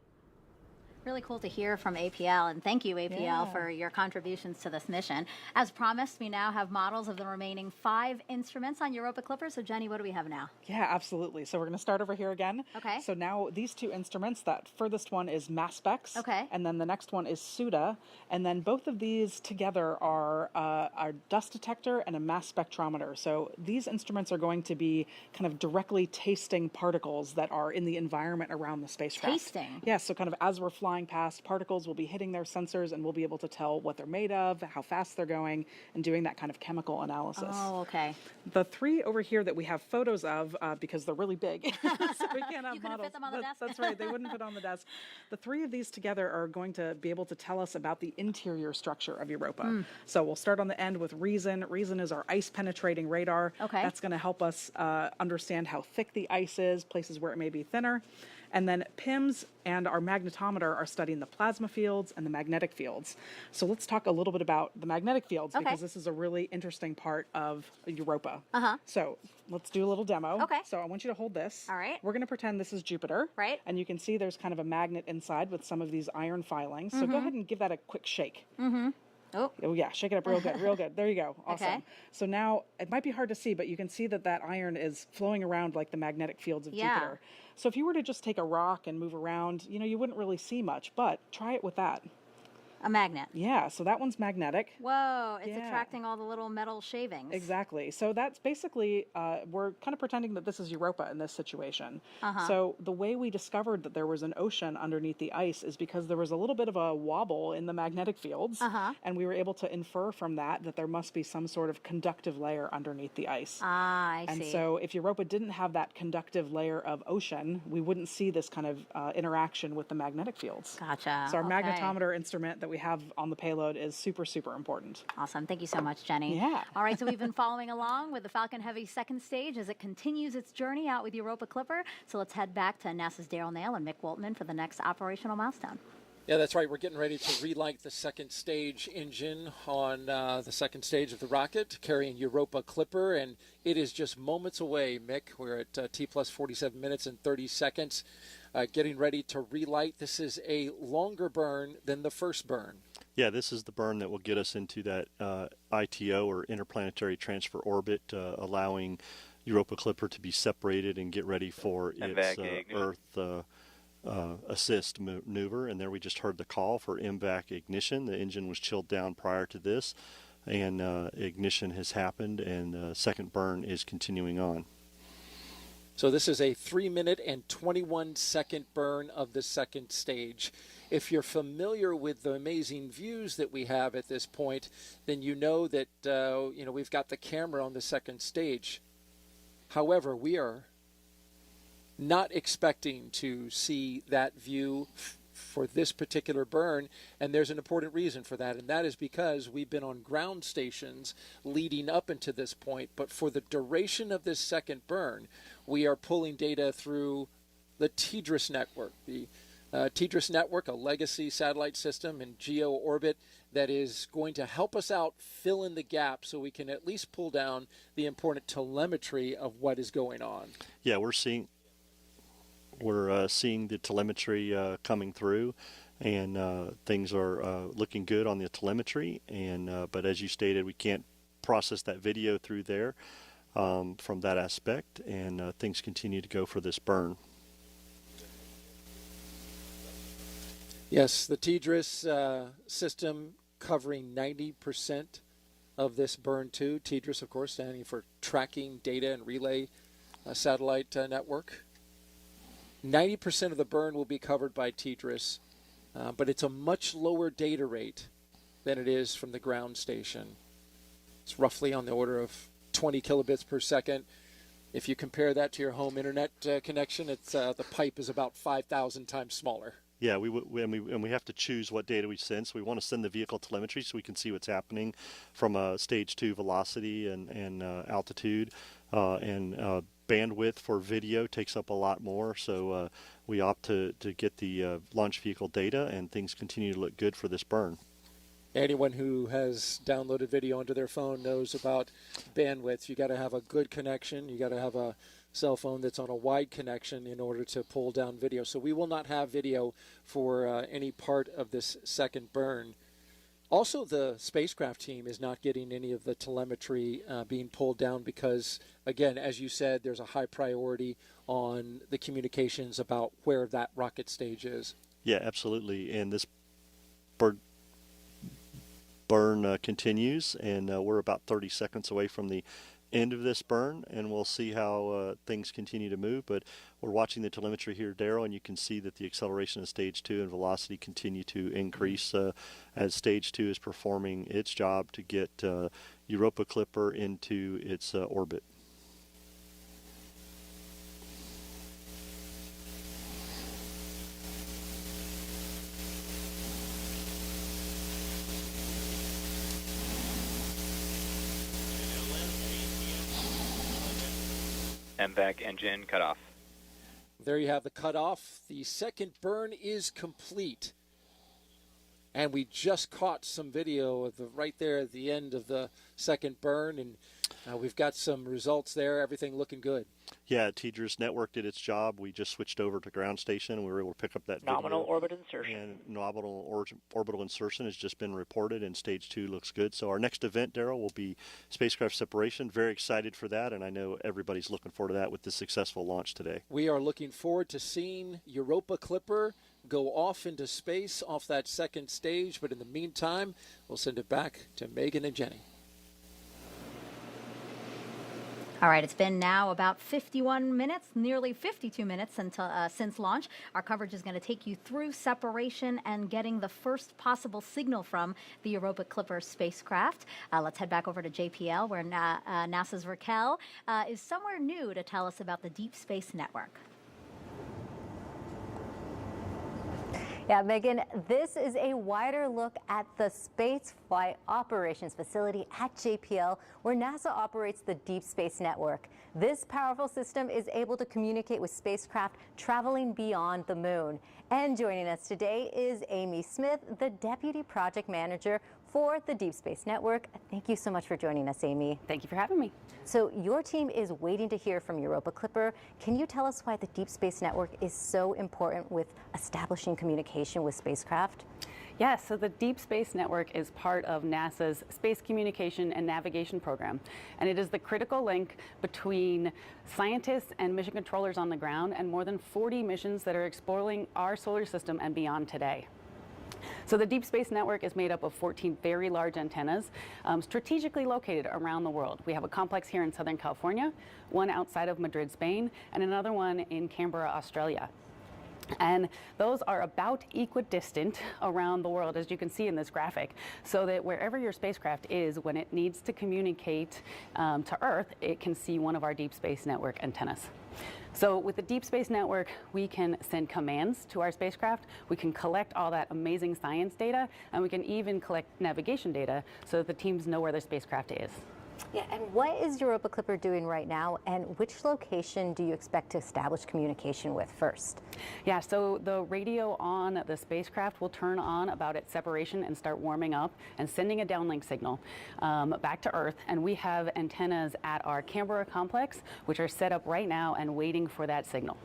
Really cool to hear from APL, and thank you, APL, for your contributions to this mission. As promised, we now have models of the remaining 5 instruments on Europa Clipper. So, Jenny, what do we have now? Yeah, absolutely. So we're going to start over here again. Okay. So now these 2 instruments, that furthest one is MassSpecs. Okay. And then the next one is SUDA. And then both of these together are our dust detector and a mass spectrometer. So these instruments are going to be kind of directly tasting particles that are in the environment around the spacecraft. Tasting? Yeah, so kind of as we're flying past, particles will be hitting their sensors and we'll be able to tell what they're made of, how fast they're going, and doing that kind of chemical analysis. Oh, okay. The 3 over here that we have photos of, because they're really big, so we can't have You couldn't models. fit them on the desk? That's right, they wouldn't fit on the desk. The 3 of these together are going to be able to tell us about the interior structure of Europa. So we'll start on the end with REASON. REASON is our ice penetrating radar. Okay. That's going to help us understand how thick the ice is, places where it may be thinner. And then PIMS and our magnetometer are are studying the plasma fields and the magnetic fields. So let's talk a little bit about the magnetic fields, because this is a really interesting part of Europa. So let's do a little demo. Okay. So I want you to hold this. All right. We're going to pretend this is Jupiter. Right. And you can see there's kind of a magnet inside with some of these iron filings. So go ahead and give that a quick shake. Oh yeah, shake it up real good, real good. There you go. Awesome. Okay. So now it might be hard to see, but you can see that that iron is flowing around like the magnetic fields of Jupiter. So if you were to just take a rock and move around, you wouldn't really see much, but try it with that. A magnet. Yeah, so that one's magnetic. Whoa, it's attracting all the little metal shavings. Exactly. So that's basically, we're kind of pretending that this is Europa in this situation. So the way we discovered that there was an ocean underneath the ice is because there was a little bit of a wobble in the magnetic fields. And we were able to infer from that there must be some sort of conductive layer underneath the ice. I see. And so if Europa didn't have that conductive layer of ocean, we wouldn't see this kind of interaction with the magnetic fields. Gotcha. So our magnetometer instrument that we have on the payload is super, super important. Awesome. Thank you so much, Jenny. Yeah. All right, so we've been following along with the Falcon Heavy second stage as it continues its journey out with Europa Clipper. So let's head back to NASA's Daryl Nail and Mick Waltman for the next operational milestone. Yeah, that's right. We're getting ready to relight the second stage engine on the second stage of the rocket, carrying Europa Clipper, and it is just moments away, Mick. We're at T plus 47 minutes and 30 seconds, getting ready to relight. This is a longer burn than the first burn. Yeah, this is the burn that will get us into that ITO, or interplanetary transfer orbit, allowing Europa Clipper to be separated and get ready for its Earth assist maneuver. And there we just heard the call for MVAC ignition. The engine was chilled down prior to this, and ignition has happened, and second burn is continuing on. So this is a 3-minute and 21-second burn of the second stage. If you're familiar with the amazing views that we have at this point, then you know that we've got the camera on the second stage. However, we are not expecting to see that view for this particular burn, and there's an important reason for that, and that is because we've been on ground stations leading up into this point, but for the duration of this second burn, we are pulling data through the TDRS network. The TDRS network, a legacy satellite system in geo orbit that is going to help us out fill in the gap so we can at least pull down the important telemetry of what is going on. Yeah, we're seeing the telemetry coming through, and things are looking good on the telemetry. And but as you stated, we can't process that video through there from that aspect, and things continue to go for this burn. Yes, the TDRS system covering 90% of this burn too. TDRS, of course, standing for Tracking Data and Relay Satellite Network. 90% of the burn will be covered by TDRS, but it's a much lower data rate than it is from the ground station. It's roughly on the order of 20 kilobits per second. If you compare that to your home internet connection, it's the pipe is about 5,000 times smaller. Yeah, we have to choose what data we send. So we want to send the vehicle telemetry so we can see what's happening from a stage 2 velocity and altitude, and bandwidth for video takes up a lot more. So we opt to get the launch vehicle data, and things continue to look good for this burn. Anyone who has downloaded video onto their phone knows about bandwidth. You got to have a good connection. You got to have a cell phone that's on a wide connection in order to pull down video. So we will not have video for any part of this second burn. Also, the spacecraft team is not getting any of the telemetry being pulled down because, again, as you said, there's a high priority on the communications about where that rocket stage is. Yeah, absolutely. And this burn continues, and we're about 30 seconds away from the end of this burn, and we'll see how things continue to move. But we're watching the telemetry here, Daryl, and you can see that the acceleration of stage 2 and velocity continue to increase as stage 2 is performing its job to get Europa Clipper into its orbit. MVAC engine cutoff. There you have the cutoff. The second burn is complete. And we just caught some video of right there at the end of the second burn, and we've got some results there. Everything looking good. Yeah, TDRS network did its job. We just switched over to ground station. We were able to pick up that nominal video. orbit insertion. And nominal orbital insertion has just been reported, and stage 2 looks good. So our next event, Daryl, will be spacecraft separation. Very excited for that, and I know everybody's looking forward to that with the successful launch today. We are looking forward to seeing Europa Clipper go off into space off that second stage, but in the meantime, we'll send it back to Megan and Jenny. All right, it's been now about 51 minutes, nearly 52 minutes until, since launch. Our coverage is going to take you through separation and getting the first possible signal from the Europa Clipper spacecraft. Let's head back over to JPL, where NASA's Raquel is somewhere new to tell us about the Deep Space Network. Yeah, Megan, this is a wider look at the Space Flight Operations Facility at JPL, where NASA operates the Deep Space Network. This powerful system is able to communicate with spacecraft traveling beyond the moon. And joining us today is Amy Smith, the Deputy Project Manager for the Deep Space Network. Thank you so much for joining us, Amy. Thank you for having me. So your team is waiting to hear from Europa Clipper. Can you tell us why the Deep Space Network is so important with establishing communication with spacecraft? Yes, so the Deep Space Network is part of NASA's Space Communication and Navigation Program, and it is the critical link between scientists and mission controllers on the ground and more than 40 missions that are exploring our solar system and beyond today. So the Deep Space Network is made up of 14 very large antennas strategically located around the world. We have a complex here in Southern California, one outside of Madrid, Spain, and another one in Canberra, Australia. And those are about equidistant around the world, as you can see in this graphic, so that wherever your spacecraft is, when it needs to communicate to Earth, it can see one of our Deep Space Network antennas. So with the Deep Space Network, we can send commands to our spacecraft, we can collect all that amazing science data, and we can even collect navigation data so that the teams know where their spacecraft is. Yeah, and what is Europa Clipper doing right now, and which location do you expect to establish communication with first? Yeah, so the radio on the spacecraft will turn on about its separation and start warming up and sending a downlink signal back to Earth. And we have antennas at our Canberra complex, which are set up right now and waiting for that signal.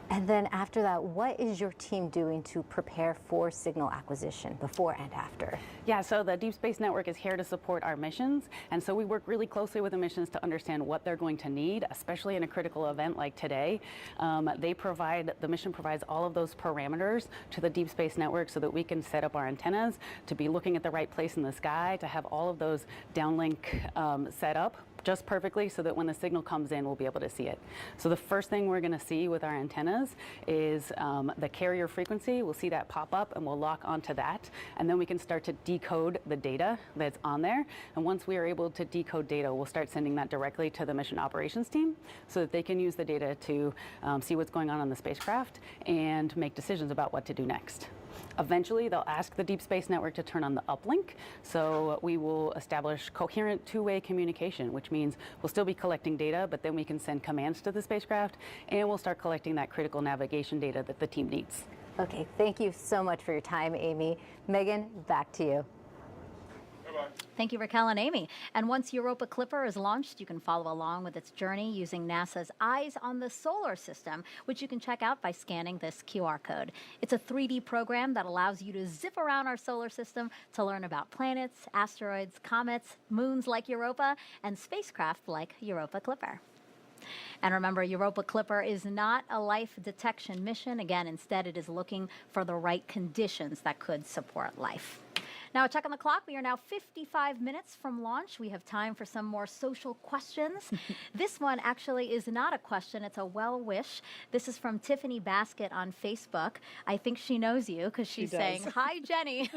And then after that, what is your team doing to prepare for signal acquisition before and after? Yeah, so the Deep Space Network is here to support our missions, and so we work really closely with the missions to understand what they're going to need, especially in a critical event like today. The mission provides all of those parameters to the Deep Space Network so that we can set up our antennas to be looking at the right place in the sky, to have all of those downlink set up just perfectly so that when the signal comes in, we'll be able to see it. So the first thing we're going to see with our antennas is the carrier frequency. We'll see that pop up and we'll lock onto that, and then we can start to decode the data that's on there. And once we are able to decode data, we'll start sending that directly to the mission operations team so that they can use the data to see what's going on the spacecraft and make decisions about what to do next. Eventually, they'll ask the Deep Space Network to turn on the uplink, so we will establish coherent two-way communication, which means we'll still be collecting data, but then we can send commands to the spacecraft, and we'll start collecting that critical navigation data that the team needs. Okay, thank you so much for your time, Amy. Megan, back to you. Thank you, Raquel and Amy. And once Europa Clipper is launched, you can follow along with its journey using NASA's Eyes on the Solar System, which you can check out by scanning this QR code. It's a 3D program that allows you to zip around our solar system to learn about planets, asteroids, comets, moons like Europa, and spacecraft like Europa Clipper. And remember, Europa Clipper is not a life detection mission. Again, instead, it is looking for the right conditions that could support life. Now, a check on the clock. We are now 55 minutes from launch. We have time for some more social questions. This one actually is not a question. It's a well wish. This is from Tiffany Basket on Facebook. I think she knows you because she's saying, "Hi, Jenny."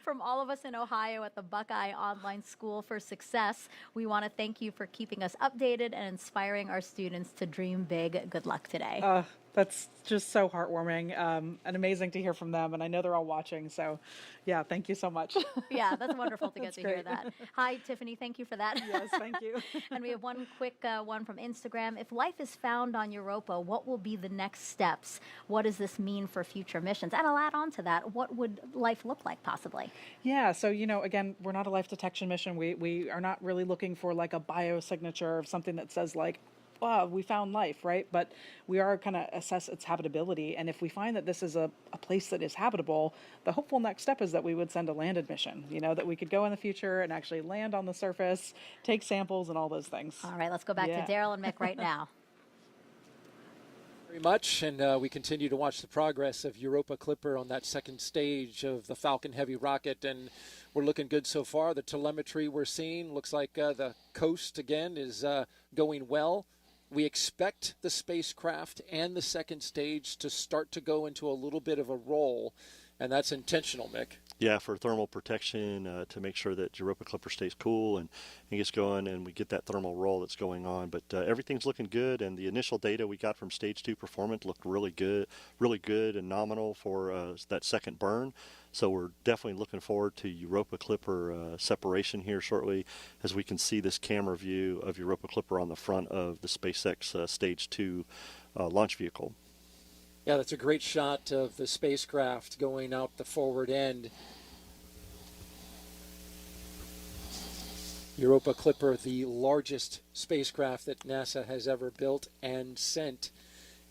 From all of us in Ohio at the Buckeye Online School for Success, we want to thank you for keeping us updated and inspiring our students to dream big. Good luck today. That's just so heartwarming and amazing to hear from them. And I know they're all watching. So, yeah, thank you so much. Yeah, that's wonderful to get to hear great. that. Hi, Tiffany. Thank you for that. Yes, thank you. And we have one quick one from Instagram. If life is found on Europa, what will be the next steps? What does this mean for future missions? And I'll add on to that, what would life look like possibly? Yeah, so, again, we're not a life detection mission. We are not really looking for like a biosignature of something that says like, wow, we found life, right? But we are kind of assess its habitability. And if we find that this is a place that is habitable, the hopeful next step is that we would send a landed mission, that we could go in the future and actually land on the surface, take samples and all those things. All right, let's go back to Daryl and Mick right now. Very much, and we continue to watch the progress of Europa Clipper on that second stage of the Falcon Heavy rocket, and we're looking good so far. The telemetry we're seeing looks like the coast again is going well. We expect the spacecraft and the second stage to start to go into a little bit of a roll, and that's intentional, Mick. Yeah, for thermal protection, to make sure that Europa Clipper stays cool and gets going, and we get that thermal roll that's going on. But everything's looking good, and the initial data we got from Stage 2 performance looked really good and nominal for that second burn. So we're definitely looking forward to Europa Clipper separation here shortly, as we can see this camera view of Europa Clipper on the front of the SpaceX Stage 2 launch vehicle. Yeah, that's a great shot of the spacecraft going out the forward end. Europa Clipper, the largest spacecraft that NASA has ever built and sent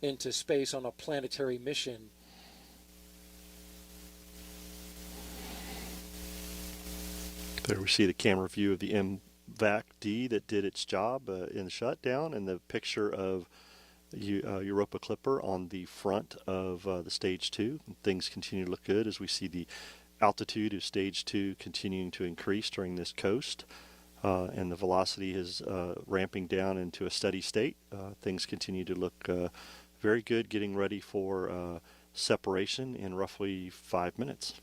into space on a planetary mission. There we see the camera view of the MVAC-D that did its job in the shutdown, and the picture of Europa Clipper on the front of the Stage 2. Things continue to look good as we see the altitude of Stage 2 continuing to increase during this coast, and the velocity is ramping down into a steady state. Things continue to look very good, getting ready for separation in roughly 5 minutes.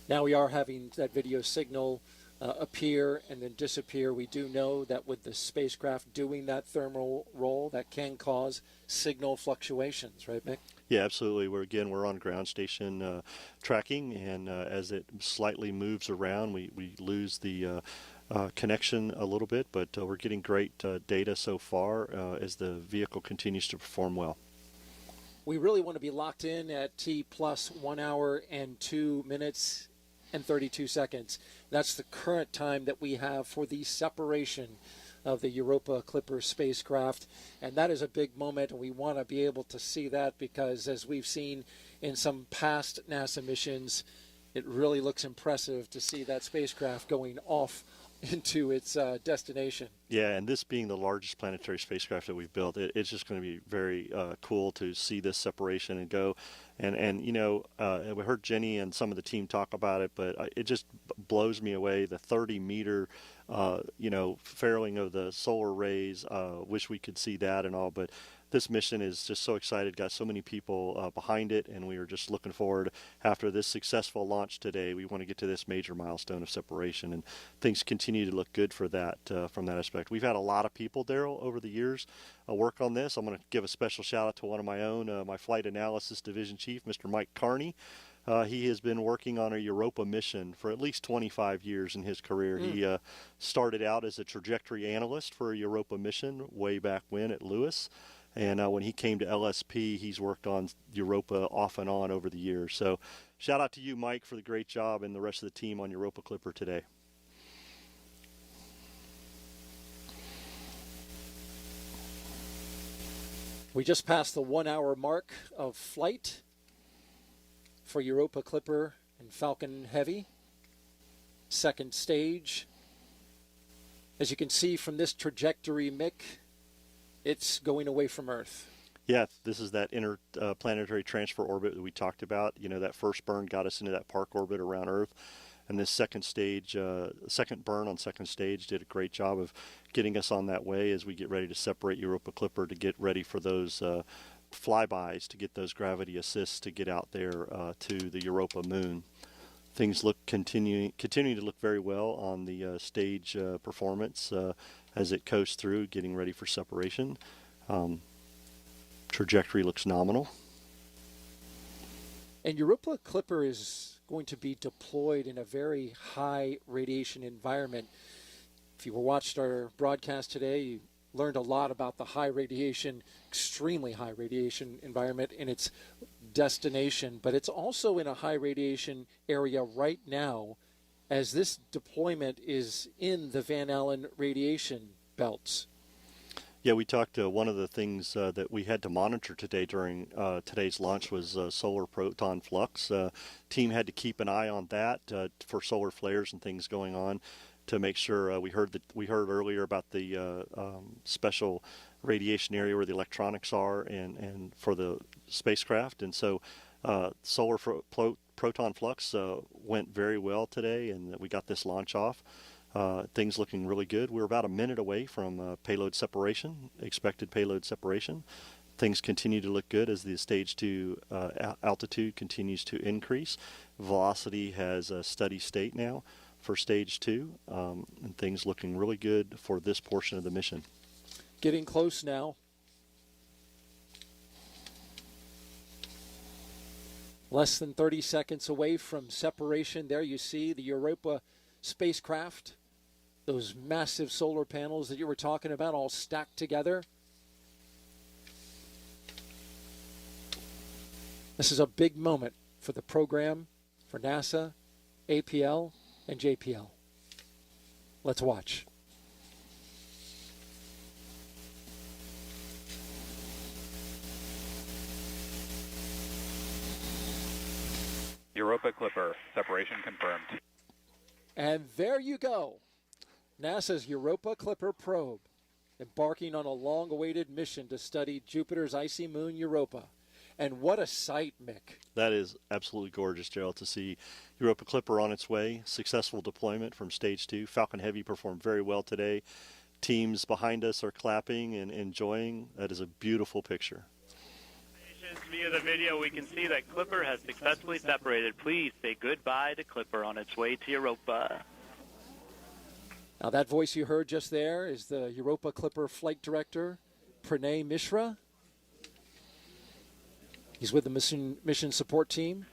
Now we are having that video signal appear and then disappear. We do know that with the spacecraft doing that thermal roll, that can cause signal fluctuations, right, Mick? Yeah, absolutely. We're on ground station tracking, and as it slightly moves around, we lose the connection a little bit, but we're getting great data so far as the vehicle continues to perform well. We really want to be locked in at T plus 1 hour and 2 minutes and 32 seconds. That's the current time that we have for the separation of the Europa Clipper spacecraft, and that is a big moment, and we want to be able to see that because, as we've seen in some past NASA missions, it really looks impressive to see that spacecraft going off into its destination. Yeah, and this being the largest planetary spacecraft that we've built, it's just going to be very cool to see this separation and go. And we heard Jenny and some of the team talk about it, but it just blows me away, the 30-meter, fairing of the solar rays. Wish we could see that and all, but this mission is just so excited, got so many people behind it, and we are just looking forward, after this successful launch today, we want to get to this major milestone of separation, and things continue to look good for that from that aspect. We've had a lot of people, Daryl, over the years work on this. I'm going to give a special shout out to one of my own, my Flight Analysis Division Chief, Mr. Mike Carney. He has been working on a Europa mission for at least 25 years in his career. He started out as a trajectory analyst for a Europa mission way back when at Lewis. And when he came to LSP, he's worked on Europa off and on over the years. So shout out to you, Mike, for the great job, and the rest of the team on Europa Clipper today. We just passed the 1 hour mark of flight for Europa Clipper and Falcon Heavy. Second stage. As you can see from this trajectory, Mick, it's going away from Earth. Yeah, this is that interplanetary transfer orbit that we talked about. That first burn got us into that park orbit around Earth. And this second stage, second burn on second stage did a great job of getting us on that way as we get ready to separate Europa Clipper to get ready for those flybys, to get those gravity assists to get out there to the Europa moon. Things look continuing to look very well on the stage performance as it coasts through, getting ready for separation. Trajectory looks nominal. And Europa Clipper is going to be deployed in a very high radiation environment. If you watched our broadcast today, you learned a lot about the high radiation, extremely high radiation environment in its destination, but it's also in a high radiation area right now as this deployment is in the Van Allen radiation belts. Yeah, we talked, one of the things that we had to monitor today during today's launch was solar proton flux. Team had to keep an eye on that for solar flares and things going on to make sure we heard earlier about the special radiation area where the electronics are and for the spacecraft. And so solar proton flux went very well today, and we got this launch off. Things looking really good. We're about a minute away from payload separation, expected payload separation. Things continue to look good as the stage 2 altitude continues to increase. Velocity has a steady state now for stage 2, and things looking really good for this portion of the mission. Getting close now. Less than 30 seconds away from separation. There you see the Europa spacecraft. Those massive solar panels that you were talking about all stacked together. This is a big moment for the program, for NASA, APL, and JPL. Let's watch. Europa Clipper, separation confirmed. And there you go. NASA's Europa Clipper probe embarking on a long-awaited mission to study Jupiter's icy moon Europa. And what a sight, Mick. That is absolutely gorgeous, Gerald, to see Europa Clipper on its way. Successful deployment from stage 2. Falcon Heavy performed very well today. Teams behind us are clapping and enjoying. That is a beautiful picture. Via the video, we can see that Clipper has successfully separated. Please say goodbye to Clipper on its way to Europa. Now that voice you heard just there is the Europa Clipper flight director, Pranay Mishra. He's with the mission support team.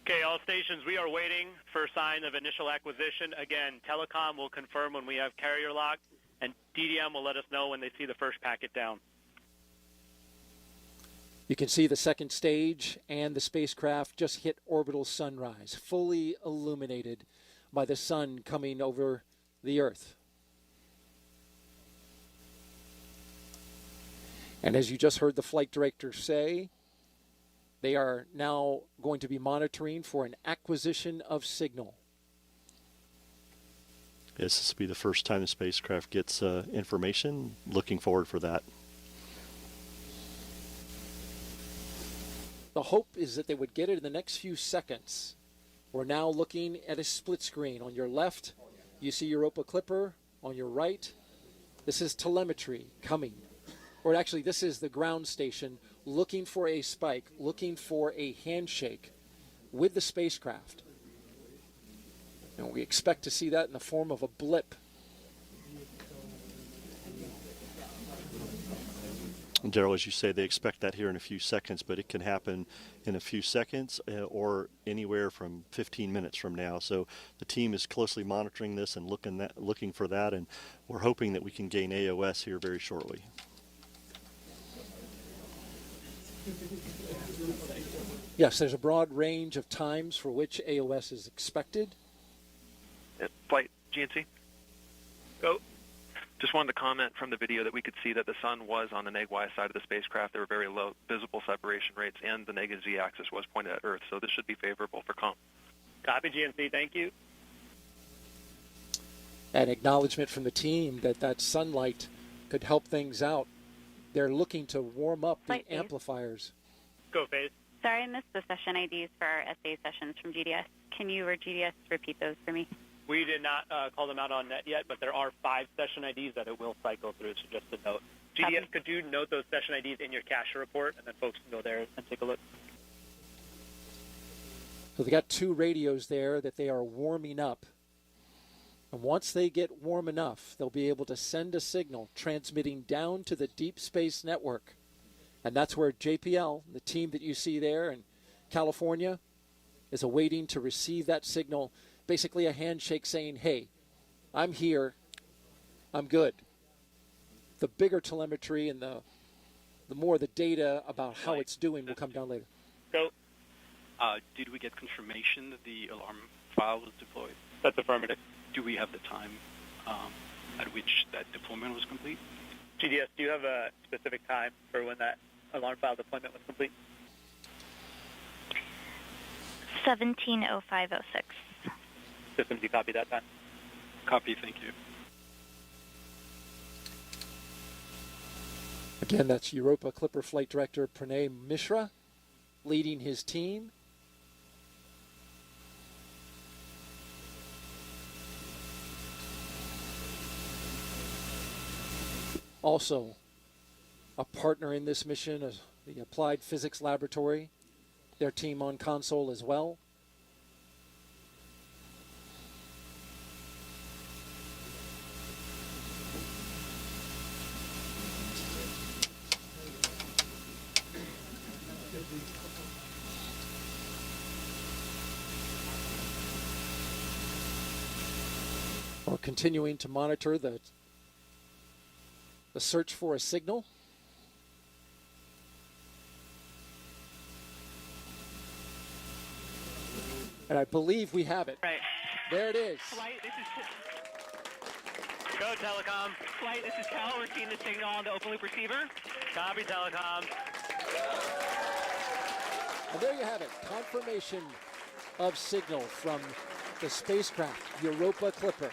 Okay, all stations, we are waiting for a sign of initial acquisition. Again, Telecom will confirm when we have carrier lock, and DDM will let us know when they see the first packet down. You can see the second stage and the spacecraft just hit orbital sunrise, fully illuminated by the sun coming over the Earth. And as you just heard the flight director say, they are now going to be monitoring for an acquisition of signal. Yes, this will be the first time the spacecraft gets information. Looking forward for that. The hope is that they would get it in the next few seconds. We're now looking at a split screen. On your left, you see Europa Clipper. On your right, this is telemetry coming. Or actually, this is the ground station looking for a spike, looking for a handshake with the spacecraft. And we expect to see that in the form of a blip. Daryl, as you say, they expect that here in a few seconds, but it can happen in a few seconds or anywhere from 15 minutes from now. So the team is closely monitoring this and looking for that, and we're hoping that we can gain AOS here very shortly. Yes, there's a broad range of times for which AOS is expected. Flight GNC. Go. Just wanted to comment from the video that we could see that the sun was on the neg-Y side of the spacecraft. There were very low visible separation rates, and the negative Z-axis was pointed at Earth, so this should be favorable for comm. Copy, GNC. Thank you. An acknowledgement from the team that that sunlight could help things out. They're looking to warm up the amplifiers. Go, Faith. Sorry, I missed the session IDs for our SA sessions from GDS. Can you or GDS repeat those for me? We did not call them out on net yet, but there are 5 session IDs that it will cycle through, so just a note. GDS, could you note those session IDs in your cache report, and then folks can go there and take a look? So they got 2 radios there that they are warming up. And once they get warm enough, they'll be able to send a signal transmitting down to the deep space network. And that's where JPL, the team that you see there in California, is awaiting to receive that signal, basically a handshake saying, hey, I'm here, I'm good. The bigger telemetry and the more the data about how it's doing will come down later. Go. Did we get confirmation that the alarm file was deployed? That's affirmative. Do we have the time at which that deployment was complete? GDS, do you have a specific time for when that alarm file deployment was complete? 17:05:06. Systems, you copy that time? Copy, thank you. Again, that's Europa Clipper Flight Director Pranay Mishra leading his team. Also, a partner in this mission is the Applied Physics Laboratory, their team on console as well. We're continuing to monitor the search for a signal. And I believe we have it. Right. There it is. Flight, this is... Go, Telecom. Flight, this is Cal. We're seeing the signal on the open loop receiver. Copy, Telecom. And there you have it. Confirmation of signal from the spacecraft, Europa Clipper.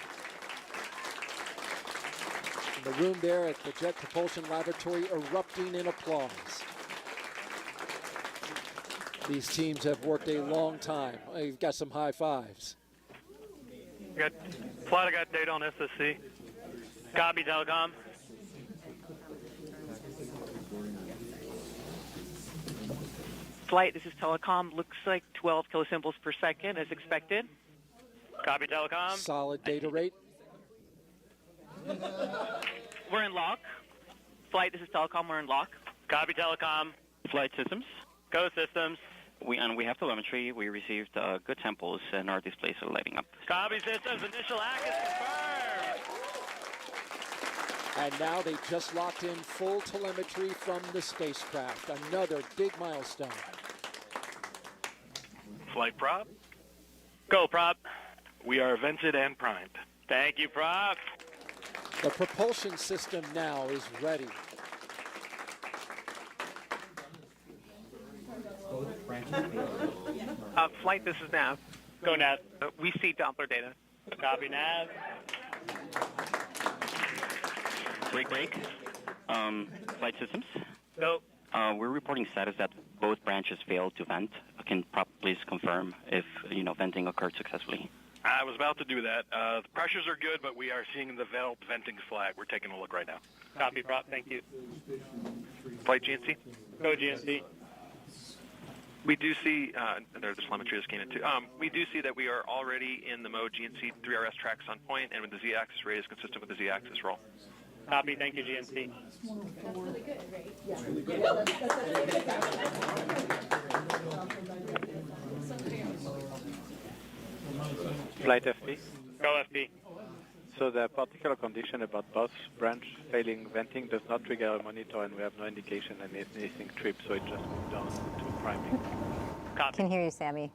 In the room there at the Jet Propulsion Laboratory erupting in applause. These teams have worked a long time. You've got some high fives. Flight, I got data on SSC. Copy, Telecom. Flight, this is Telecom. Looks like 12 kilosymbols per second as expected. Copy, Telecom. Solid data rate. We're in lock. Flight, this is Telecom. We're in lock. Copy, Telecom. Flight systems. Go, Systems. We have telemetry. We received good samples, and our displays are lighting up. Copy, Systems. Initial hack is confirmed. And now they just locked in full telemetry from the spacecraft. Another big milestone. Flight prop. Go, Prop. We are vented and primed. Thank you, Prop. The propulsion system now is ready. Flight, this is Nav. Go, Nav. We see Doppler data. Copy, Nav. Break. Flight systems. Go. We're reporting status that both branches failed to vent. Can Prop please confirm if venting occurred successfully? I was about to do that. The pressures are good, but we are seeing the valve venting flag. We're taking a look right now. Copy, Prop. Thank you. Flight GNC. Go, GNC. We do see, the telemetry just came in too. We do see that we are already in the mode GNC 3RS tracks on point, and with the Z-axis rate is consistent with the Z-axis roll. Copy. Thank you, GNC. Flight FP. Go, FP. So the particular condition about both branch failing venting does not trigger a monitor, and we have no indication anything tripped, so it just moved down to priming. Copy. Can hear you, Sammy.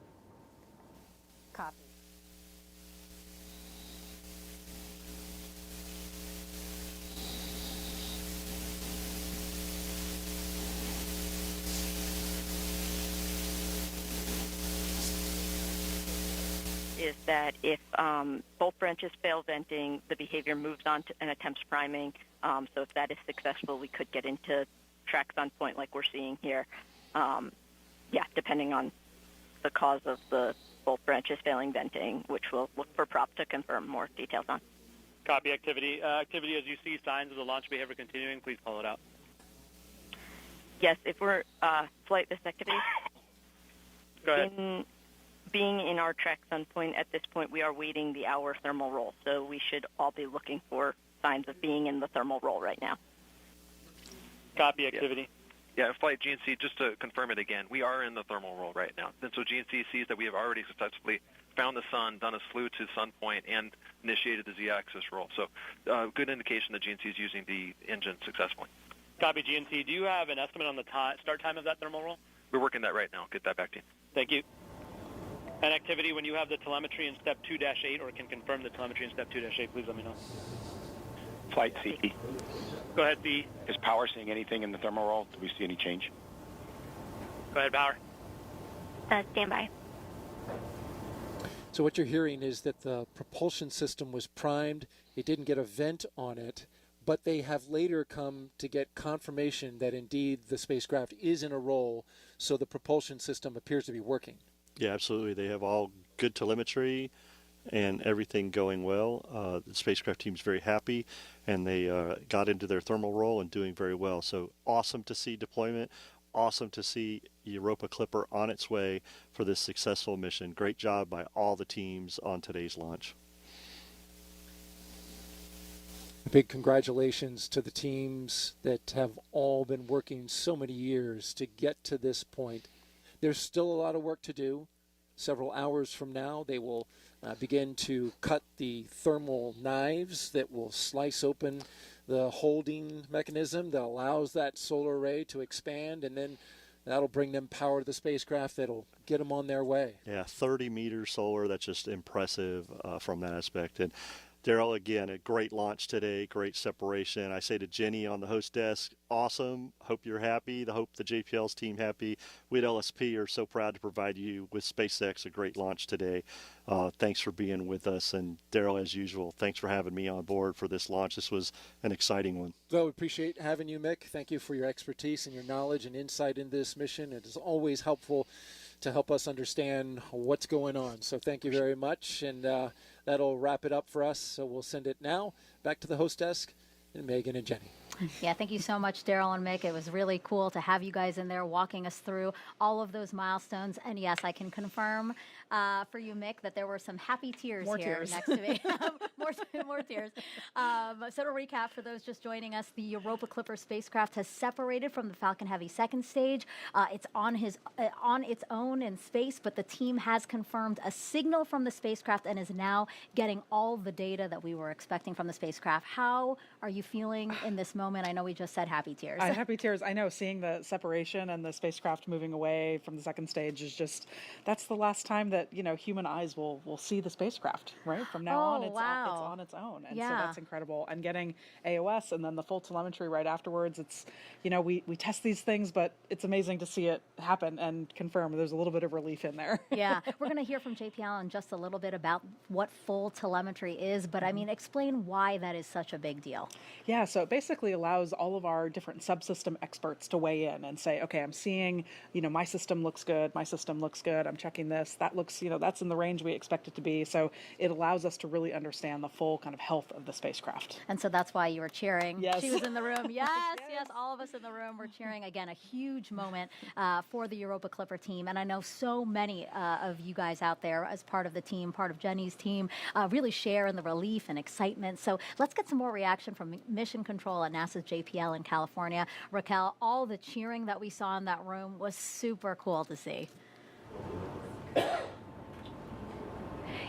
Copy. Is that if both branches fail venting, the behavior moves on to and attempts priming. So if that is successful, we could get into tracks on point like we're seeing here. Depending on the cause of the both branches failing venting, which we'll look for Prop to confirm more details on. Copy, activity. Activity, as you see signs of the launch behavior continuing, please call it out. Yes, if we're flight this activity. Go ahead. being in our track sun point, at this point, we are waiting the hour thermal roll. So we should all be looking for signs of being in the thermal roll right now. Copy activity. Yeah, flight GNC, just to confirm it again, we are in the thermal roll right now. And so GNC sees that we have already successfully found the sun, done a slew to sun point, and initiated the Z-axis roll. So good indication that GNC is using the engine successfully. Copy GNC. Do you have an estimate on the start time of that thermal roll? We're working that right now. Get that back to you. Thank you. And activity, when you have the telemetry in step 2-8 or can confirm the telemetry in step 2-8, please let me know. Flight C. Go ahead, B. Is Power seeing anything in the thermal roll? Do we see any change? Go ahead, Power. Stand by. So what you're hearing is that the propulsion system was primed. It didn't get a vent on it, but they have later come to get confirmation that indeed the spacecraft is in a roll, so the propulsion system appears to be working. Yeah, absolutely. They have all good telemetry and everything going well. The spacecraft team's very happy, and they got into their thermal roll and doing very well. So awesome to see deployment. Awesome to see Europa Clipper on its way for this successful mission. Great job by all the teams on today's launch. Big congratulations to the teams that have all been working so many years to get to this point. There's still a lot of work to do. Several hours from now, they will begin to cut the thermal knives that will slice open the holding mechanism that allows that solar array to expand, and then that'll bring them power to the spacecraft that'll get them on their way. Yeah, 30 meters solar. That's just impressive from that aspect. And Daryl, again, a great launch today, great separation. I say to Jenny on the host desk, awesome. Hope you're happy. Hope the JPL's team happy. We at LSP are so proud to provide you with SpaceX a great launch today. Thanks for being with us. And Daryl, as usual, thanks for having me on board for this launch. This was an exciting one. Well, we appreciate having you, Mick. Thank you for your expertise and your knowledge and insight in this mission. It is always helpful to help us understand what's going on. So thank you very much. And that'll wrap it up for us. So we'll send it now back to the host desk and Megan and Jenny. Yeah, thank you so much, Daryl and Mick. It was really cool to have you guys in there walking us through all of those milestones. And yes, I can confirm for you, Mick, that there were some happy tears next to me. more tears. So to recap, for those just joining us, the Europa Clipper spacecraft has separated from the Falcon Heavy second stage. It's on its own in space, but the team has confirmed a signal from the spacecraft and is now getting all the data that we were expecting from the spacecraft. How are you feeling in this moment? I know we just said happy tears. Happy tears. I know seeing the separation and the spacecraft moving away from the second stage is just, that's the last time that, human eyes will see the spacecraft, right? From now on, it's on its own. And so that's incredible. And getting AOS and then the full telemetry right afterwards, it's, we test these things, but it's amazing to see it happen and confirm. There's a little bit of relief in there. Yeah. We're going to hear from JPL in just a little bit about what full telemetry is, but I mean, explain why that is such a big deal. Yeah. So it basically allows all of our different subsystem experts to weigh in and say, okay, I'm seeing, my system looks good. My system looks good. I'm checking this. That looks, that's in the range we expect it to be. So it allows us to really understand the full kind of health of the spacecraft. And so that's why you were cheering. Yes. She was in the room. Yes, yes. All of us in the room were cheering. Again, a huge moment for the Europa Clipper team. And I know so many of you guys out there as part of the team, part of Jenny's team, really share in the relief and excitement. So let's get some more reaction from Mission Control at NASA's JPL in California. Raquel, all the cheering that we saw in that room was super cool to see.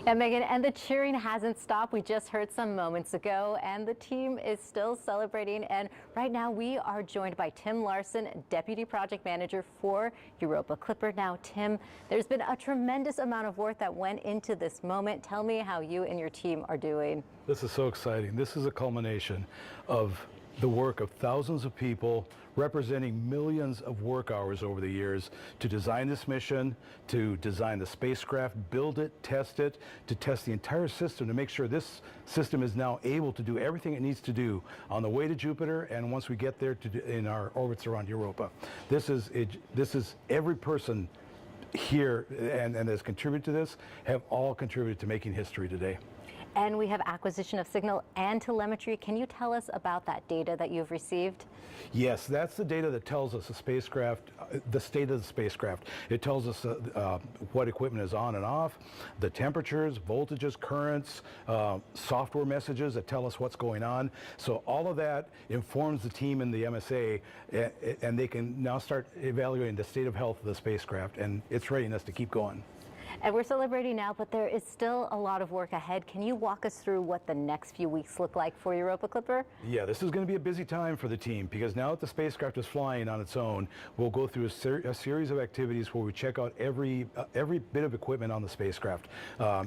Yeah, Megan, and the cheering hasn't stopped. We just heard some moments ago, and the team is still celebrating. And right now, we are joined by Tim Larson, Deputy Project Manager for Europa Clipper. Now, Tim, there's been a tremendous amount of work that went into this moment. Tell me how you and your team are doing. This is so exciting. This is a culmination of the work of thousands of people representing millions of work hours over the years to design this mission, to design the spacecraft, build it, to test the entire system to make sure this system is now able to do everything it needs to do on the way to Jupiter and once we get there in our orbits around Europa. This is every person here and that's contributed to this have all contributed to making history today. And we have acquisition of signal and telemetry. Can you tell us about that data that you've received? Yes, that's the data that tells us the spacecraft, the state of the spacecraft. It tells us what equipment is on and off, the temperatures, voltages, currents, software messages that tell us what's going on. So all of that informs the team in the MSA, and they can now start evaluating the state of health of the spacecraft and its readiness to keep going. And we're celebrating now, but there is still a lot of work ahead. Can you walk us through what the next few weeks look like for Europa Clipper? Yeah, this is going to be a busy time for the team because now that the spacecraft is flying on its own, we'll go through a series of activities where we check out every bit of equipment on the spacecraft,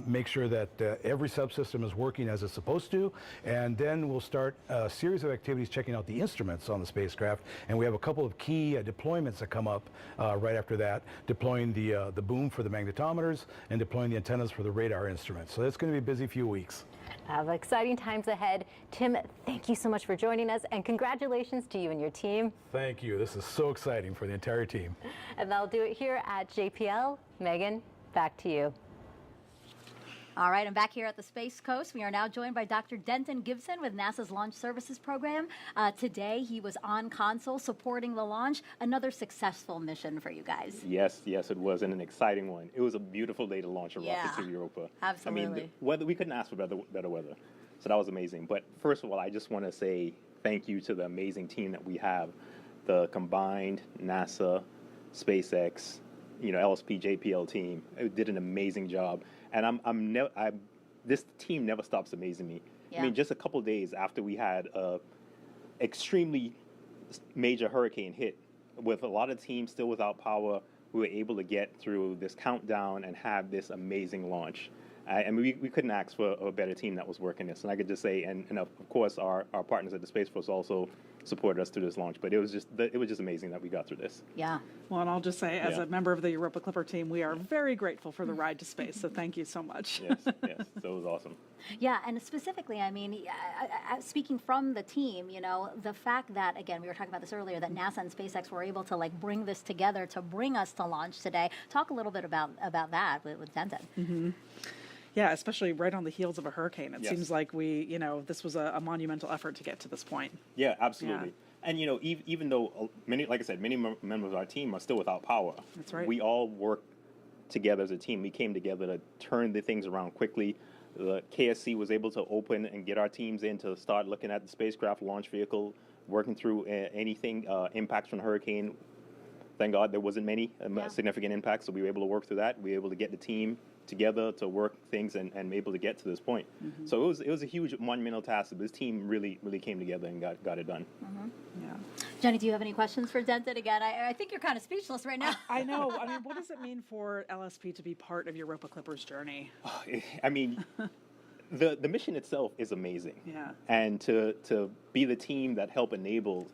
make sure that every subsystem is working as it's supposed to, and then we'll start a series of activities checking out the instruments on the spacecraft. And we have a couple of key deployments that come up right after that, deploying the boom for the magnetometers and deploying the antennas for the radar instruments. So it's going to be a busy few weeks. Exciting times ahead. Tim, thank you so much for joining us, and congratulations to you and your team. Thank you. This is so exciting for the entire team. And that'll do it here at JPL. Megan, back to you. All right, and back here at the Space Coast, we are now joined by Dr. Denton Gibson with NASA's Launch Services Program. Today, he was on console supporting the launch. Another successful mission for you guys. Yes, it was, and an exciting one. It was a beautiful day to launch a rocket to Europa. Absolutely. I mean, weather, we couldn't ask for better weather, so that was amazing. But first of all, I just want to say thank you to the amazing team that we have, the combined NASA, SpaceX, LSP, JPL team. It did an amazing job. And this team never stops amazing me. Yeah. I mean, just a couple of days after we had a extremely major hurricane hit, with a lot of teams still without power, we were able to get through this countdown and have this amazing launch. And we couldn't ask for a better team that was working this. And I could just say, and of course, our partners at the Space Force also supported us through this launch. But it was just amazing that we got through this. Yeah. Well, and I'll just say, as a member of the Europa Clipper team, we are very grateful for the ride to space. So thank you so much. Yes. So it was awesome. Yeah, and specifically, I mean, speaking from the team, the fact that, again, we were talking about this earlier, that NASA and SpaceX were able to bring this together to bring us to launch today. Talk a little bit about that with Denton. Mm-hmm. Yeah, especially right on the heels of a hurricane. It seems like this was a monumental effort to get to this point. Yeah, absolutely. Yeah. And, even though many members of our team are still without power. That's right. We all work together as a team. We came together to turn the things around quickly. The KSC was able to open and get our teams in to start looking at the spacecraft launch vehicle, working through anything, impacts from the hurricane. Thank God there wasn't many significant impacts, so we were able to work through that. We were able to get the team together to work things and be able to get to this point. Mm-hmm. So it was a huge monumental task, but this team really came together and got it done. Mm-hmm. Yeah. Jenny, do you have any questions for Denton? Again, I think you're kind of speechless right now. I know. I mean, what does it mean for LSP to be part of Europa Clipper's journey? I mean, the mission itself is amazing. Yeah. And to be the team that helped enable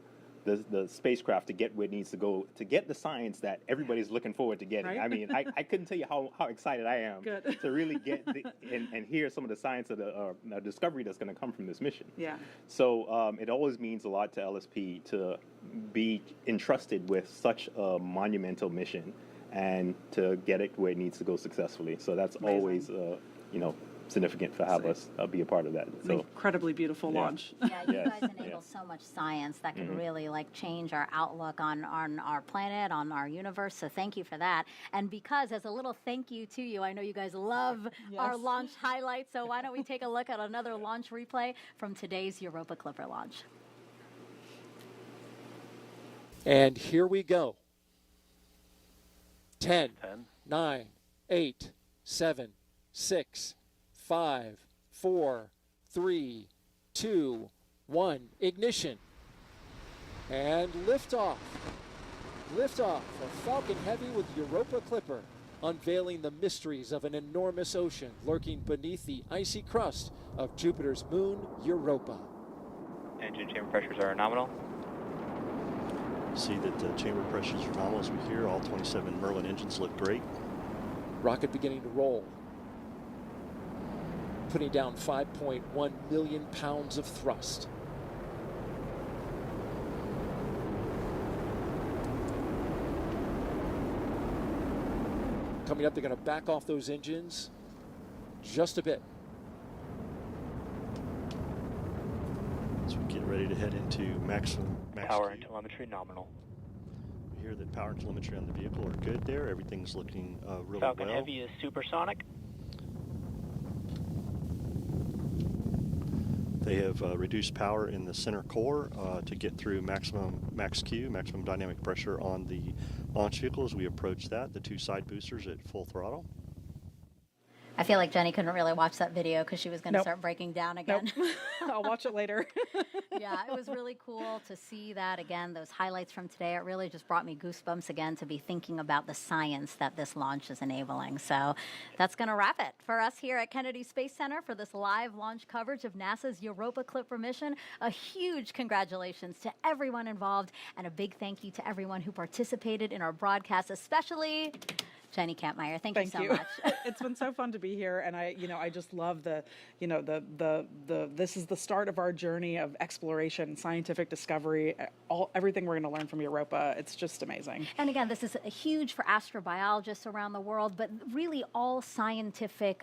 the spacecraft to get where it needs to go, to get the science that everybody's looking forward to getting. Right? I mean, I couldn't tell you how excited I am to really get and hear some of the science of the discovery that's going to come from this mission. Yeah. So it always means a lot to LSP to be entrusted with such a monumental mission and to get it where it needs to go successfully. So that's always, significant to have us be a part of that. So incredibly beautiful launch. Yeah, you guys enable so much science that could really change our outlook on our planet, on our universe. So thank you for that. And because as a little thank you to you, I know you guys love our launch highlights. So why don't we take a look at another launch replay from today's Europa Clipper launch. And here we go. 10, 9, 8, 7, 6, 5, 4, 3, 2, 1. Ignition. And liftoff. Liftoff of Falcon Heavy with Europa Clipper, unveiling the mysteries of an enormous ocean lurking beneath the icy crust of Jupiter's moon, Europa. Engine chamber pressures are nominal. See that the chamber pressures are nominal as we hear. All 27 Merlin engines look great. Rocket beginning to roll. Putting down 5.1 million pounds of thrust. Coming up, they're going to back off those engines just a bit. ready to head into max Power Q. and telemetry nominal. We hear that power and telemetry on the vehicle are good there. Everything's looking really Falcon well. Heavy is supersonic. They have reduced power in the center core to get through max Q, maximum dynamic pressure on the launch vehicle as we approach that. The 2 side boosters at full throttle. I feel like Jenny couldn't really watch that video because she was going to Nope. start breaking down again. Nope. I'll watch it later. Yeah, it was really cool to see that again, those highlights from today. It really just brought me goosebumps again to be thinking about the science that this launch is enabling. So that's going to wrap it for us here at Kennedy Space Center for this live launch coverage of NASA's Europa Clipper mission. A huge congratulations to everyone involved and a big thank you to everyone who participated in our broadcast, especially Jenny Kampmeyer. Thank you so much. It's been so fun to be here, and I just love the this is the start of our journey of exploration, scientific discovery, everything we're going to learn from Europa. It's just amazing. And again, this is huge for astrobiologists around the world, but really all scientific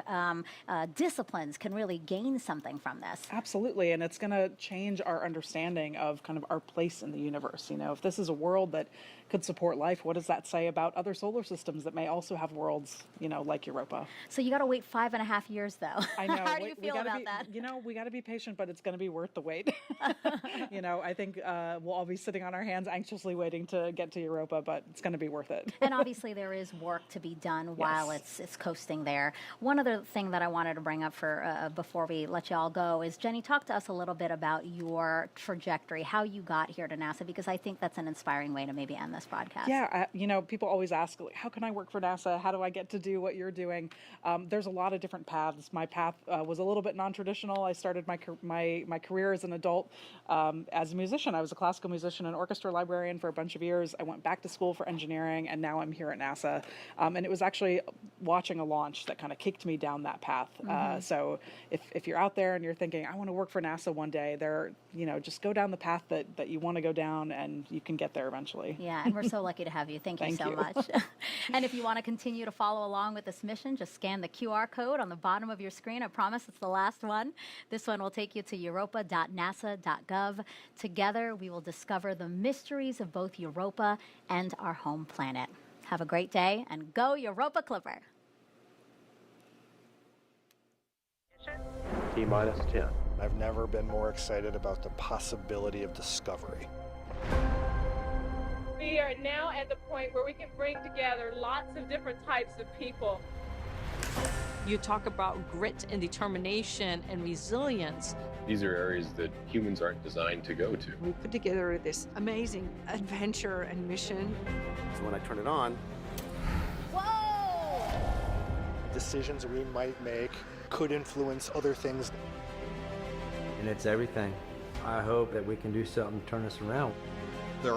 disciplines can really gain something from this. Absolutely, and it's going to change our understanding of kind of our place in the universe. If this is a world that could support life, what does that say about other solar systems that may also have worlds, like Europa? So you got to wait 5.5 years, though. I know. How do you feel about that? We got to be patient, but it's going to be worth the wait. I think we'll all be sitting on our hands anxiously waiting to get to Europa, but it's going to be worth it. And obviously there is work to be done while it's coasting there. One other thing that I wanted to bring up for before we let you all go is, Jenny, talk to us a little bit about your trajectory, how you got here to NASA, because I think that's an inspiring way to maybe end this broadcast. Yeah, people always ask, how can I work for NASA? How do I get to do what you're doing? There's a lot of different paths. My path was a little bit non-traditional. I started my career as an adult as a musician. I was a classical musician and orchestra librarian for a bunch of years. I went back to school for engineering, and now I'm here at NASA. And it was actually watching a launch that kind of kicked me down that path. So if you're out there and you're thinking, I want to work for NASA one day, just go down the path that you want to go down, and you can get there eventually. Yeah, and we're so lucky to have you. Thank you so much. And if you want to continue to follow along with this mission, just scan the QR code on the bottom of your screen. I promise it's the last one. This one will take you to europa.nasa.gov. Together, we will discover the mysteries of both Europa and our home planet. Have a great day, and go Europa Clipper. T-minus 10. I've never been more excited about the possibility of discovery. We are now at the point where we can bring together lots of different types of people. You talk about grit and determination and resilience. These are areas that humans aren't designed to go to. We put together this amazing adventure and mission. So when I turn it on, whoa! Decisions we might make could influence other things. And it's everything. I hope that we can do something to turn this around.